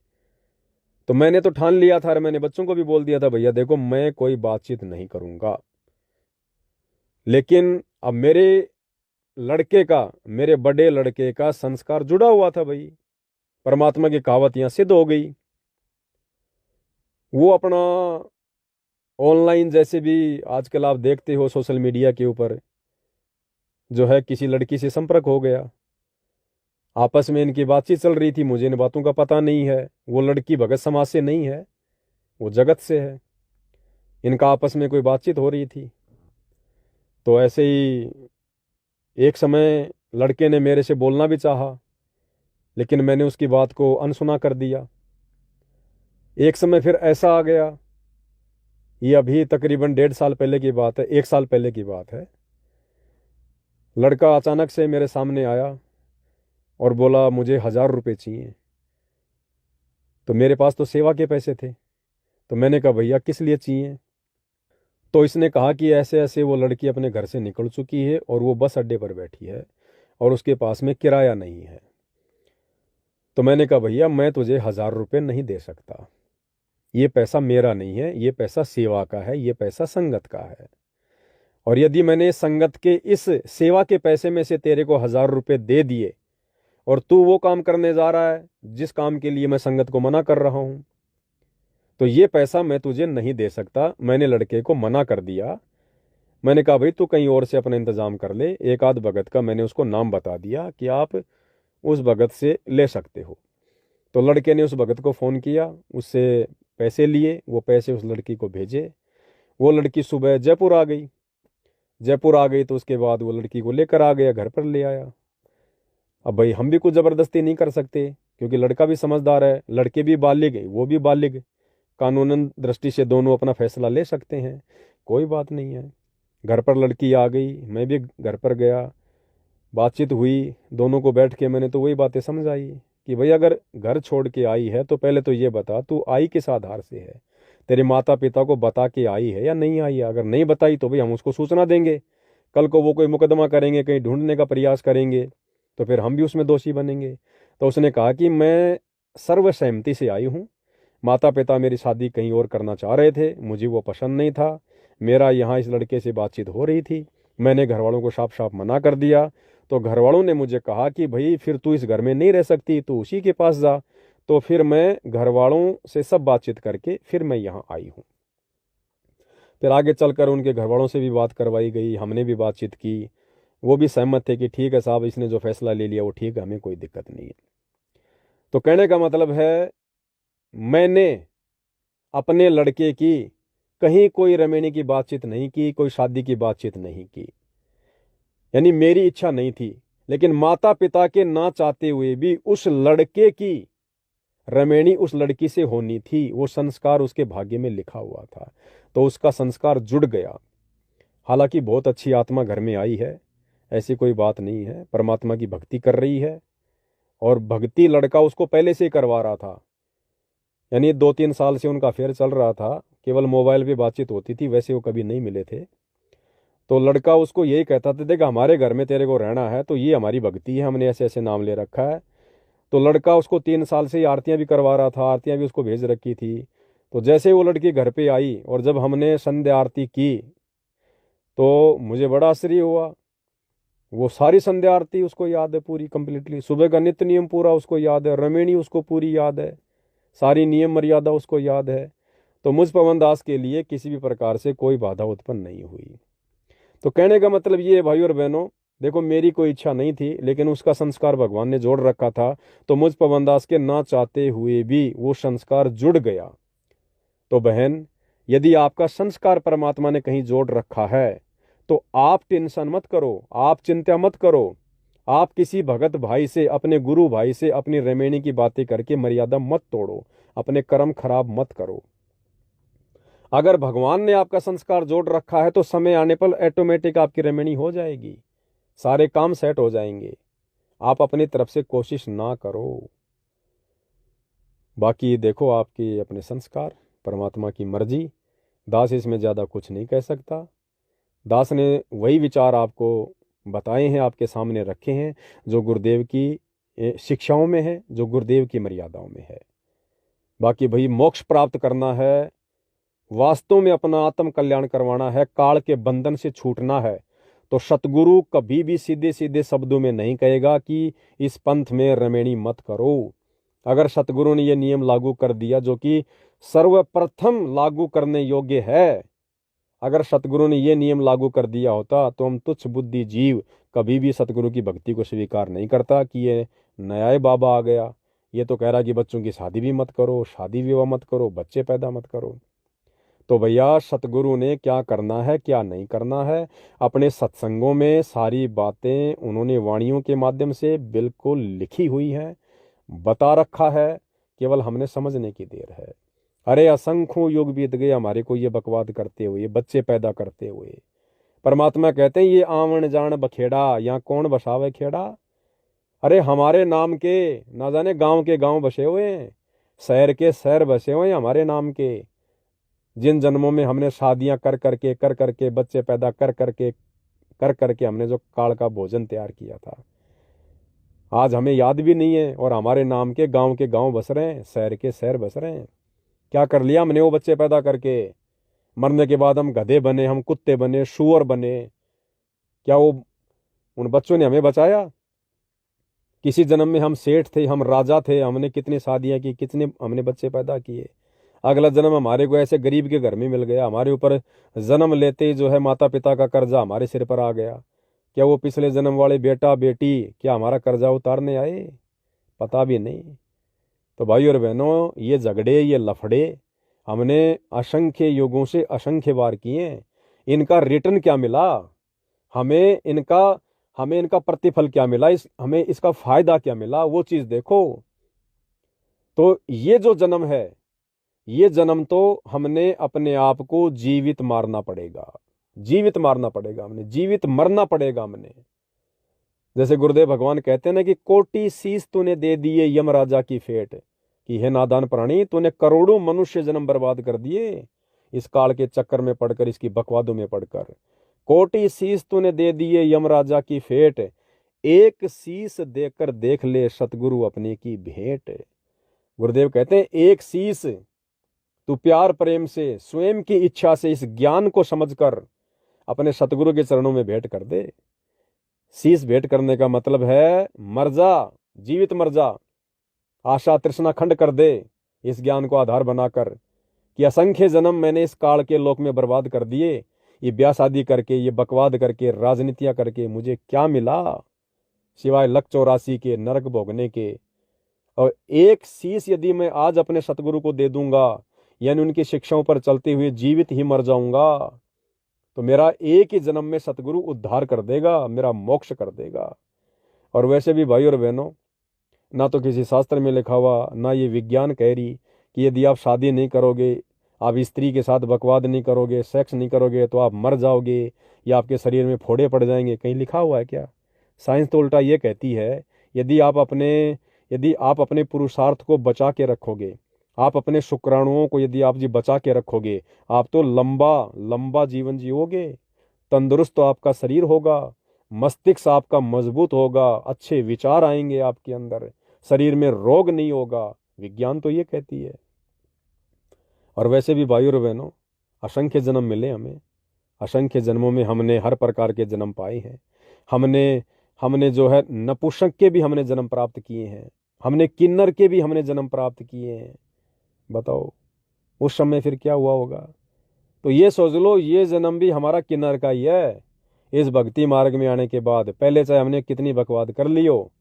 तो मैंने तो ठान लिया था, और मैंने बच्चों को भी बोल दिया था, भैया देखो, मैं कोई बातचीत नहीं करूंगा। लेकिन अब मेरे लड़के का, मेरे बड़े लड़के का संस्कार जुड़ा हुआ था भाई। परमात्मा की कहावत यहां सिद्ध हो गई। वो अपना ऑनलाइन, जैसे भी आजकल आप देखते हो सोशल मीडिया के ऊपर, जो है किसी लड़की से संपर्क हो गया, आपस में इनकी बातचीत चल रही थी, मुझे इन बातों का पता नहीं है। वो लड़की भगत समाज से नहीं है, वो जगत से है। इनका आपस में कोई बातचीत हो रही थी। तो ऐसे ही एक समय लड़के ने मेरे से बोलना भी चाहा, लेकिन मैंने उसकी बात को अनसुना कर दिया। एक समय फिर ऐसा आ गया, ये अभी तकरीबन 1.5 साल पहले की बात है, 1 साल पहले की बात है। लड़का अचानक से मेरे सामने आया और बोला, मुझे 1000 रुपये चाहिए। तो मेरे पास तो सेवा के पैसे थे। तो मैंने कहा, भैया किस लिए चाहिए? तो इसने कहा कि ऐसे ऐसे वो लड़की अपने घर से निकल चुकी है और वो बस अड्डे पर बैठी है और उसके पास में किराया नहीं है। तो मैंने कहा, भैया मैं तुझे 1000 रुपये नहीं दे सकता, ये पैसा मेरा नहीं है, ये पैसा सेवा का है, ये पैसा संगत का है। और यदि मैंने संगत के इस सेवा के पैसे में से तेरे को 1000 रुपये दे दिए और तू वो काम करने जा रहा है जिस काम के लिए मैं संगत को मना कर रहा हूं, तो ये पैसा मैं तुझे नहीं दे सकता। मैंने लड़के को मना कर दिया। मैंने कहा भाई तू कहीं और से अपना इंतज़ाम कर ले। एक आध भगत का मैंने उसको नाम बता दिया कि आप उस भगत से ले सकते हो। तो लड़के ने उस भगत को फ़ोन किया, उससे पैसे लिए, वो पैसे उस लड़की को भेजे। वो लड़की सुबह जयपुर आ गई। जयपुर आ गई तो उसके बाद वो लड़की को लेकर आ गया, घर पर ले आया। अब भाई हम भी कुछ ज़बरदस्ती नहीं कर सकते, क्योंकि लड़का भी समझदार है, लड़के भी बालिग है, वो भी बालिग। कानूनन दृष्टि से दोनों अपना फैसला ले सकते हैं, कोई बात नहीं है। घर पर लड़की आ गई, मैं भी घर पर गया, बातचीत हुई, दोनों को बैठ के मैंने तो वही बातें समझाई कि भाई अगर घर छोड़ के आई है तो पहले तो ये बता तू आई किस आधार से है, तेरे माता पिता को बता के आई है या नहीं आई है। अगर नहीं बताई तो भाई हम उसको सूचना देंगे, कल को वो कोई मुकदमा करेंगे, कहीं ढूंढने का प्रयास करेंगे, तो फिर हम भी उसमें दोषी बनेंगे। तो उसने कहा कि मैं सर्वसहमति से आई हूँ, माता पिता मेरी शादी कहीं और करना चाह रहे थे, मुझे वो पसंद नहीं था, मेरा यहाँ इस लड़के से बातचीत हो रही थी, मैंने घर वालों को साफ साफ मना कर दिया। तो घर वालों ने मुझे कहा कि भाई फिर तू इस घर में नहीं रह सकती, तू उसी के पास जा। तो फिर मैं घर वालों से सब बातचीत करके फिर मैं यहाँ आई हूँ। फिर आगे चलकर उनके घर वालों से भी बात करवाई गई, हमने भी बातचीत की, वो भी सहमत थे कि ठीक है साहब, इसने जो फैसला ले लिया वो ठीक है, हमें कोई दिक्कत नहीं है। तो कहने का मतलब है, मैंने अपने लड़के की कहीं कोई रमेणी की बातचीत नहीं की, कोई शादी की बातचीत नहीं की, यानी मेरी इच्छा नहीं थी। लेकिन माता पिता के ना चाहते हुए भी उस लड़के की रमेणी उस लड़की से होनी थी, वो संस्कार उसके भाग्य में लिखा हुआ था, तो उसका संस्कार जुड़ गया। हालांकि बहुत अच्छी आत्मा घर में आई है, ऐसी कोई बात नहीं है, परमात्मा की भक्ति कर रही है, और भक्ति लड़का उसको पहले से ही करवा रहा था, यानी 2-3 साल से उनका अफेयर चल रहा था, केवल मोबाइल पे बातचीत होती थी, वैसे वो कभी नहीं मिले थे। तो लड़का उसको यही कहता था, देखा हमारे घर में तेरे को रहना है तो ये हमारी भक्ति है, हमने ऐसे ऐसे नाम ले रखा है। तो लड़का उसको 3 साल से ही आरतियाँ भी करवा रहा था, आरतियाँ भी उसको भेज रखी थी। तो जैसे वो लड़की घर पे आई और जब हमने संध्या आरती की तो मुझे बड़ा आश्चर्य हुआ। वो सारी संध्या आरती उसको याद है पूरी कंप्लीटली, सुबह का नित्य नियम पूरा उसको याद है, रमेणी उसको पूरी याद है, सारी नियम मर्यादा उसको याद है। तो मुझ पवन दास के लिए किसी भी प्रकार से कोई बाधा उत्पन्न नहीं हुई। तो कहने का मतलब ये है भाई और बहनों, देखो मेरी कोई इच्छा नहीं थी, लेकिन उसका संस्कार भगवान ने जोड़ रखा था, तो मुझ पवन दास के ना चाहते हुए भी वो संस्कार जुड़ गया। तो बहन, यदि आपका संस्कार परमात्मा ने कहीं जोड़ रखा है तो आप टेंशन मत करो, आप चिंता मत करो, आप किसी भगत भाई से, अपने गुरु भाई से अपनी रमेणी की बातें करके मर्यादा मत तोड़ो, अपने कर्म खराब मत करो। अगर भगवान ने आपका संस्कार जोड़ रखा है तो समय आने पर ऑटोमेटिक आपकी रमेणी हो जाएगी, सारे काम सेट हो जाएंगे। आप अपनी तरफ से कोशिश ना करो, बाकी देखो आपके अपने संस्कार, परमात्मा की मर्जी। दास इसमें ज़्यादा कुछ नहीं कह सकता। दास ने वही विचार आपको बताए हैं, आपके सामने रखे हैं, जो गुरुदेव की शिक्षाओं में है, जो गुरुदेव की मर्यादाओं में है। बाकी भाई मोक्ष प्राप्त करना है, वास्तव में अपना आत्म कल्याण करवाना है, काल के बंधन से छूटना है, तो सतगुरु कभी भी सीधे सीधे शब्दों में नहीं कहेगा कि इस पंथ में रमेणी मत करो। अगर सतगुरु ने यह नियम लागू कर दिया, जो कि सर्वप्रथम लागू करने योग्य है, अगर सतगुरु ने यह नियम लागू कर दिया होता तो हम तुच्छ बुद्धि जीव कभी भी सतगुरु की भक्ति को स्वीकार नहीं करता कि ये नया बाबा आ गया, ये तो कह रहा कि बच्चों की शादी भी मत करो, शादी विवाह मत करो, बच्चे पैदा मत करो। तो भैया सतगुरु ने क्या करना है क्या नहीं करना है, अपने सत्संगों में सारी बातें उन्होंने वाणियों के माध्यम से बिल्कुल लिखी हुई हैं, बता रखा है, केवल हमने समझने की देर है। अरे असंख्यों युग बीत गए हमारे को ये बकवाद करते हुए, बच्चे पैदा करते हुए। परमात्मा कहते हैं ये आवन जान बखेड़ा, यहाँ कौन बसावे खेड़ा। अरे हमारे नाम के ना जाने गांव के गांव बसे हुए हैं, शहर के शहर बसे हुए हैं हमारे नाम के। जिन जन्मों में हमने शादियां कर करके बच्चे पैदा कर करके हमने जो काल का भोजन तैयार किया था, आज हमें याद भी नहीं है, और हमारे नाम के गांव बस रहे हैं, शहर के शहर बस रहे हैं। क्या कर लिया हमने वो बच्चे पैदा करके? मरने के बाद हम गधे बने, हम कुत्ते बने, सूअर बने। क्या वो उन बच्चों ने हमें बचाया? किसी जन्म में हम सेठ थे, हम राजा थे, हमने कितनी शादियां की, कितने हमने बच्चे पैदा किए। अगला जन्म हमारे को ऐसे गरीब के घर में मिल गया, हमारे ऊपर जन्म लेते ही जो है माता पिता का कर्जा हमारे सिर पर आ गया। क्या वो पिछले जन्म वाले बेटा बेटी क्या हमारा कर्जा उतारने आए? पता भी नहीं। तो भाई और बहनों, ये झगड़े, ये लफड़े हमने असंख्य युगों से असंख्य बार किए। इनका रिटर्न क्या मिला? हमें इनका प्रतिफल क्या मिला? हमें इसका फायदा क्या मिला? वो चीज देखो। तो ये जो जन्म है, ये जन्म तो हमने अपने आप को जीवित मारना पड़ेगा, जीवित मारना पड़ेगा, हमने जीवित मरना पड़ेगा हमने। जैसे गुरुदेव भगवान कहते हैं ना कि कोटि शीश तूने दे दिए यमराजा की फेट, कि हे नादान प्राणी, तूने करोड़ों मनुष्य जन्म बर्बाद कर दिए इस काल के चक्कर में पड़कर, इसकी बकवादों में पड़कर। कोटि शीश तूने दे दिए यमराजा की फेट, एक शीश देकर देख ले सतगुरु अपने की भेंट। गुरुदेव कहते हैं एक शीश तू प्यार प्रेम से, स्वयं की इच्छा से, इस ज्ञान को समझकर अपने सतगुरु के चरणों में भेंट कर दे। शीश भेंट करने का मतलब है मर जा, जीवित मर जा, आशा तृष्णा खंड कर दे, इस ज्ञान को आधार बनाकर कि असंख्य जन्म मैंने इस काल के लोक में बर्बाद कर दिए, ये ब्याह शादी करके, ये बकवाद करके, राजनीतियां करके मुझे क्या मिला सिवाय लक 84 के नरक भोगने के। और एक शीश यदि मैं आज अपने सतगुरु को दे दूंगा, यानी उनकी शिक्षाओं पर चलते हुए जीवित ही मर जाऊंगा, तो मेरा एक ही जन्म में सतगुरु उद्धार कर देगा, मेरा मोक्ष कर देगा। और वैसे भी भाई और बहनों, ना तो किसी शास्त्र में लिखा हुआ, ना ये विज्ञान कह रही कि यदि आप शादी नहीं करोगे, आप स्त्री के साथ बकवाद नहीं करोगे, सेक्स नहीं करोगे तो आप मर जाओगे या आपके शरीर में फोड़े पड़ जाएंगे। कहीं लिखा हुआ है क्या? साइंस तो उल्टा ये कहती है, यदि आप अपने पुरुषार्थ को बचा के रखोगे, आप अपने शुक्राणुओं को यदि आप जी बचा के रखोगे, आप तो लंबा लंबा जीवन जियोगे, तंदुरुस्त तो आपका शरीर होगा, मस्तिष्क आपका मजबूत होगा, अच्छे विचार आएंगे आपके अंदर, शरीर में रोग नहीं होगा। विज्ञान तो ये कहती है। और वैसे भी भाइयों और बहनों, असंख्य जन्म मिले हमें, असंख्य जन्मों में हमने हर प्रकार के जन्म पाए हैं। हमने जो है नपुंसक के भी हमने जन्म प्राप्त किए हैं, हमने किन्नर के भी हमने जन्म प्राप्त किए हैं। बताओ उस समय फिर क्या हुआ होगा? तो ये सोच लो, ये जन्म भी हमारा किन्नर का ही है। इस भक्ति मार्ग में आने के बाद पहले चाहे हमने कितनी बकवाद कर लियो,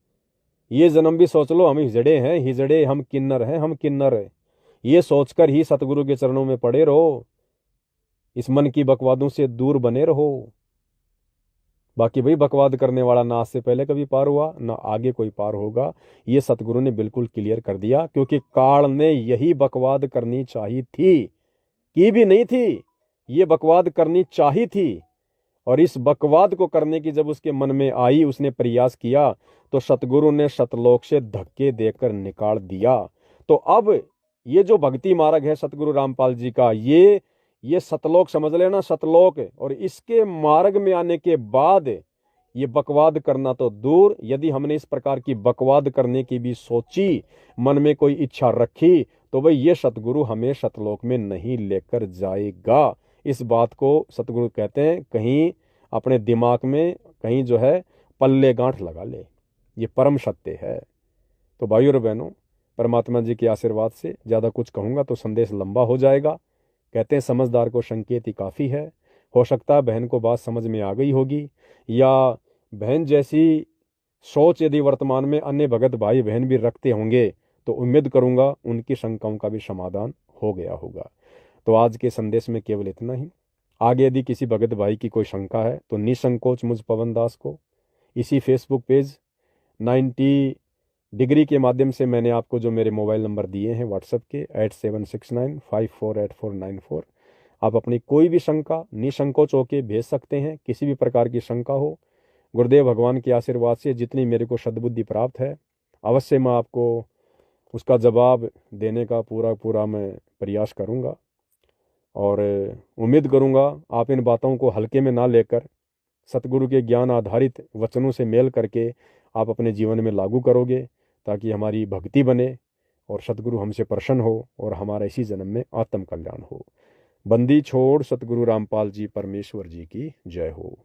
ये जन्म भी सोच लो हम हिजड़े हैं, हिजड़े, हम किन्नर हैं, हम किन्नर। ये सोचकर ही सतगुरु के चरणों में पड़े रहो, इस मन की बकवादों से दूर बने रहो। बाकी भाई बकवाद करने वाला ना आज से पहले कभी पार हुआ, ना आगे कोई पार होगा। ये सतगुरु ने बिल्कुल क्लियर कर दिया, क्योंकि काल ने यही बकवाद करनी चाहिए थी, की भी नहीं थी, ये बकवाद करनी चाहिए थी। और इस बकवाद को करने की जब उसके मन में आई, उसने प्रयास किया, तो सतगुरु ने सतलोक से धक्के देकर निकाल दिया। तो अब ये जो भक्ति मार्ग है सतगुरु रामपाल जी का, ये सतलोक समझ लेना, सतलोक। और इसके मार्ग में आने के बाद ये बकवाद करना तो दूर, यदि हमने इस प्रकार की बकवाद करने की भी सोची, मन में कोई इच्छा रखी, तो भाई ये सतगुरु हमें सतलोक में नहीं लेकर जाएगा। इस बात को सतगुरु कहते हैं, कहीं अपने दिमाग में कहीं जो है पल्ले गांठ लगा ले, ये परम सत्य है। तो भाइयों और बहनों, परमात्मा जी के आशीर्वाद से ज़्यादा कुछ कहूँगा तो संदेश लंबा हो जाएगा। कहते हैं समझदार को संकेत ही काफ़ी है। हो सकता है बहन को बात समझ में आ गई होगी, या बहन जैसी सोच यदि वर्तमान में अन्य भगत भाई बहन भी रखते होंगे, तो उम्मीद करूँगा उनकी शंकाओं का भी समाधान हो गया होगा। तो आज के संदेश में केवल इतना ही। आगे यदि किसी भगत भाई की कोई शंका है तो निसंकोच मुझ पवन दास को इसी फेसबुक पेज 90 डिग्री के माध्यम से मैंने आपको जो मेरे मोबाइल नंबर दिए हैं व्हाट्सएप के 8769548494, आप अपनी कोई भी शंका निसंकोच होकर भेज सकते हैं। किसी भी प्रकार की शंका हो, गुरुदेव भगवान के आशीर्वाद से जितनी मेरे को सद्बुद्धि प्राप्त है, अवश्य मैं आपको उसका जवाब देने का पूरा मैं प्रयास करूँगा। और उम्मीद करूँगा आप इन बातों को हल्के में ना लेकर सतगुरु के ज्ञान आधारित वचनों से मेल करके आप अपने जीवन में लागू करोगे, ताकि हमारी भक्ति बने और सतगुरु हमसे प्रसन्न हो और हमारा इसी जन्म में आत्म कल्याण हो। बंदी छोड़ सतगुरु रामपाल जी परमेश्वर जी की जय हो।